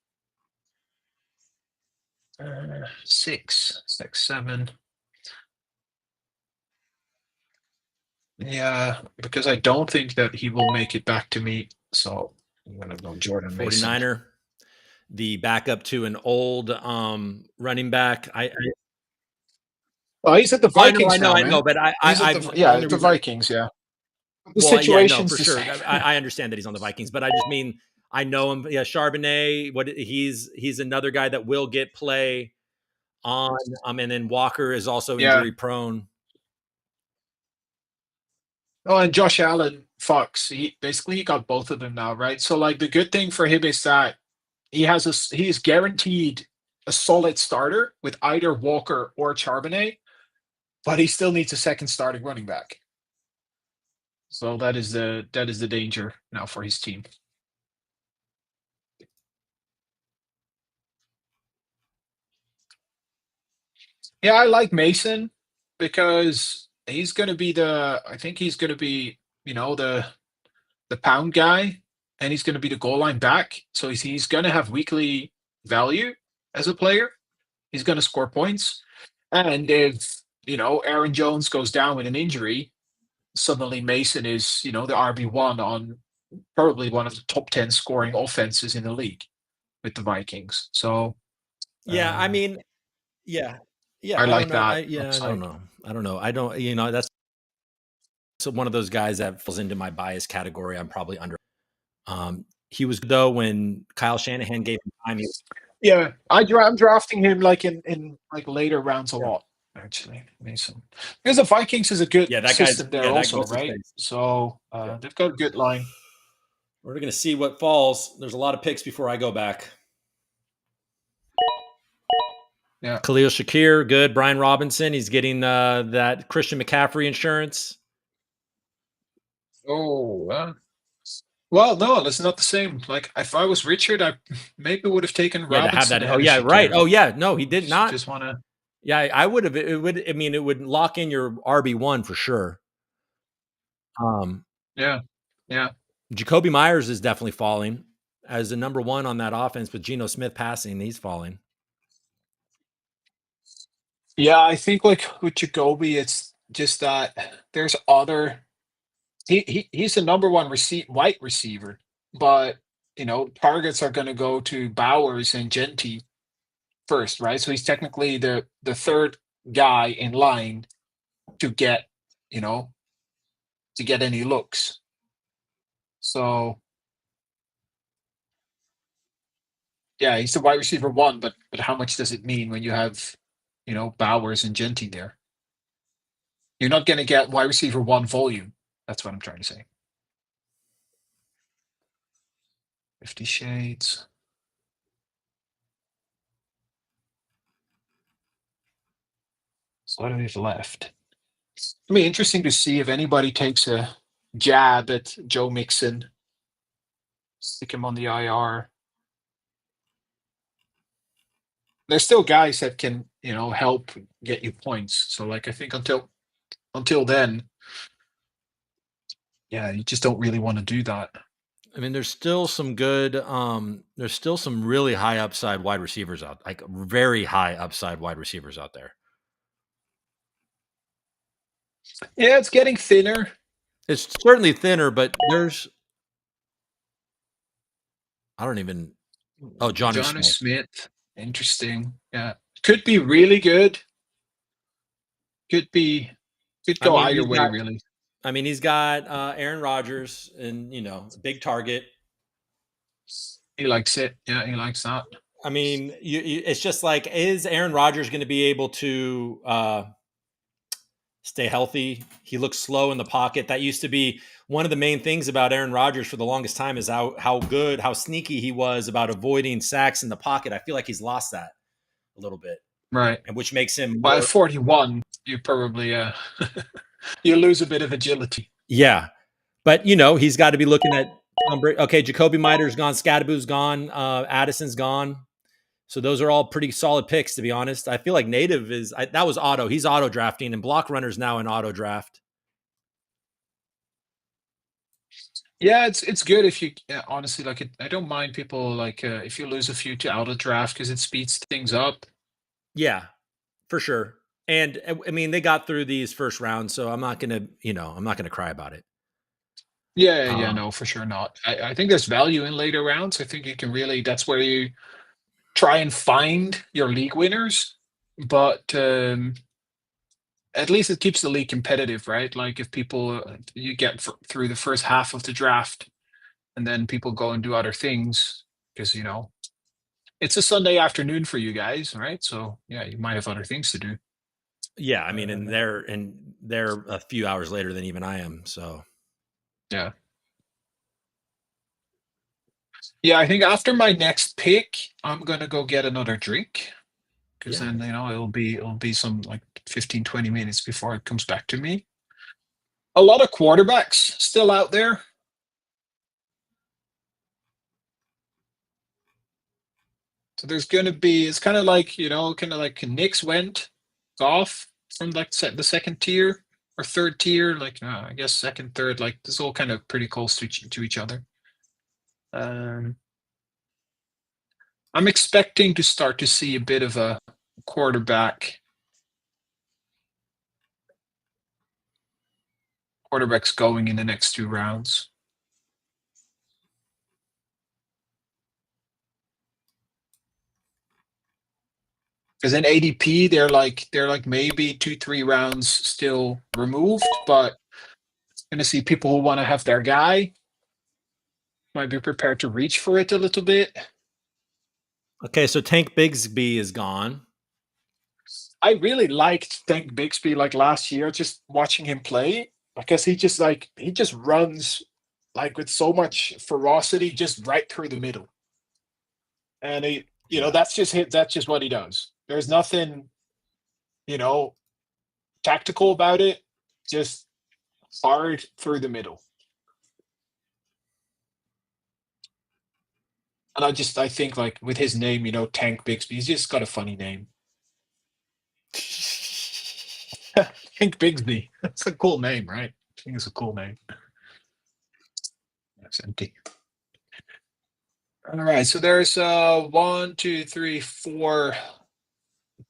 6, 7. Yeah, because I don't think that he will make it back to me. So I'm gonna go Jordan Mason. 49er. the backup to an old running back. Well, he's at the I know, I Vikings know, now, I know, man. but He's at the the only the reason. Vikings. Yeah, the Well, yeah, no, situation's for the sure. same. I understand that he's on the Vikings, but I just mean I know him. Yeah, Charbonnet. He's another guy that will get play on. And then Walker is also Yeah. injury prone. Oh, and Josh Allen, Fox. He got both of them now, right? So like the good thing for him is that he is guaranteed a solid starter with either Walker or Charbonnet, but he still needs a second starting running back. So that is the danger now for his team. Yeah, I like Mason because he's going to be I think he's going to be, the pound guy, and he's going to be the goal line back. So he's going to have weekly value as a player. He's going to score points. And if, Aaron Jones goes down with an injury, suddenly Mason is, the RB1 on probably one of the top 10 scoring offenses in the league with the Vikings. So Yeah, I um, mean, yeah, yeah. I I don't like know. that I don't upside. know. I don't know. I don't. That's one of those guys that falls into my bias category. I'm probably under. He was good though when Kyle Shanahan gave him time. Yeah, I'm drafting him like in like later rounds a Yeah. lot, actually, Mason. Because the Vikings is a good Yeah, that guy's. system there Yeah, that also, what's his right? face? So Yeah. they've got a good line. We're gonna see what falls. There's a lot of picks before I go back. Yeah. Khalil Shakir, good. Brian Robinson, he's getting that Christian McCaffrey insurance. Oh, well, no, that's not the same. Like if I was Richard, I maybe would have taken Yeah, to have Robinson that. Oh ahead of yeah, right. Shakir. Oh yeah, no, he did not. Just want to. Yeah, I would have. It would. I mean, it would lock in your RB1 for sure. Yeah, yeah, Jacoby Myers is definitely falling as the number one on that offense, with Geno Smith passing. He's falling. yeah. I think like with Jacoby, it's just that there's other. He's the number one white receiver, but targets are going to go to Bowers and Genty first, right? So he's technically the third guy in line to get you know to get any looks. So yeah, he's the wide receiver one, but how much does it mean when you have Bowers and Genty there? You're not going to get wide receiver one volume. That's what I'm trying to say. 50 Shades. So what do we have left? It'll be interesting to see if anybody takes a jab at Joe Mixon. Stick him on the IR. There's still guys that can, help get you points. So like I think until then, yeah, you just don't really want to do that. I mean, there's still some good. There's still some really high upside wide receivers out, like very high upside wide receivers out there. Yeah, it's getting thinner. It's certainly thinner, but there's. I don't even. Oh, Johnny Johnny Smith. Smith. Interesting. Yeah. Could be really good. Could go either way, really. I mean, he's got Aaron Rodgers and big target. He likes it. Yeah, he likes that. I mean, it's just like, is Aaron Rodgers going to be able to stay healthy? He looks slow in the pocket. That used to be one of the main things about Aaron Rodgers for the longest time, is how good, how sneaky he was about avoiding sacks in the pocket. I feel like he's lost that a little bit, Right. and which makes him By more. 41, you probably you lose a bit of agility. Yeah, but he's got to be looking at. Okay, Jacoby Myers gone, Scadaboo's gone, Addison's gone. So those are all pretty solid picks, to be honest. I feel like Native that was auto. He's auto drafting, and Block Runner's now in auto draft. Yeah, it's good if you honestly like it. I don't mind people like if you lose a few to auto draft because it speeds things up. Yeah, for sure. And I mean, they got through these first rounds, so I'm not gonna cry about it. Yeah, no, for sure not. I think there's value in later rounds. I think you can really. That's where you try and find your league winners, but at least it keeps the league competitive, right? Like if people you get through the first half of the draft, and then people go and do other things because it's a Sunday afternoon for you guys, right? So yeah, you might have other things to do. Yeah, I mean, and they're a few hours later than even I am. So Yeah. Yeah, I think after my next pick, I'm gonna go get another drink because yeah, then it'll be some like 15, 20 minutes before it comes back to me. A lot of quarterbacks still out there. So there's gonna be it's kind of like Knicks went off from like the second tier or third tier, like I guess second, third, like it's all kind of pretty close to each other. Um, I'm expecting to start to see a bit of a quarterback quarterbacks going in the next 2 rounds. Because in ADP they're like maybe 2-3 rounds still removed, but gonna see people who want to have their guy might be prepared to reach for it a little bit. okay. So Tank Bigsby is gone. I really liked Tank Bixby like last year, just watching him play because he just runs like with so much ferocity just right through the middle. And Yeah. that's just what he does. There's nothing, you know, tactical about it, just hard through the middle. And I think like with his name, Tank Bixby, he's just got a funny name. Tank Bigsby. That's a cool name, right? I think it's a cool name. That's empty. All right, so there's 1, 2, 3, 4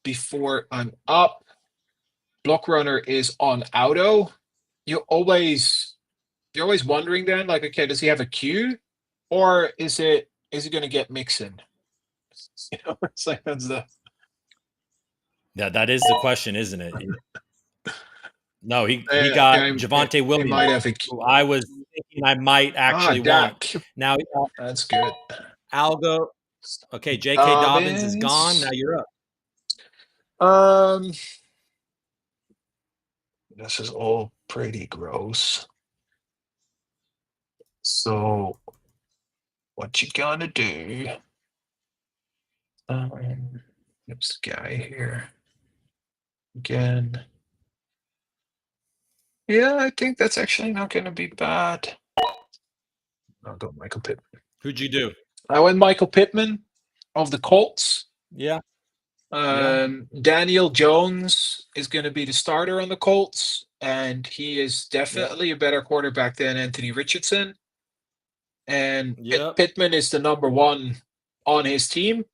before I'm up. Block runner is on auto. You always you're always wondering then, like, okay, does he have a queue, or is he going to get Mixon? It's like that's the Yeah, that is the question, isn't it? No, he got Javonte he might Williams, have a who I was thinking I might actually want. Dak. Now That's good. Algo. Okay, J.K. Dobbins is gone. Now Dobbins. you're up. Um, this is all pretty gross. So, what you gonna do? There's the guy here again. Yeah, I think that's actually not gonna be bad. I'll go Michael Pittman. Who'd you do? I went Michael Pittman of the Colts. Yeah, yeah, Daniel Jones is going to be the starter on the Colts, and he is yeah, definitely a better quarterback than Anthony Richardson. And yep. Pittman is the number one on his team.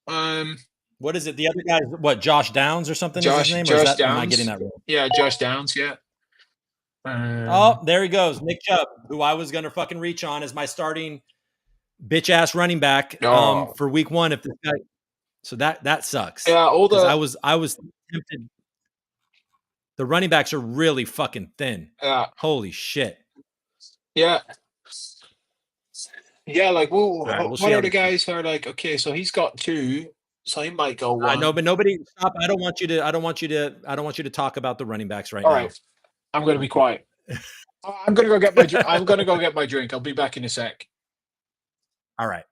Um, What is it? The other guy is what? Josh Downs or something is his name, or is Josh that? Am I getting Downs. that wrong? Yeah, Josh Downs. Yeah. Oh, there he goes, Nick Chubb, who I was gonna fucking reach on as my starting bitch ass running back Oh, for week one. If this guy, so that sucks yeah. All because the I was tempted. The running backs are really fucking thin. yeah, Holy shit! yeah, yeah. Like, All right, we'll what see how are the this goes. guys who are like? Okay, so he's got two, so he might go I know, one. but nobody stop. I don't want you to. I don't want you to. I don't want you to talk about the running backs right All now. right, I'm going to be quiet. I'm gonna go get my. I'm gonna go get my drink. I'll be back in a sec. All right.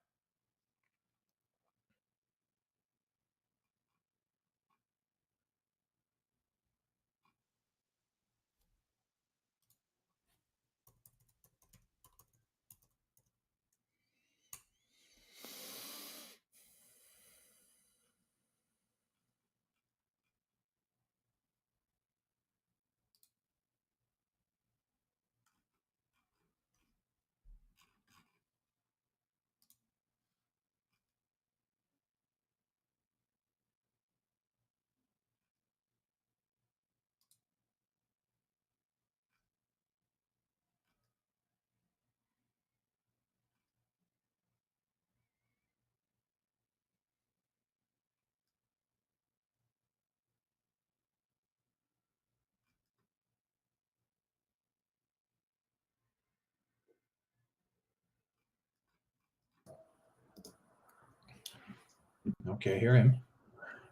Okay, hear him.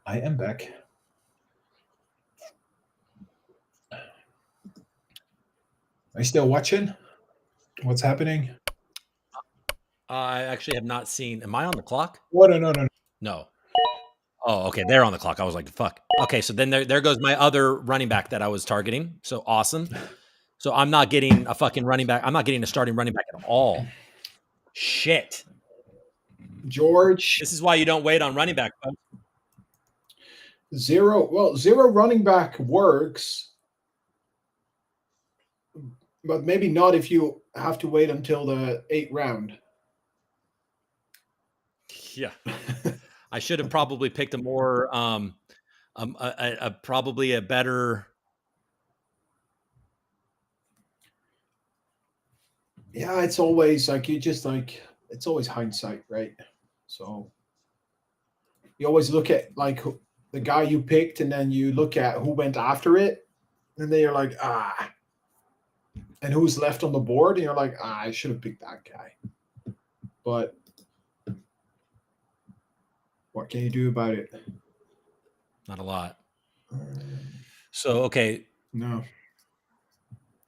I am back. Are you still watching? What's happening? I actually have not seen. Am I on the clock? Oh, no. No. Oh, okay. They're on the clock. I was like, fuck. Okay, so then there goes my other running back that I was targeting. So awesome. So I'm not getting a fucking running back. I'm not getting a starting running back at all. Shit. George. This is why you don't wait on running back, folks. Zero running back works, but maybe not if you have to wait until the 8th round. Yeah. I should have probably picked a more probably a better. Yeah, it's always like it's always hindsight, right? So you always look at like the guy you picked, and then you look at who went after it, and then you're like, and who's left on the board, and you're like, I should have picked that guy. But what can you do about it? Not a lot. So, okay. No.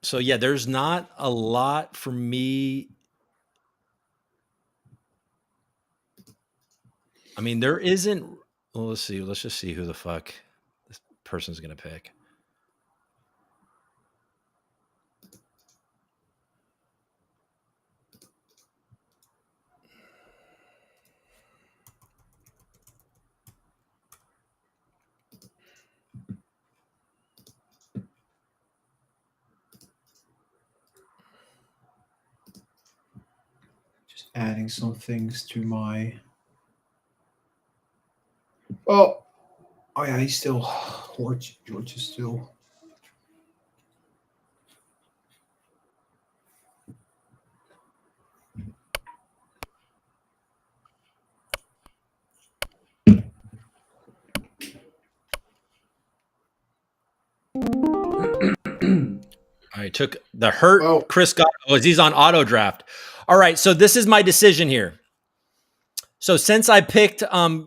So, yeah, there's not a lot for me. I mean, there isn't. Well, let's see. Let's just see who the fuck this person's going to pick. Adding some things to my. Oh yeah, he's still. George is still. I took the hurt Chris Godwin. Oh, he's on auto draft. All right, so this is my decision here. So since I picked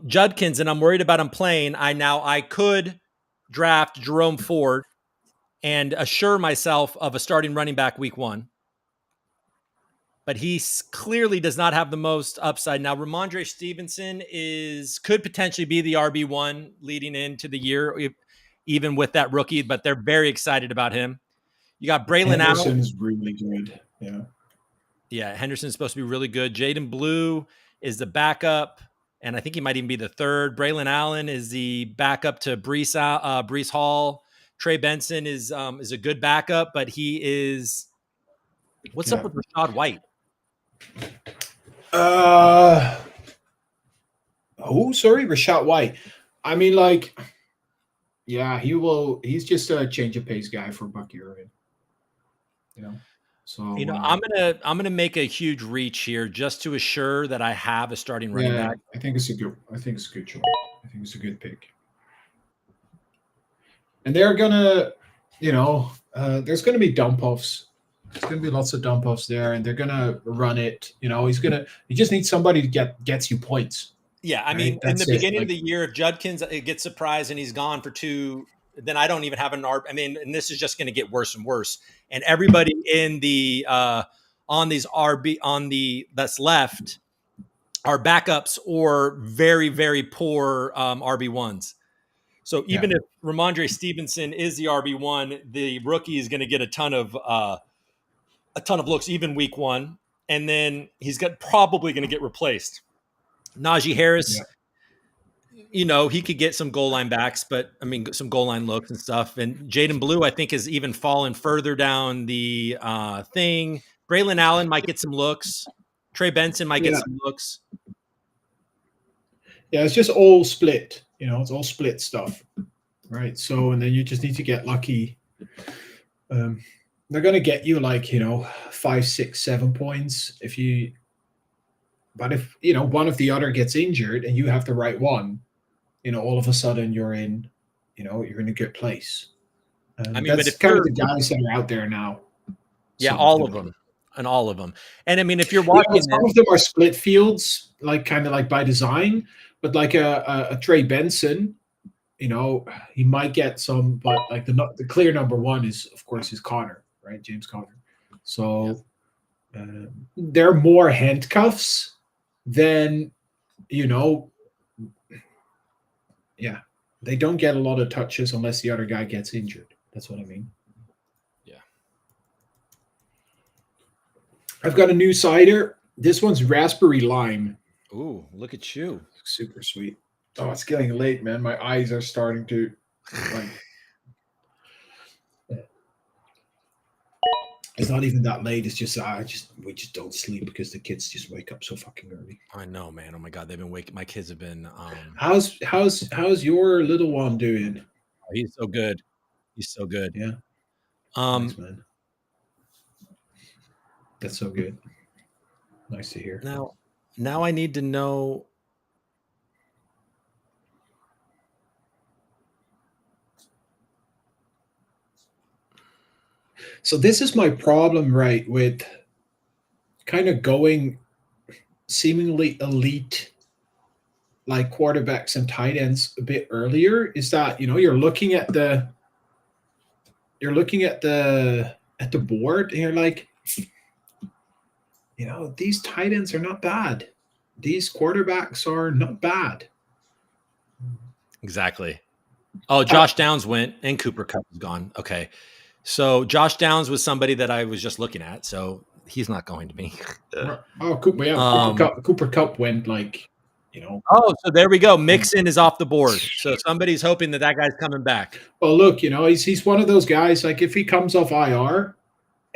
Judkins and I'm worried about him playing, I could draft Jerome Ford and assure myself of a starting running back week 1. But he clearly does not have the most upside. Now, Ramondre Stevenson could potentially be the RB1 leading into the year, even with that rookie, but they're very excited about him. You got Braylon Allen. Henderson's really good. Yeah. Yeah, Henderson's supposed to be really good. Jaden Blue is the backup, and I think he might even be the third. Braylon Allen is the backup to Breece Hall. Trey Benson is a good backup, but he is. What's up with Rashad White? Sorry, Rashad White. I mean, like, yeah, he's just a change of pace guy for Bucky Irvin. So I'm gonna make a huge reach here just to assure that I have a starting running back. I think it's a good choice. I think it's a good pick. And they're gonna, there's gonna be dump offs. There's gonna be lots of dump offs there, and they're gonna run it. You just need somebody to gets you points. Yeah, I mean, in the beginning of the year, if Judkins gets surprised and he's gone for 2, then I don't even have an RB. I mean, and this is just going to get worse and worse. And everybody in the on these RB that's left are backups or very, very poor RB1s. So even if Ramondre Stevenson is the RB1, the rookie is going to get a ton of looks even week 1, and then he's probably going to get replaced. Najee Harris, he could get some goal line backs, but I mean, some goal line looks and stuff. And Jaden Blue, I think, has even fallen further down the thing. Braylon Allen might get some looks. Trey Benson might get some looks. Yeah, it's just all split. It's all split stuff, right? So, and then you just need to get lucky. They're going to get you 5, 6, 7 points But if one of the other gets injured and you have the right one, all of a sudden you're in a good place. I mean, that's kind of the guys that are out there now. Yeah, all of them. And I mean, if you're watching, some of them are split fields, kind of by design. But like a Trey Benson, you know, he might get some, but like the clear number one is of course is Connor, right? James Connor. So they're more handcuffs than, you know, yeah. They don't get a lot of touches unless the other guy gets injured. That's what I mean. Yeah. I've got a new cider. This one's raspberry lime. Ooh, look at you. Super sweet. Oh, it's getting late, man. My eyes are starting to like. It's not even that late. It's just we just don't sleep because the kids just wake up so fucking early. I know, man. Oh my god, they've been waking. My kids have been. How's your little one doing? Oh, he's so good. He's so good. Yeah. Thanks, man. That's so good. Nice to hear. Now I need to know. So this is my problem, right, with kind of going seemingly elite like quarterbacks and tight ends a bit earlier, is that, you know, you're looking at the board and you're like, you know, these tight ends are not bad. These quarterbacks are not bad. Exactly. Oh, Josh Downs went and Cooper Kupp is gone. Okay. So Josh Downs was somebody that I was just looking at. So he's not going to be. Oh, Cooper, yeah. Cooper Kupp went like, you know. Oh, so there we go. Mixon is off the board. So somebody's hoping that guy's coming back. Well, look, you know, he's one of those guys, like if he comes off IR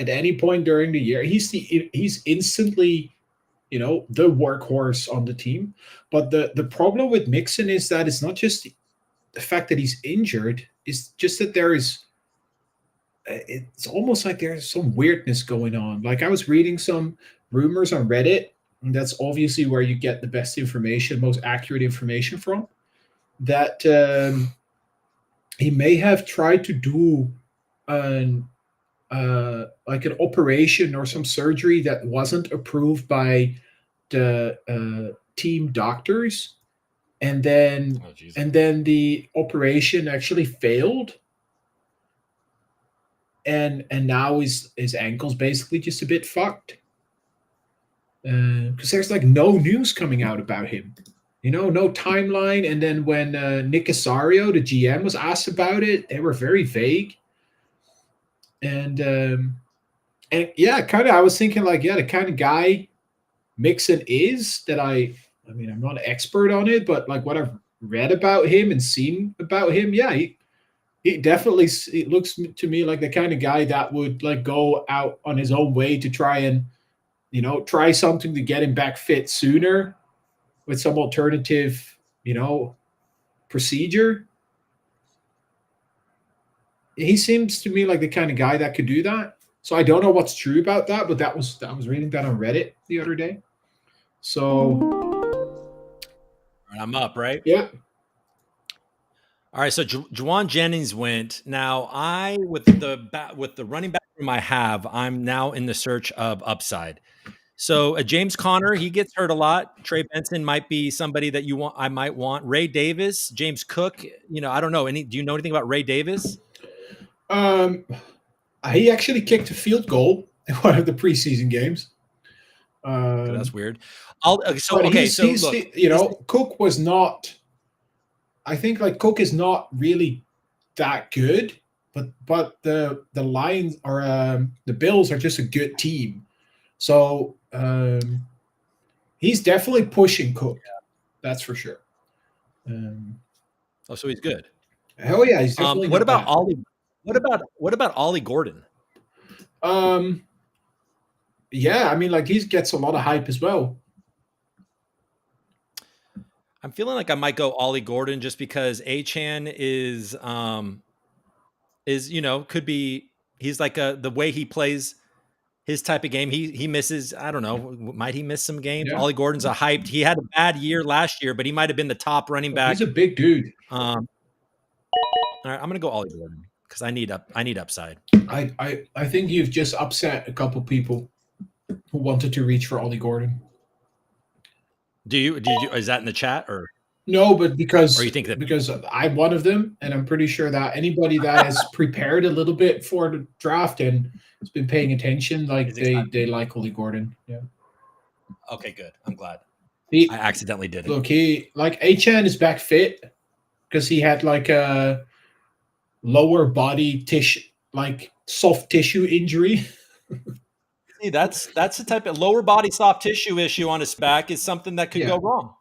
at any point during the year, he's instantly, you know, the workhorse on the team. But the problem with Mixon is that it's not just the fact that he's injured, it's just that it's almost like there's some weirdness going on. Like I was reading some rumors on Reddit, and that's obviously where you get the best information, most accurate information from, that he may have tried to do like an operation or some surgery that wasn't approved by the team doctors, and then the operation actually failed, and now his ankle's basically just a bit fucked, because there's like no news coming out about him, you know, no timeline. And then when Nick Casario, the GM, was asked about it, they were very vague. And yeah, kind of, I was thinking like, yeah, the kind of guy Mixon is, that I mean, I'm not an expert on it, but like what I've read about him and seen about him, yeah, he definitely, it looks to me like the kind of guy that would like go out on his own way to try and, you know, try something to get him back fit sooner with some alternative, you know, procedure. He seems to me like the kind of guy that could do that. So I don't know what's true about that, but I was reading that on Reddit the other day. So I'm up, right? Yeah. All right. So Juwan Jennings went. Now with the running back room I have, I'm now in the search of upside. So James Conner, he gets hurt a lot. Trey Benson might be somebody that I might want. Ray Davis, James Cook. You know, I don't know. Do you know anything about Ray Davis? He actually kicked a field goal in one of the preseason games. Okay, that's weird. Cook was not. I think like Cook is not really that good, but the Lions are the Bills are just a good team. So he's definitely pushing Cook. Yeah. That's for sure. So he's good. Hell yeah, he's definitely. What about Ollie? What about Ollie Gordon? Yeah, I mean, like he gets a lot of hype as well. I'm feeling like I might go Ollie Gordon just because Achane is you know, could be, he's like the way he plays his type of game. He misses, I don't know, might he miss some games? Yeah. Ollie Gordon's a hyped. He had a bad year last year, but he might have been the top running back. He's a big dude. All right, I'm gonna go Ollie Gordon because I need upside. I think you've just upset a couple people who wanted to reach for Ollie Gordon. Did you is that in the chat or No, but Or you think that because I'm one of them, and I'm pretty sure that anybody that has prepared a little bit for the draft and has been paying attention, like is excited? they like Ollie Gordon. Yeah. Okay, good. I'm glad. I He accidentally did it. look he like Achan is back fit because he had like a lower body tissue, like soft tissue injury. See, that's the type of lower body soft tissue issue on his back is something that could Yeah. go wrong.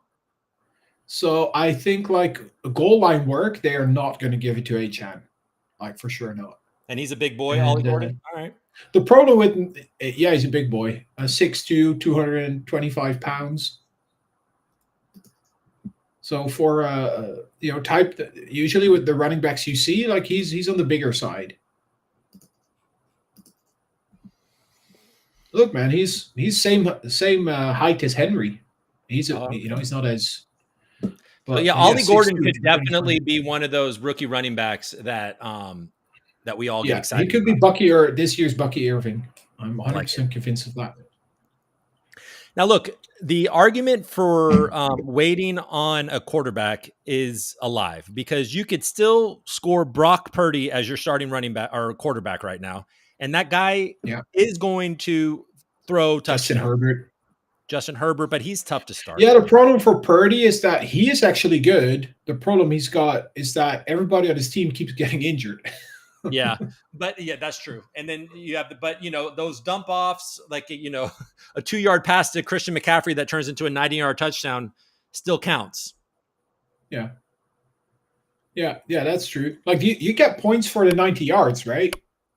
So I think like goal line work, they are not going to give it to Achan, like for sure not. And he's a big boy, And, Ollie Gordon. All right. The problem with yeah, he's a big boy, 6'2", 225 pounds. So for type usually with the running backs you see, like he's on the bigger side. Look, man, he's same height as Henry. He's he's not as. But yeah, Ollie Gordon could definitely be one of those rookie running backs that that we all get excited. He could be Bucky or this year's Bucky Irving. I'm 100% convinced of that. Now, look, the argument for waiting on a quarterback is alive because you could still score Brock Purdy as your starting running back or quarterback right now, and that guy is going to throw touchdowns. Justin Herbert, but he's tough to start. Yeah, the problem for Purdy is that he is actually good. The problem he's got is that everybody on his team keeps getting injured. Yeah, but yeah, that's true. And then you have those dump offs, like, a 2-yard pass to Christian McCaffrey that turns into a 90-yard touchdown still counts. Yeah. Yeah, that's true. Like you get points for the 90 yards, right?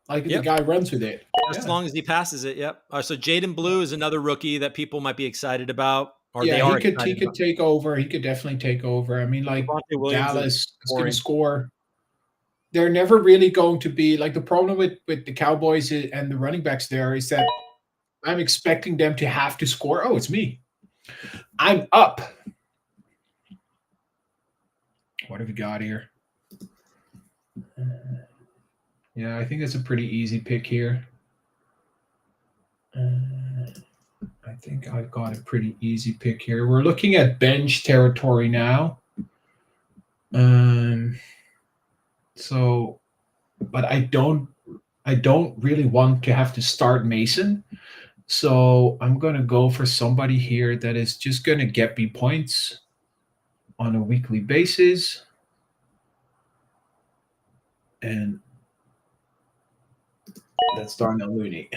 Like the guy runs with it. As long as he passes it, yep. So Jaden Blue is another rookie that people might be excited about. Or he could take over. He could definitely take over. I mean, like Dallas is going to score. They're never really going to be like the problem with the Cowboys and the running backs there is that I'm expecting them to have to score. Oh, it's me. I'm up. What have we got here? Yeah, I think it's a pretty easy pick here. I think I've got a pretty easy pick here. We're looking at bench territory now. But I don't really want to have to start Mason. So I'm going to go for somebody here that is just going to get me points on a weekly basis. And that's Darnell Mooney.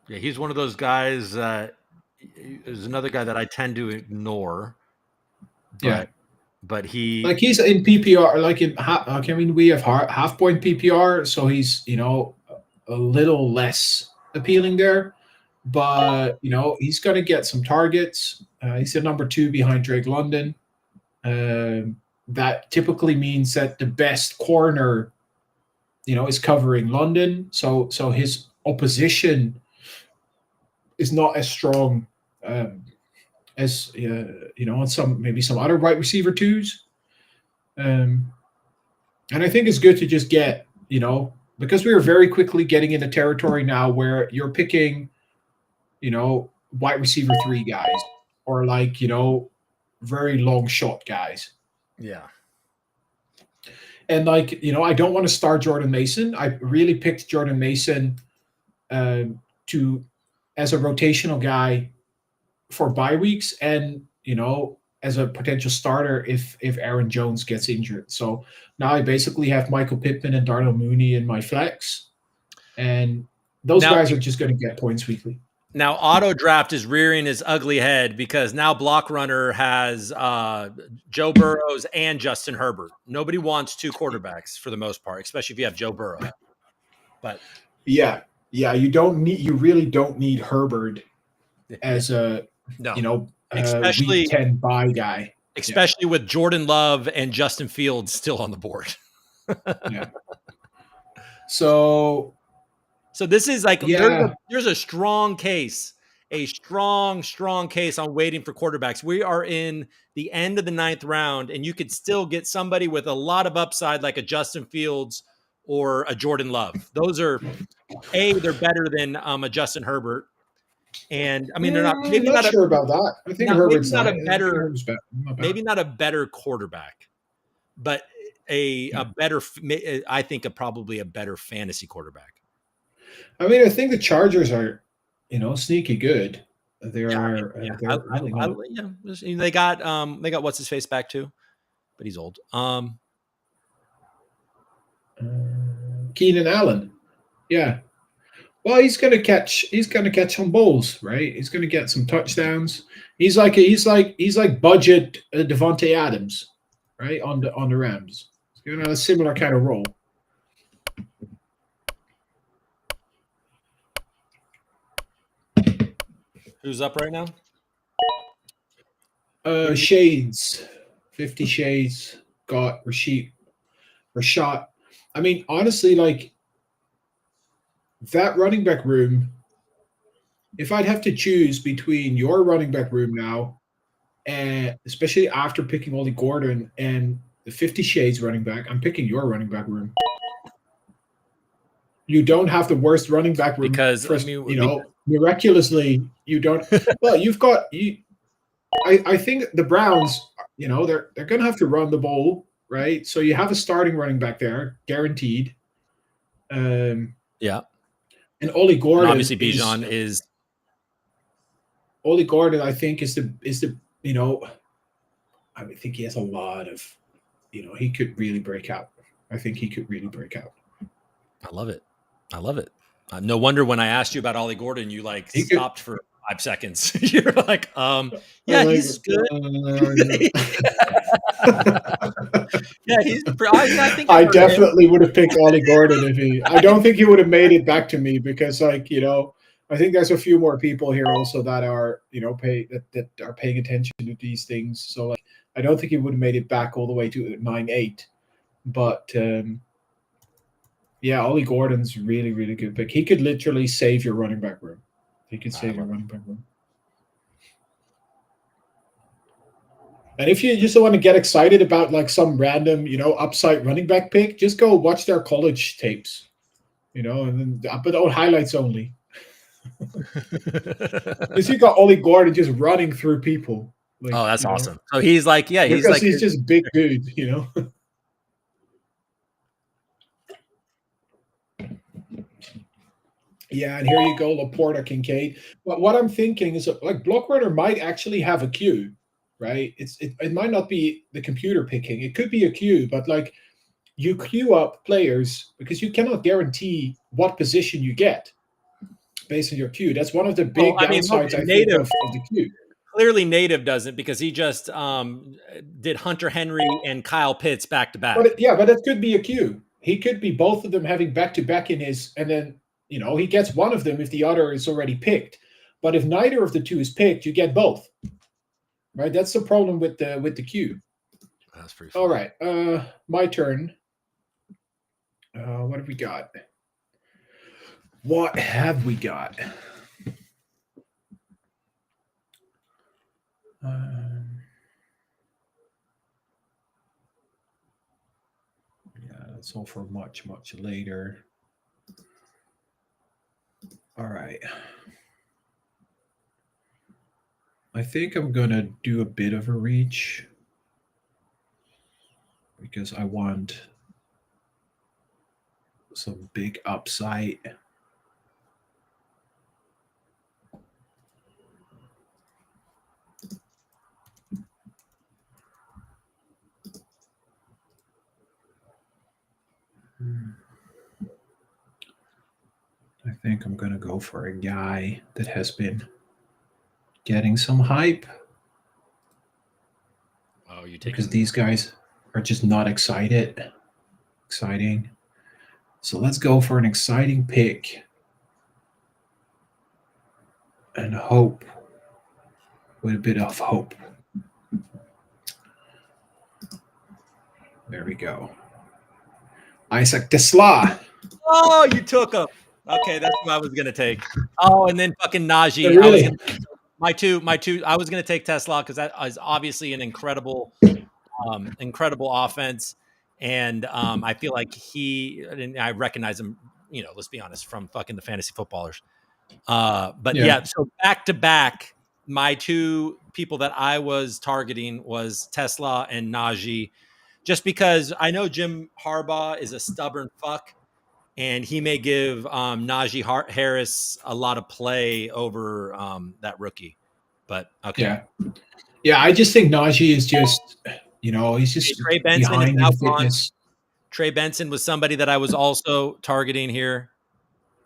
Yeah, he's one of those guys that is another guy that I tend to ignore. But he's in PPR, like we have half point PPR, so he's a little less appealing there. But he's going to get some targets. He's the number 2 behind Drake London. That typically means that the best corner, is covering London. So his opposition is not as strong as on some other wide receiver 2s. And I think it's good to just get because we are very quickly getting into territory now where you're picking wide receiver 3 guys or very long shot guys. Yeah. And I don't want to start Jordan Mason. I really picked Jordan Mason as a rotational guy for bye weeks and as a potential starter if Aaron Jones gets injured. So now I basically have Michael Pittman and Darnell Mooney in my flex, and those guys are just going to get points weekly. Now auto draft is rearing his ugly head because now Block Runner has Joe Burrows and Justin Herbert. Nobody wants 2 quarterbacks for the most part, especially if you have Joe Burrow. But yeah, you really don't need Herbert as a especially week 10 bye guy, especially with Jordan Love and Justin Fields still on the board. Yeah. So this is like there's a strong case, strong case on waiting for quarterbacks. We are in the end of the 9th round, and you could still get somebody with a lot of upside like a Justin Fields or a Jordan Love. Those are they're better than a Justin Herbert. And I mean, they're not I'm maybe not not sure about that. I think Herbert's not not. a I think better Herbert's not bad. maybe not a better quarterback, but a better. I think probably a better fantasy quarterback. I mean, I think the Chargers are, sneaky good. They Yeah, I mean, are. They're really not. they got what's his face back too, but he's old. Keenan Allen. Yeah. Well, he's gonna catch. He's gonna catch some balls, right? He's gonna get some touchdowns. He's like budget Devontae Adams, right? On the Rams. He's gonna have a similar kind of role. Who's up right now? Shades, 50 Shades got Rashad. I mean, honestly, like that running back room. If I'd have to choose between your running back room now, and especially after picking Ollie Gordon and the 50 Shades running back, I'm picking your running back room. You don't have the worst running back room Because miraculously you don't. Well, you've got you. I think the Browns, they're going to have to run the ball, right? So you have a starting running back there, guaranteed. Yeah, and Ollie Gordon. And obviously, Bijan is. Ollie Gordon, I think, is the I think he has a lot of, he could really break out. I think he could really break out. I love it. No wonder when I asked you about Ollie Gordon, you stopped for 5 seconds. You're like, yeah, he's good. Yeah, he's. I think I definitely would have picked Ollie Gordon if he. I don't think he would have made it back to me because, I think there's a few more people here also that are, that are paying attention to these things. So, I don't think he would have made it back all the way to 9-8. But yeah, Ollie Gordon's really, really good pick. He could literally save your running back room. He could save your running back room. And if you just want to get excited about some random, upside running back pick, just go watch their college tapes, and then but on highlights only. Because you got Ollie Gordon just running through people. That's awesome. So he's he's just big dude, Yeah, and here you go, Laporta, Kincaid. But what I'm thinking is Blockrunner might actually have a queue, right? It might not be the computer picking. It could be a queue, but you queue up players because you cannot guarantee what position you get based on your queue. That's one of the big downsides I think of the queue. Clearly, Native doesn't because he just did Hunter Henry and Kyle Pitts back to back. But it could be a queue. He could be both of them having back to back in his, and then he gets one of them if the other is already picked. But if neither of the two is picked, you get both. Right? That's the problem with the queue. That's pretty funny. All right. My turn. What have we got? What have we got? That's all for much, much later. All right. I think I'm going to do a bit of a reach because I want some big upside. I think I'm going to go for a guy that has been getting some hype. Oh, you take because these guys are just not exciting. So let's go for an exciting pick and hope with a bit of hope. There we go. Isaac Tesla. Oh, you took him. Okay, that's what I was gonna take. Oh, and then fucking Najee. Really? My two. I was gonna take Tesla because that is obviously an incredible offense, and I feel like and I recognize him. Let's be honest, from fucking the fantasy footballers. But Yeah. so back to back, my two people that I was targeting was Tesla and Najee, just because I know Jim Harbaugh is a stubborn fuck, and he may give Najee Harris a lot of play over that rookie. But okay. Yeah. I just think Najee is just, he's Okay, just Trey Benson is behind now in gone. fitness. Trey Benson was somebody that I was also targeting here.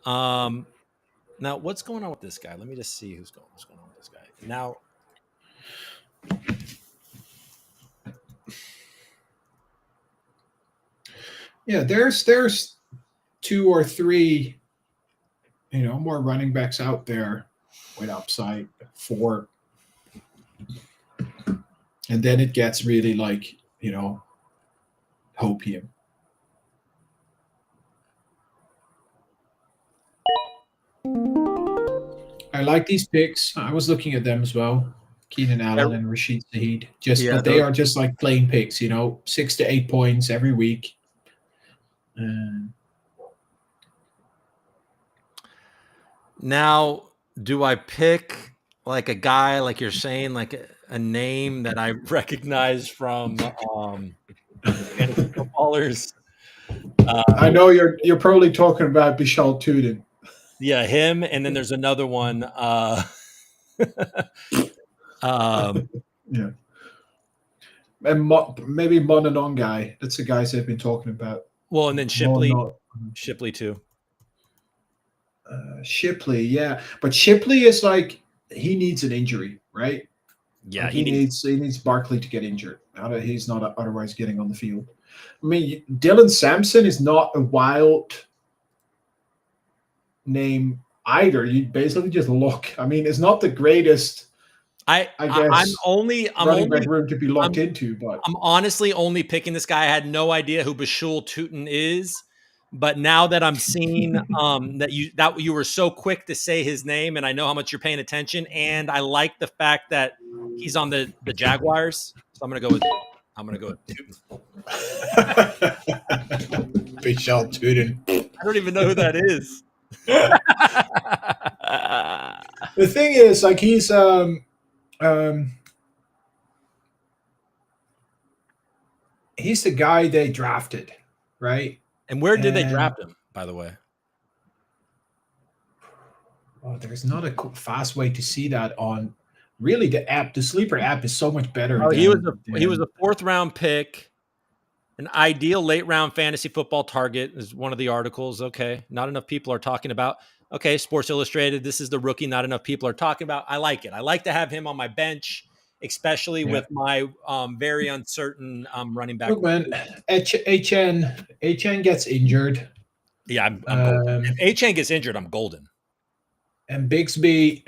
Now, what's going on with this guy? Let me just see what's going on with this guy. Now, Yeah, there's 2 or 3, more running backs out there with upside 4. And then it gets really like, hopium. I like these picks. I was looking at them as well. Keenan Allen and Rashid Shaheed. But they are just like plain picks, 6 to 8 points every week. Now, do I pick like a guy, like you're saying, like a name that I recognize from fantasy footballers? I know you're probably talking about Bishal Tuden. Yeah, him, and then there's another one. Yeah. And maybe Monanon guy. That's the guys they've been talking about. Well, and then Shipley too. Shipley, yeah, but Shipley is like he needs an injury, right? Yeah, like he needs Barkley to get injured. He's not otherwise getting on the field. I mean, Dylan Sampson is not a wild name either. You basically just look. I mean, it's not the greatest. I guess I'm only back room to be locked into, but I'm honestly only picking this guy. I had no idea who Bashul Tootin is, but now that I'm seeing that you were so quick to say his name, and I know how much you're paying attention, and I like the fact that he's on the Jaguars, so I'm gonna go with Tootin. Bishal Tuden. I don't even know who that is. The thing is, like he's he's the guy they drafted, right? And where did they draft him, by the way? Oh, there's not a fast way to see that on really the app. The sleeper app is so much better. He was a 4th round pick, an ideal late round fantasy football target is one of the articles. Okay, not enough people are talking about. Okay, Sports Illustrated. This is the rookie. Not enough people are talking about. I like it. I like to have him on my bench, especially with my very uncertain running back. Look, man, HN gets injured. Yeah, I'm golden. If HN gets injured, I'm golden. And Bixby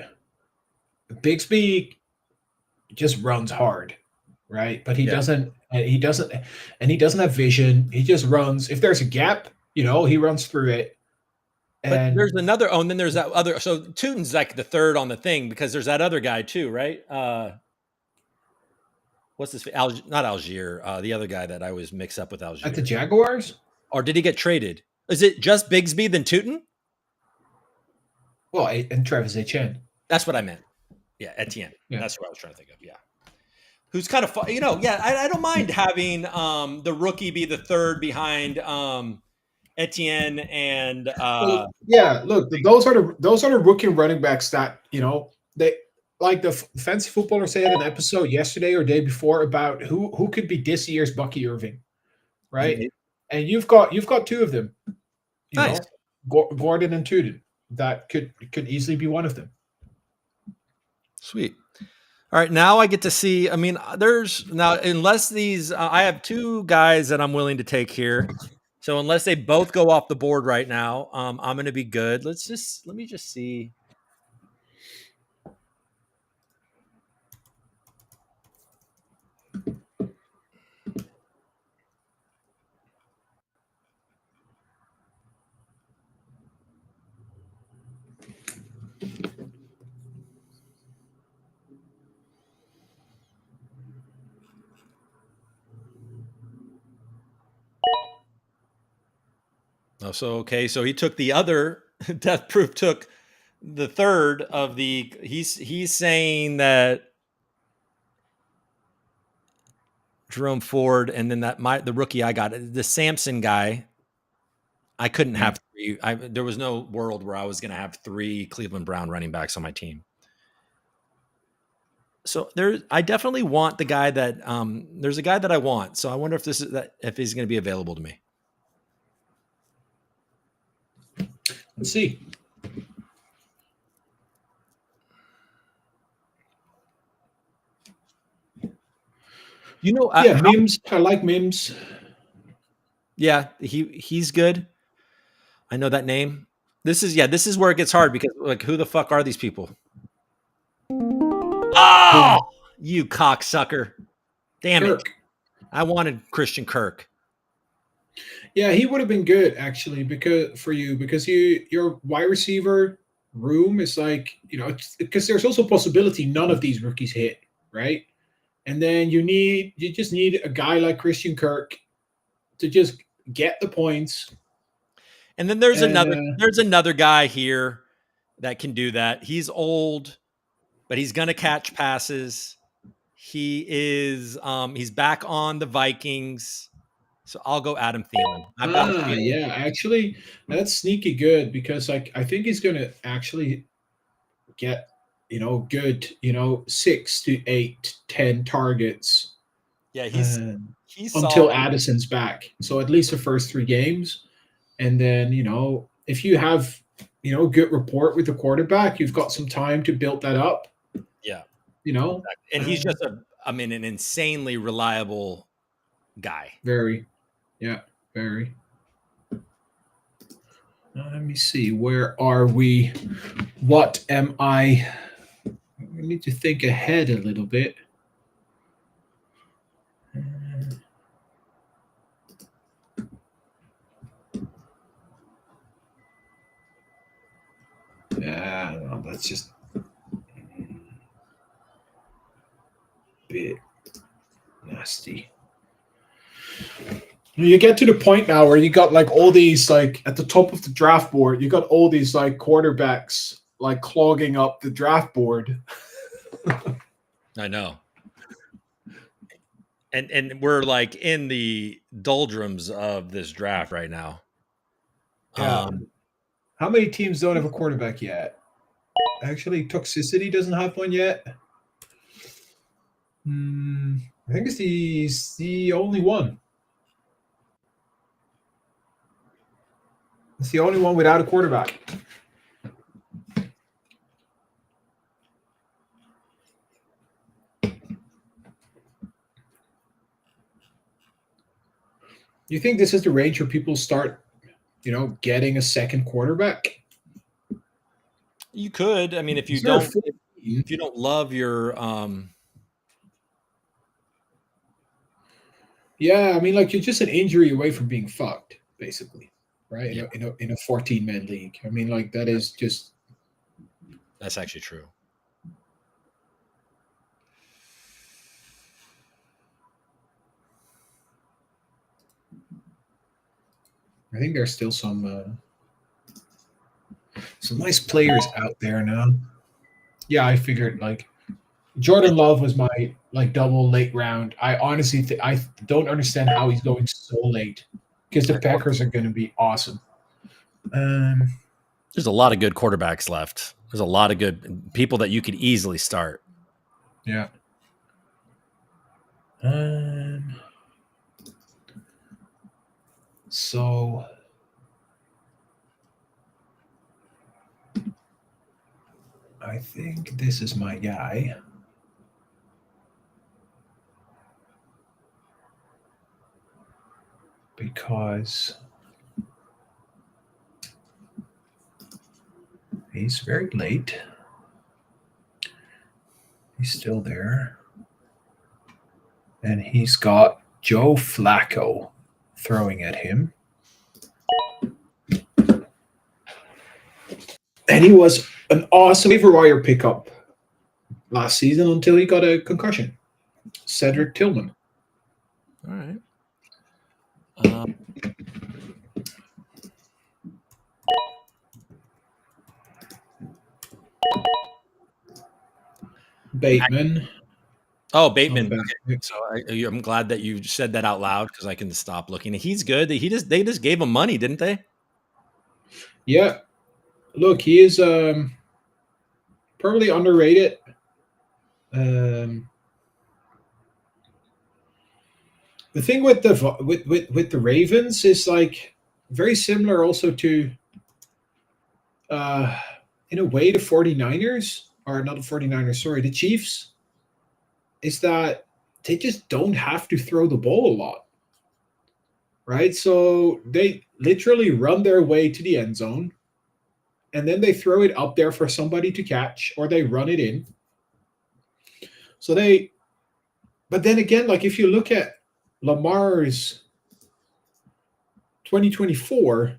just runs hard, right? But he doesn't have vision. He just runs. If there's a gap, he runs through it. But there's another. Oh, and then there's that other. So Tootin's like the third on the thing because there's that other guy too, right? What's this? Not Algier. The other guy that I always mix up with Algier. At the Jaguars? Or did he get traded? Is it just Bigsby then Tootin? Well, and Travis Etienne. That's what I meant. Yeah, Etienne. Yeah. That's what I was trying to think of. Yeah. Who's kind of fun, I don't mind having the rookie be the third behind Etienne and look, those are the rookie running backs that, they like the fancy footballer said in an episode yesterday or day before about who could be this year's Bucky Irving, right? Mm-hmm. And you've got 2 of them. Nice. Gordon and Tuden. That could easily be one of them. Sweet. All right, now I get to see. I mean, unless these, I have 2 guys that I'm willing to take here. So unless they both go off the board right now, I'm going to be good. Let me just see. Oh, so he took the other Death Proof took the third of the he's saying that Jerome Ford, and then the rookie I got, the Samson guy. I couldn't have three. There was no world where I was going to have three Cleveland Brown running backs on my team. So I definitely want the guy that there's a guy that I want. So I wonder if if he's going to be available to me. Let's see. You know, Mims. I like Mims. Yeah, he's good. I know that name. This is where it gets hard because like, who the fuck are these people? Oh, you cocksucker! Damn Kirk. it! I wanted Christian Kirk. Yeah, he would have been good actually because your wide receiver room is like, because there's also a possibility none of these rookies hit, right? And then you just need a guy like Christian Kirk to just get the points. And then there's another guy here that can do that. He's old, but he's going to catch passes. He is he's back on the Vikings. So I'll go Adam Thielen. I've got a feeling. Yeah, actually that's sneaky good because like I think he's going to actually get good 6 to 8, 10 targets. Yeah, he's until solid. Addison's back. So at least the first 3 games. And then, if you have, good rapport with the quarterback, you've got some time to build that up. Yeah. And he's just an insanely reliable guy. Very. Yeah, very. Let me see. Where are we? What am I? We need to think ahead a little bit. Yeah, no, that's just a bit nasty. You get to the point now where you got like all these like at the top of the draft board, you got all these like quarterbacks like clogging up the draft board. I know. And we're like in the doldrums of this draft right now. Yeah. How many teams don't have a quarterback yet? Actually, Toxicity doesn't have one yet. I think it's the only one. It's the only one without a quarterback. You think this is the range where people start, getting a second quarterback? You could. I mean, if you don't love your Yeah, I mean, like you're just an injury away from being fucked, basically, right? Yeah. In a 14-man league. I mean, like that is just. That's actually true. I think there's still some nice players out there now. Yeah, I figured like Jordan Love was my like double late round. I honestly I don't understand how he's going so late because the Packers are going to be awesome. There's a lot of good quarterbacks left. There's a lot of good people that you could easily start. Yeah. So I think this is my guy. Because he's very late. He's still there. And he's got Joe Flacco throwing at him. And he was an awesome waiver wire pickup last season until he got a concussion. Cedric Tillman. All right. Bateman. Oh, on the Bateman. back. Okay. So I'm glad that you said that out loud because I can stop looking. He's good. They just gave him money, didn't they? Yeah. Look, he is probably underrated. The thing with the Ravens is like very similar also to uh in a way the 49ers, or not the 49ers, sorry, the Chiefs, is that they just don't have to throw the ball a lot. Right? So they literally run their way to the end zone and then they throw it up there for somebody to catch, or they run it in. So but then again, like if you look at Lamar's 2024,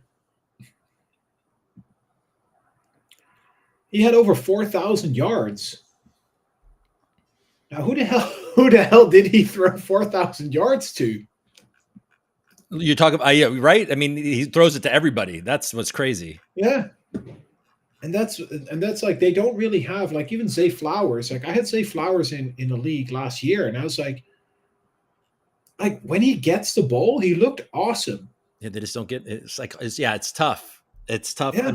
he had over 4,000 yards. Now, who the hell did he throw 4,000 yards to? You talk about yeah, right? I mean, he throws it to everybody. That's what's crazy. Yeah. And that's like they don't really have, like, even Zay Flowers. Like I had Zay Flowers in the league last year, and I was like when he gets the ball, he looked awesome. Yeah, they just don't get. It's like it's tough. It's tough. Yeah. I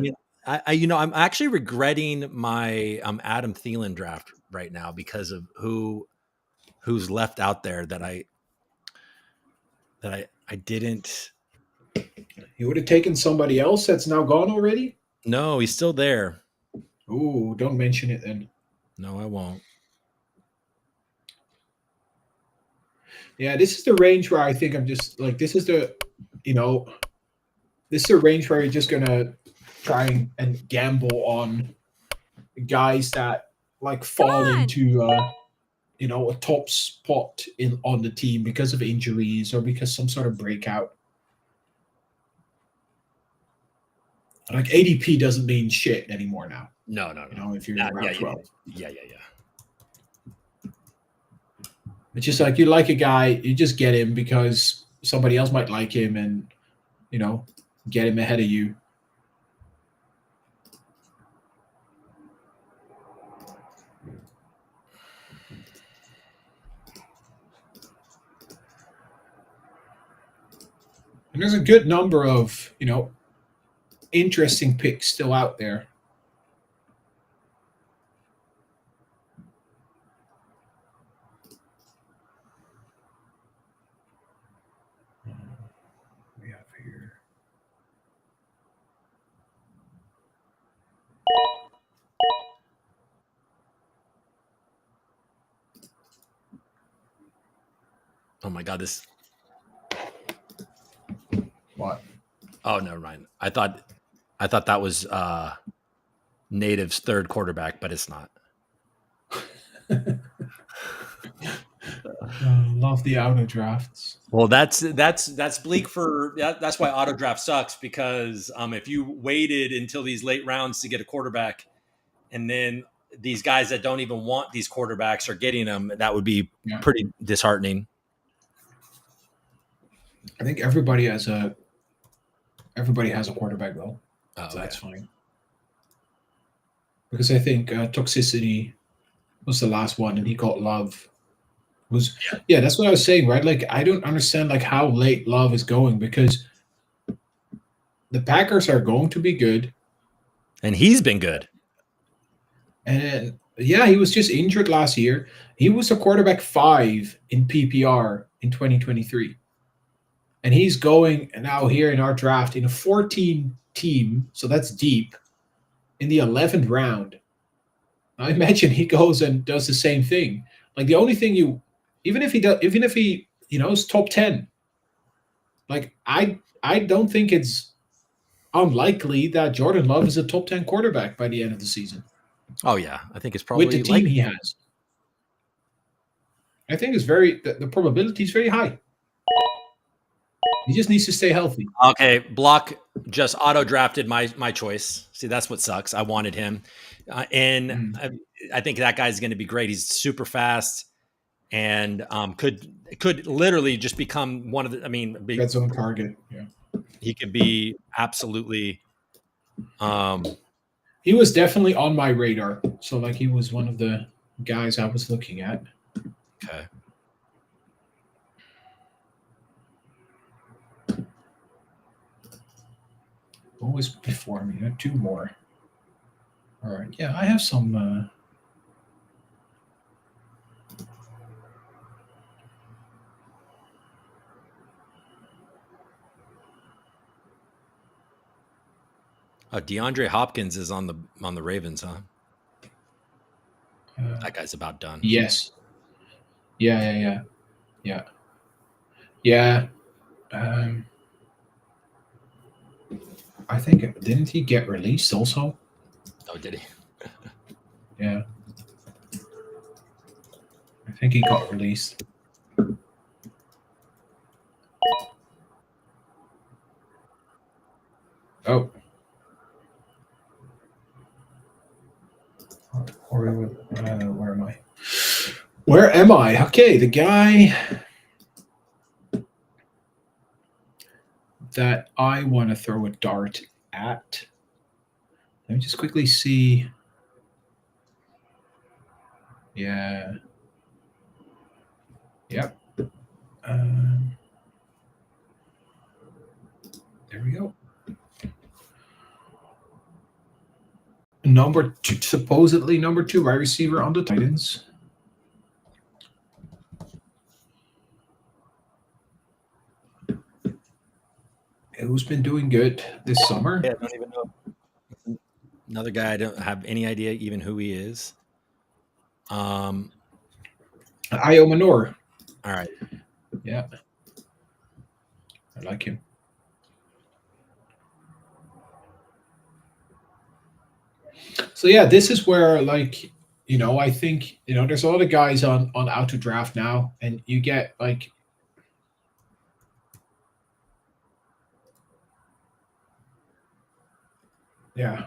mean, I'm actually regretting my Adam Thielen draft right now because of who's left out there that I didn't. You would have taken somebody else that's now gone already? No, he's still there. Ooh, don't mention it then. No, I won't. Yeah, this is the range where I think I'm just like, this is the range where you're just gonna try and gamble on guys that like fall into a top spot on the team because of injuries or because some sort of breakout. Like ADP doesn't mean shit anymore now. No. If you're in round 12. Yeah. It's just like you like a guy, you just get him because somebody else might like him and, get him ahead of you. And there's a good number of, interesting picks still out there. We have here. Oh my God, this. What? Oh, never mind. I thought that was Native's third quarterback, but it's not. Love the auto drafts. Well, that's bleak for that's why auto draft sucks, because if you waited until these late rounds to get a quarterback, and then these guys that don't even want these quarterbacks are getting them, that would be pretty disheartening. I think everybody has a quarterback though, so that's fine. Because I think Toxicity was the last one, and he got Love. That's what I was saying, right? Like I don't understand like how late Love is going, because the Packers are going to be good, and he's been good. And he was just injured last year. He was a quarterback 5 in PPR in 2023. And he's going now here in our draft in a 14 team, so that's deep, in the 11th round. I imagine he goes and does the same thing. Like the only thing even if he is top 10, like I don't think it's unlikely that Jordan Love is a top 10 quarterback by the end of the season. Oh yeah, I think it's probably with the team he has. I think it's the probability is very high. He just needs to stay healthy. Okay, Block just auto drafted my choice. See, that's what sucks. I wanted him, and I think that guy's going to be great. He's super fast, and could literally just become one of the. I mean, red zone target. Yeah, he could be absolutely. He was definitely on my radar. So like he was one of the guys I was looking at. Okay. What was before me? 2 more. All right. Yeah, I have some. DeAndre Hopkins is on the Ravens, huh? That guy's about done. Yes. Yeah. I think didn't he get released also? Oh, did he? Yeah. I think he got released. Oh. Where am I? Where am I? Okay, the guy that I want to throw a dart at. Let me just quickly see. Yeah. Yep. There we go. Supposedly number 2 wide receiver on the Titans. Who's been doing good this summer? Yeah, I don't even know. Another guy I don't have any idea even who he is. Io Manor. All right. Yeah. I like him. So yeah, this is where like, I think, there's a lot of guys on Auto Draft now, and you get like yeah.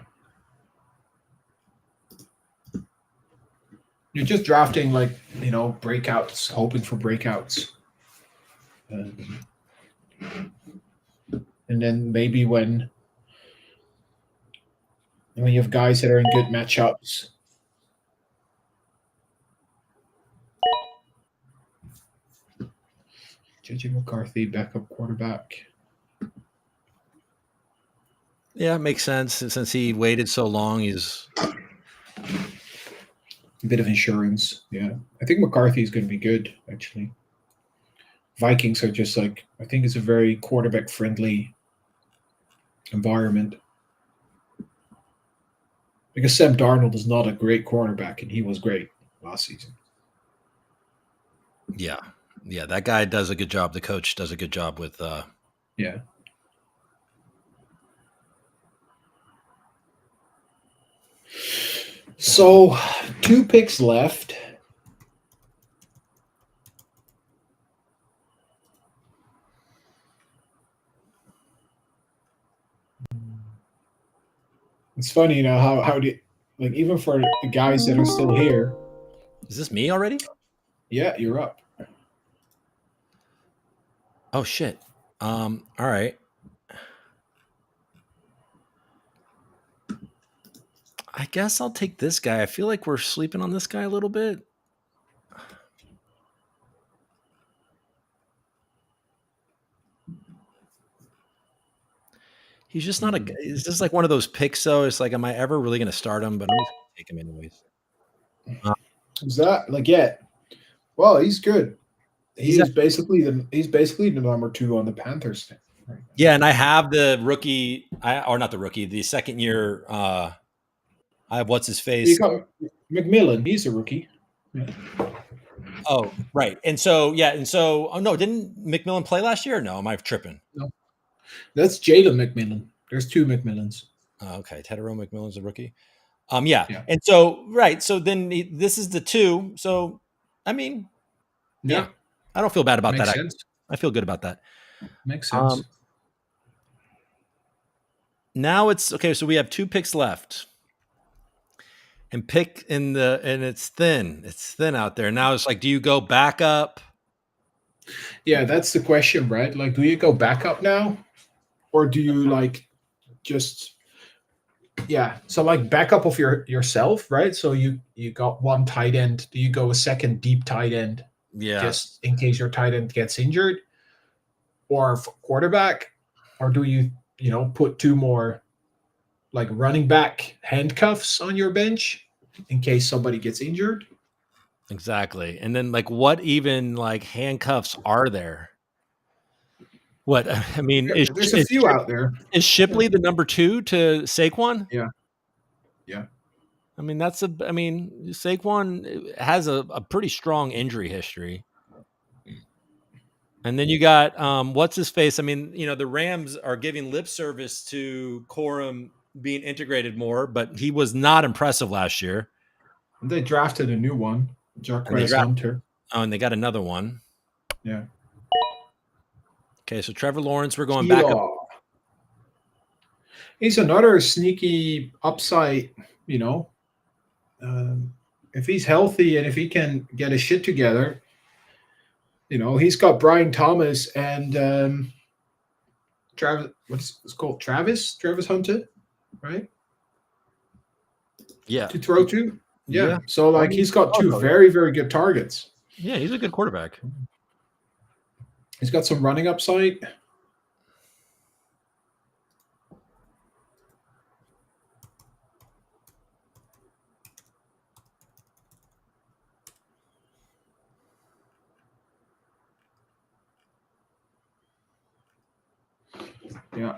You're just drafting like, breakouts, hoping for breakouts. And then maybe when you have guys that are in good matchups. JJ McCarthy, backup quarterback. Yeah, it makes sense. Since he waited so long, he's a bit of insurance. Yeah. I think McCarthy is going to be good, actually. Vikings are just like, I think it's a very quarterback friendly environment. Because Sam Darnold is not a great quarterback, and he was great last season. Yeah, that guy does a good job. The coach does a good job with. Yeah. So, 2 picks left. It's funny, how do like even for the guys that are still here. Is this me already? Yeah, you're up. Oh shit. All right. I guess I'll take this guy. I feel like we're sleeping on this guy a little bit. He's just not a. It's just like one of those picks, though. It's like, am I ever really going to start him? But I'm just going to take him anyways. Is that like well, he's good. He's basically the number 2 on the Panthers. Right. Yeah, and I have the rookie, or not the rookie, the second year. I have what's his face. You got McMillan. He's a rookie. Yeah. Oh, right. And so oh no, didn't McMillan play last year? Or no, am I tripping? No, that's Jalen McMillan. There's 2 McMillans. Okay, Tedero McMillan's a rookie. Yeah. And so right, so then this is the 2. So I mean, yeah, I don't feel bad about that. I feel good about that. Makes sense. Now it's okay. So we have 2 picks left, and it's thin. It's thin out there now. It's like, do you go back up? Yeah, that's the question, right? Like, do you go back up now, or do you like just Yeah. So like backup of yourself, right? So you got one tight end. Do you go a second deep tight end just in case your tight end gets injured, or quarterback, or do you put two more like running back handcuffs on your bench in case somebody gets injured? Exactly. And then like what even like handcuffs are there? What I mean There's a few out there. is Shipley the number 2 to Saquon? Yeah. Yeah. I mean, Saquon has a pretty strong injury history. And then you got what's his face? I mean, the Rams are giving lip service to Corum being integrated more, but he was not impressive last year. They drafted a new one, Jarquez Hunter. Oh, and they got another one. Yeah. Okay, so Trevor Lawrence, we're going back up. He's another sneaky upside, if he's healthy and if he can get his shit together, he's got Brian Thomas and Travis. What's it's called? Travis Hunter, right? Yeah. To throw to. Yeah. So like he's got two very, very good targets. Yeah, he's a good quarterback. He's got some running upside. Yeah.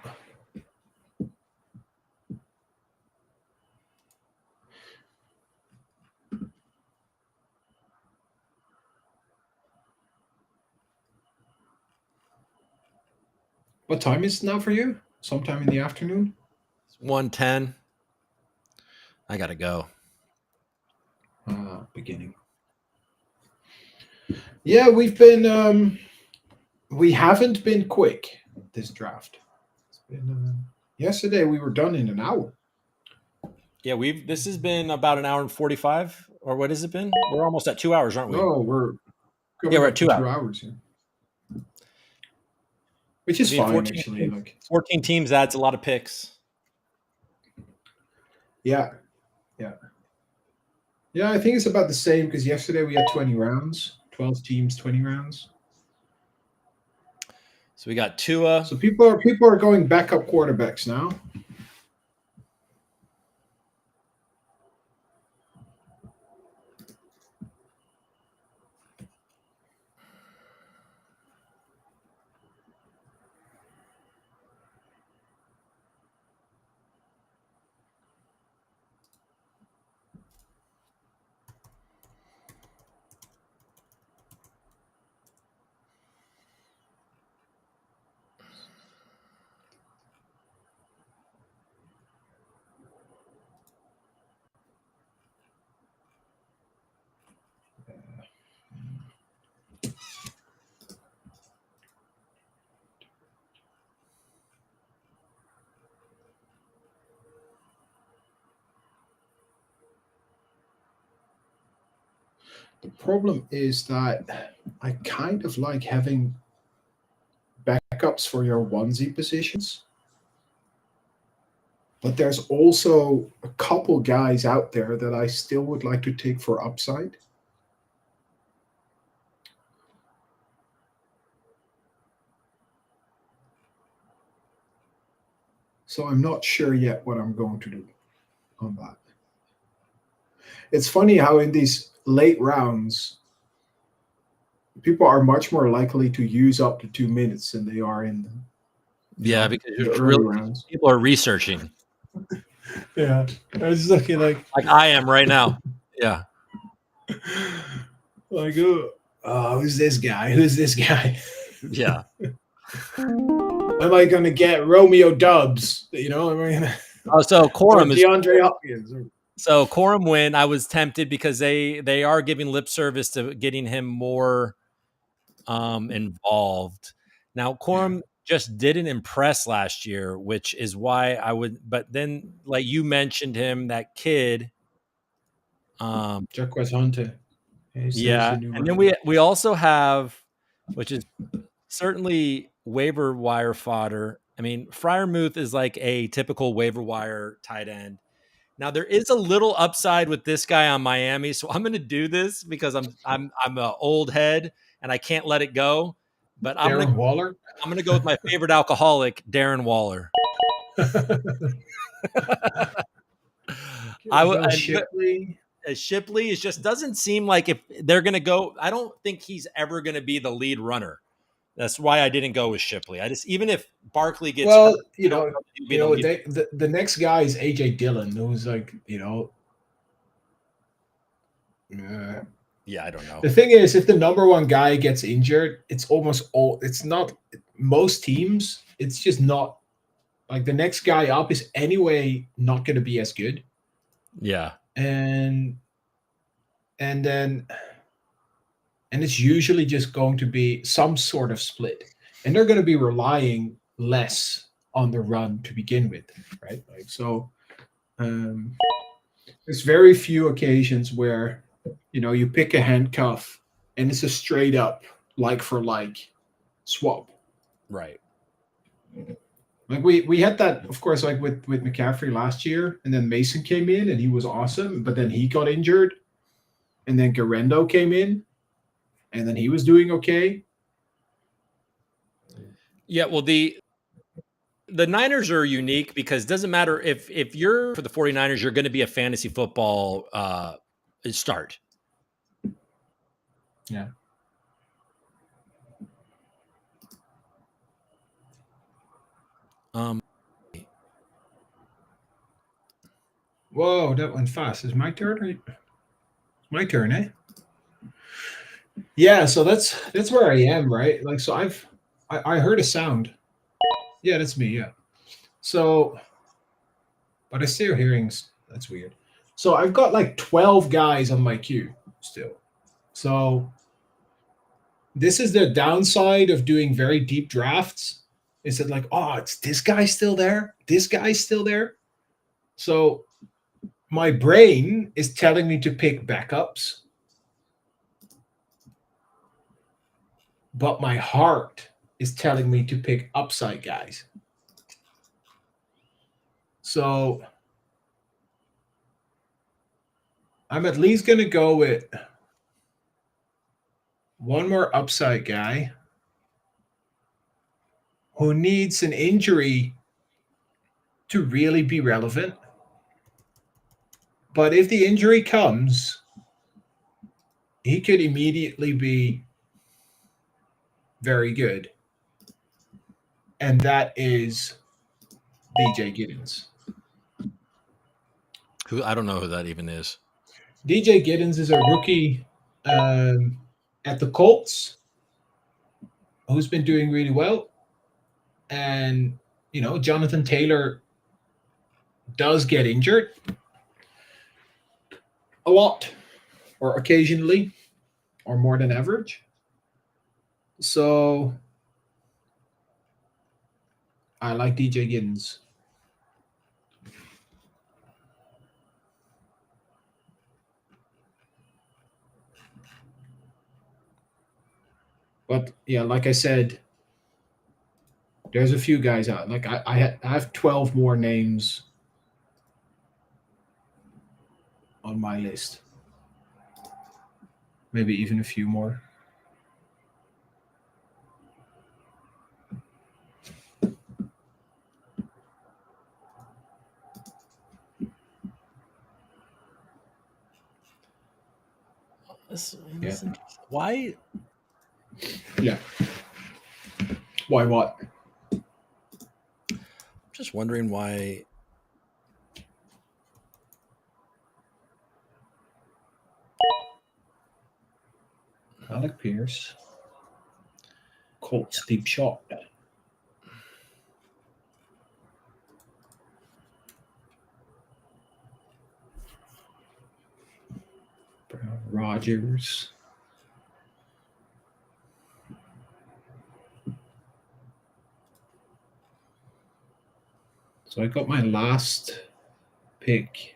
What time is it now for you? Sometime in the afternoon? It's 1:10. I gotta go. Beginning. Yeah, we haven't been quick this draft. It's been yesterday we were done in an hour. Yeah, this has been about an hour and 45, or what has it been? We're almost at 2 hours, aren't we? No, we're at 2 hours. Yeah. Which is fine, 14 actually. Teams, 14 teams adds a lot of picks. Yeah. Yeah, I think it's about the same because yesterday we had 20 rounds, 12 teams, 20 rounds. So we got Tua. So people are going backup quarterbacks now. The problem is that I kind of like having backups for your onesie positions. But there's also a couple guys out there that I still would like to take for upside. So I'm not sure yet what I'm going to do on that. It's funny how in these late rounds, people are much more likely to use up to 2 minutes than they are in because the early rounds. People are researching. Yeah, I was looking like I am right now. Yeah, like who's this guy? Who's this guy? Yeah. Am I going to get Romeo Dubs? So Corum is DeAndre Hopkins. So Corum win. I was tempted because they are giving lip service to getting him more involved. Now Corum just didn't impress last year, which is why I would. But then, like you mentioned him, that kid, Jarquez Hunter. Yeah, and then we also have, which is certainly waiver wire fodder, I mean, Freiermuth is like a typical waiver wire tight end. Now there is a little upside with this guy on Miami, so I'm going to do this because I'm an old head and I can't let it go. But Darren Waller. I'm going to go with my favorite alcoholic, Darren Waller. Shipley. Shipley is just doesn't seem like if they're going to go. I don't think he's ever going to be the lead runner. That's why I didn't go with Shipley. I just even if Barkley gets well, hurt, the next guy is AJ Dillon, who's like yeah, I don't know. The thing is, if the number one guy gets injured, it's almost all. It's not most teams. It's just not like the next guy up is anyway not going to be as good. Yeah, and it's usually just going to be some sort of split, and they're going to be relying less on the run to begin with, right? Like so, there's very few occasions where you pick a handcuff and it's a straight up like for like swap, right? Like we had that, of course, like with McCaffrey last year, and then Mason came in and he was awesome, but then he got injured, and then Garendo came in, and then he was doing okay. Yeah, well, the Niners are unique because it doesn't matter if you're for the 49ers, you're going to be a fantasy football start. Yeah. Whoa, that went fast. Is my turn? Right? My turn, eh? Yeah, so that's where I am, right? Like, so I heard a sound. Yeah, that's me. Yeah. So, but I still hearing. That's weird. So I've got like 12 guys on my queue still. So this is the downside of doing very deep drafts. Is it like, oh, it's this guy still there? This guy's still there. So my brain is telling me to pick backups, but my heart is telling me to pick upside guys. So I'm at least going to go with one more upside guy who needs an injury to really be relevant. But if the injury comes, he could immediately be very good. And that is DJ Giddens. Who I don't know who that even is. DJ Giddens is a rookie at the Colts who's been doing really well. And, Jonathan Taylor does get injured a lot, or occasionally, or more than average. So I like DJ Giddens. But yeah, like I said, there's a few guys out. Like I have 12 more names on my list. Maybe even a few more. Why? Yeah. Why what? Just wondering why. Alec Pierce. Colts deep shot. Rodgers. So I got my last pick.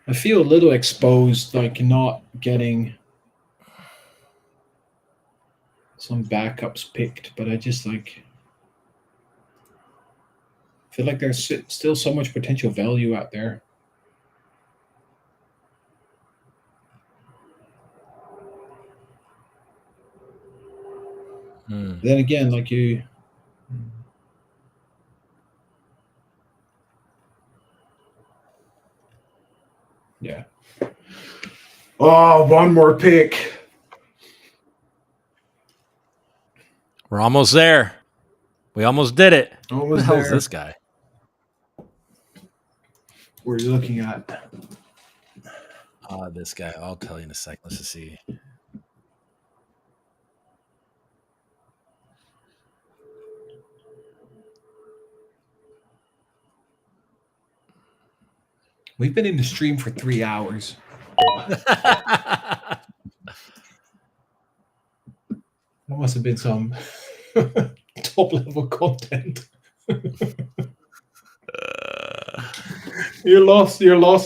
I feel a little exposed, like not getting some backups picked, but I just like feel like there's still so much potential value out there. Then again, like you. Yeah. Oh, one more pick. We're almost there. We almost did it. Almost Who the hell is there. this guy? What are you looking at? This guy. I'll tell you in a second. Let's just see. We've been in the stream for 3 hours. That must have been some top level content. You lost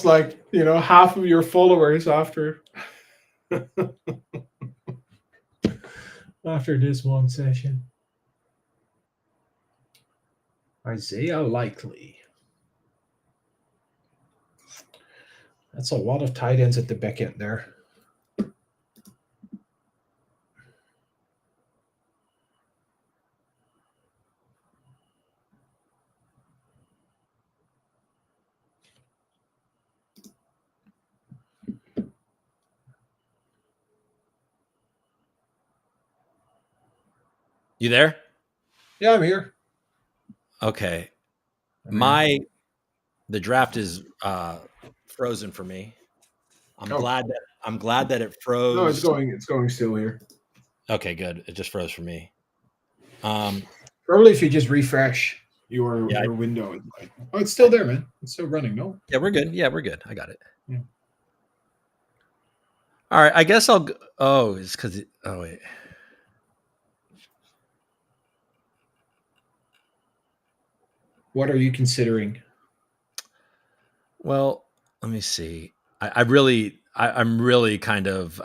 like, half of your followers after this one session. Isaiah Likely. That's a lot of tight ends at the back end there. You there? Yeah, I'm here. Okay. I'm The draft is frozen for me. I'm glad that it froze. No, it's going still here. Okay, good. It just froze for me. Probably if you just refresh your window. Oh, it's still there, man. It's still running, no? Yeah, we're good. Yeah, we're good. I got it. Yeah. All right. I guess I'll go. Oh, it's because oh wait. What are you considering? Well, let me see. I'm really kind of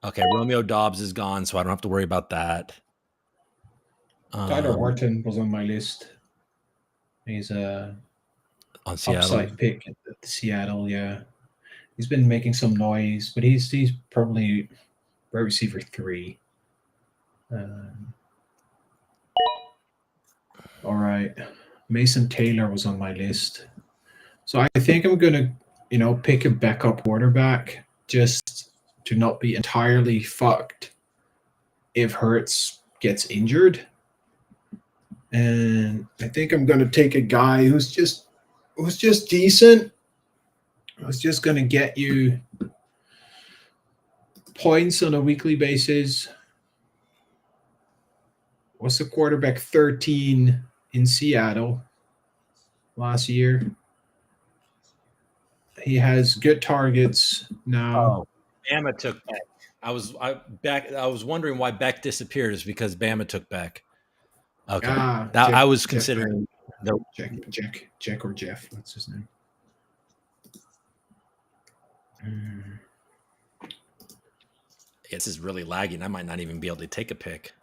okay. Romeo Dobbs is gone, so I don't have to worry about that. Tyler Horton was on my list. He's a on Seattle upside pick at Seattle. Yeah, he's been making some noise, but he's probably wide receiver 3. All right, Mason Taylor was on my list, so I think I'm gonna, pick a backup quarterback just to not be entirely fucked if Hurts gets injured. And I think I'm gonna take a guy who's just decent. Who's just gonna get you points on a weekly basis. Was the quarterback 13 in Seattle last year? He has good targets now. Oh, Bama took Beck. I was wondering why Beck disappeared. Is because Bama took Beck. Okay, I was considering Jack or Jeff. What's his name? This is really lagging. I might not even be able to take a pick.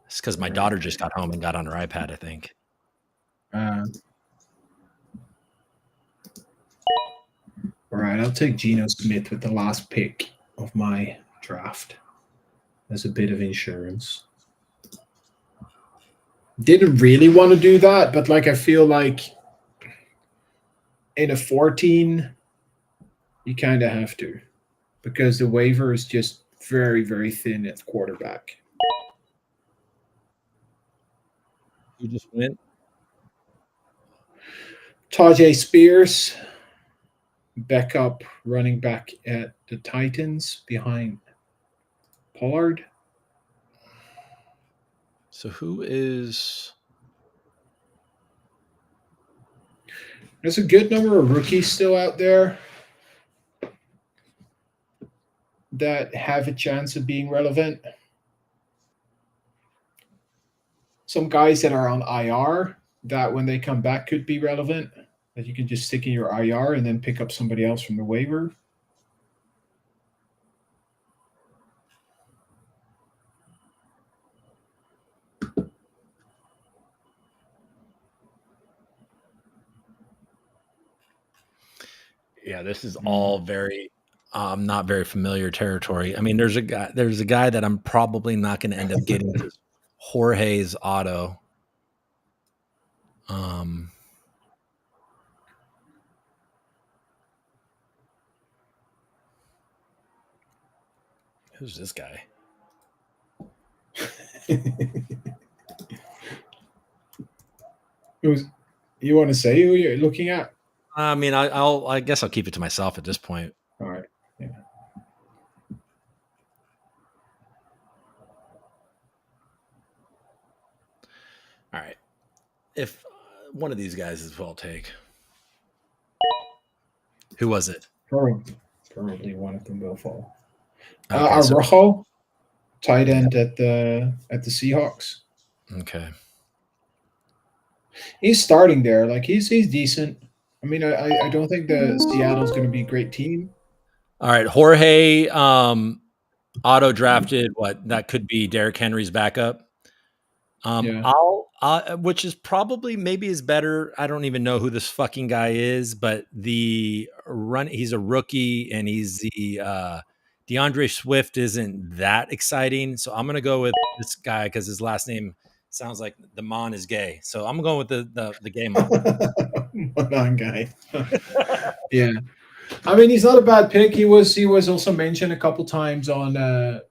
It's because my daughter just got home and got on her iPad, I think. All right, I'll take Geno Smith with the last pick of my draft as a bit of insurance. Didn't really want to do that, but I feel like in a 14, you kind of have to, because the waiver is just very, very thin at quarterback. You just went? Tajay Spears, backup running back at the Titans behind Pollard. So who is? There's a good number of rookies still out there that have a chance of being relevant. Some guys that are on IR that when they come back could be relevant, that you can just stick in your IR and then pick up somebody else from the waiver. Yeah, this is all very not very familiar territory. I mean, there's a guy that I'm probably not going to end up getting to. Jorge's auto. Who's this guy? You want to say who you're looking at? I mean, I guess I'll keep it to myself at this point. All right. Yeah. All right. If one of these guys is well take. Who was it? Probably one of them will fall. Okay, Rojo, tight end at the Seahawks. Okay. He's starting there. Like he's decent. I mean, I don't think the Seattle's going to be a great team. All right, Jorge auto drafted what that could be Derrick Henry's backup. Yeah. Which is probably maybe is better. I don't even know who this fucking guy is, but he's a rookie and he's the DeAndre Swift isn't that exciting. So I'm gonna go with this guy because his last name sounds like the Mon is gay. So I'm going with the gay Mon. Mon guy. Yeah. I mean, he's not a bad pick. He was also mentioned a couple times on the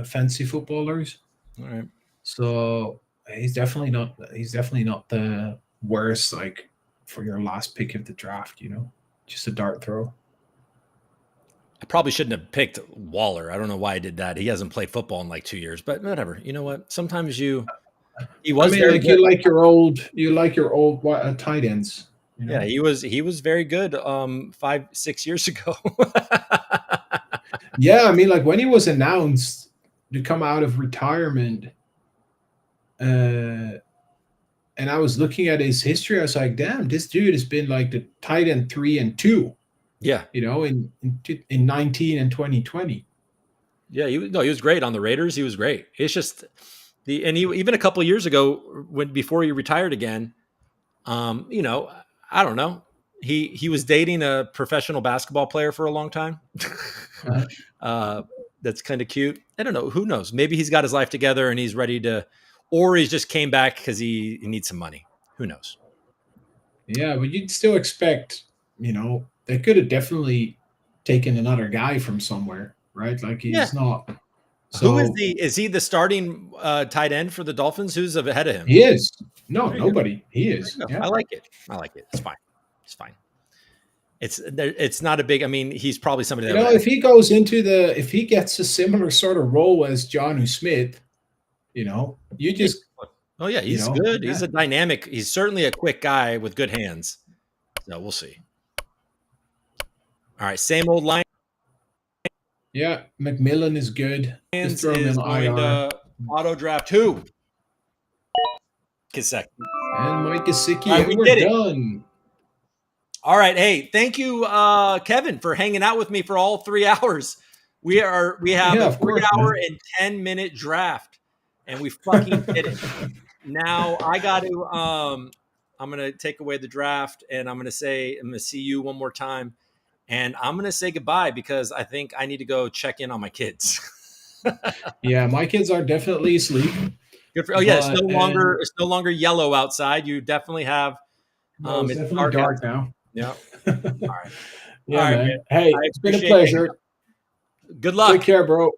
fantasy footballers. All right. So he's definitely not the worst like for your last pick of the draft, just a dart throw. I probably shouldn't have picked Waller. I don't know why I did that. He hasn't played football in like 2 years, but whatever. You know what? Sometimes he was very good. You like your old tight ends. Yeah, he was very good 5-6 years ago. Yeah, I mean, like when he was announced to come out of retirement, and I was looking at his history, I was like, damn, this dude has been like the tight end 3 and 2. Yeah, in 19 and 2020. Yeah, he was great on the Raiders. He was great. It's just even a couple of years ago before he retired again, I don't know. He was dating a professional basketball player for a long time. That's kind of cute. I don't know. Who knows? Maybe he's got his life together and he's ready to, or he's just came back because he needs some money. Who knows? Yeah, but you'd still expect, they could have definitely taken another guy from somewhere, right? Like he's not. So, who is he? Is he the starting tight end for the Dolphins? Who's ahead of him? He is. No, nobody. He is. Yeah. I like it. It's fine. It's fine. It's not a big. I mean, he's probably somebody that if he if he gets a similar sort of role as Jonnu Smith, you just. Oh yeah, he's good. Yeah. He's a dynamic. He's certainly a quick guy with good hands. So we'll see. All right, same old line. Yeah, McMillan is good. Just throw him in IR. Auto draft who? Gesicki. And Mike Gesicki. Right, we're done. All right. Hey, thank you, Kevin, for hanging out with me for all 3 hours. We have a 3-hour and 10-minute draft, and we fucking did it. Now I got to. I'm gonna take away the draft, and I'm gonna see you one more time. And I'm going to say goodbye because I think I need to go check in on my kids. Yeah, my kids are definitely asleep. Good for, it's no longer yellow outside. You definitely have. It's definitely dark now. Yeah. All right. Yeah, all right, man. Hey, it's been a pleasure. Good luck. Take care, bro.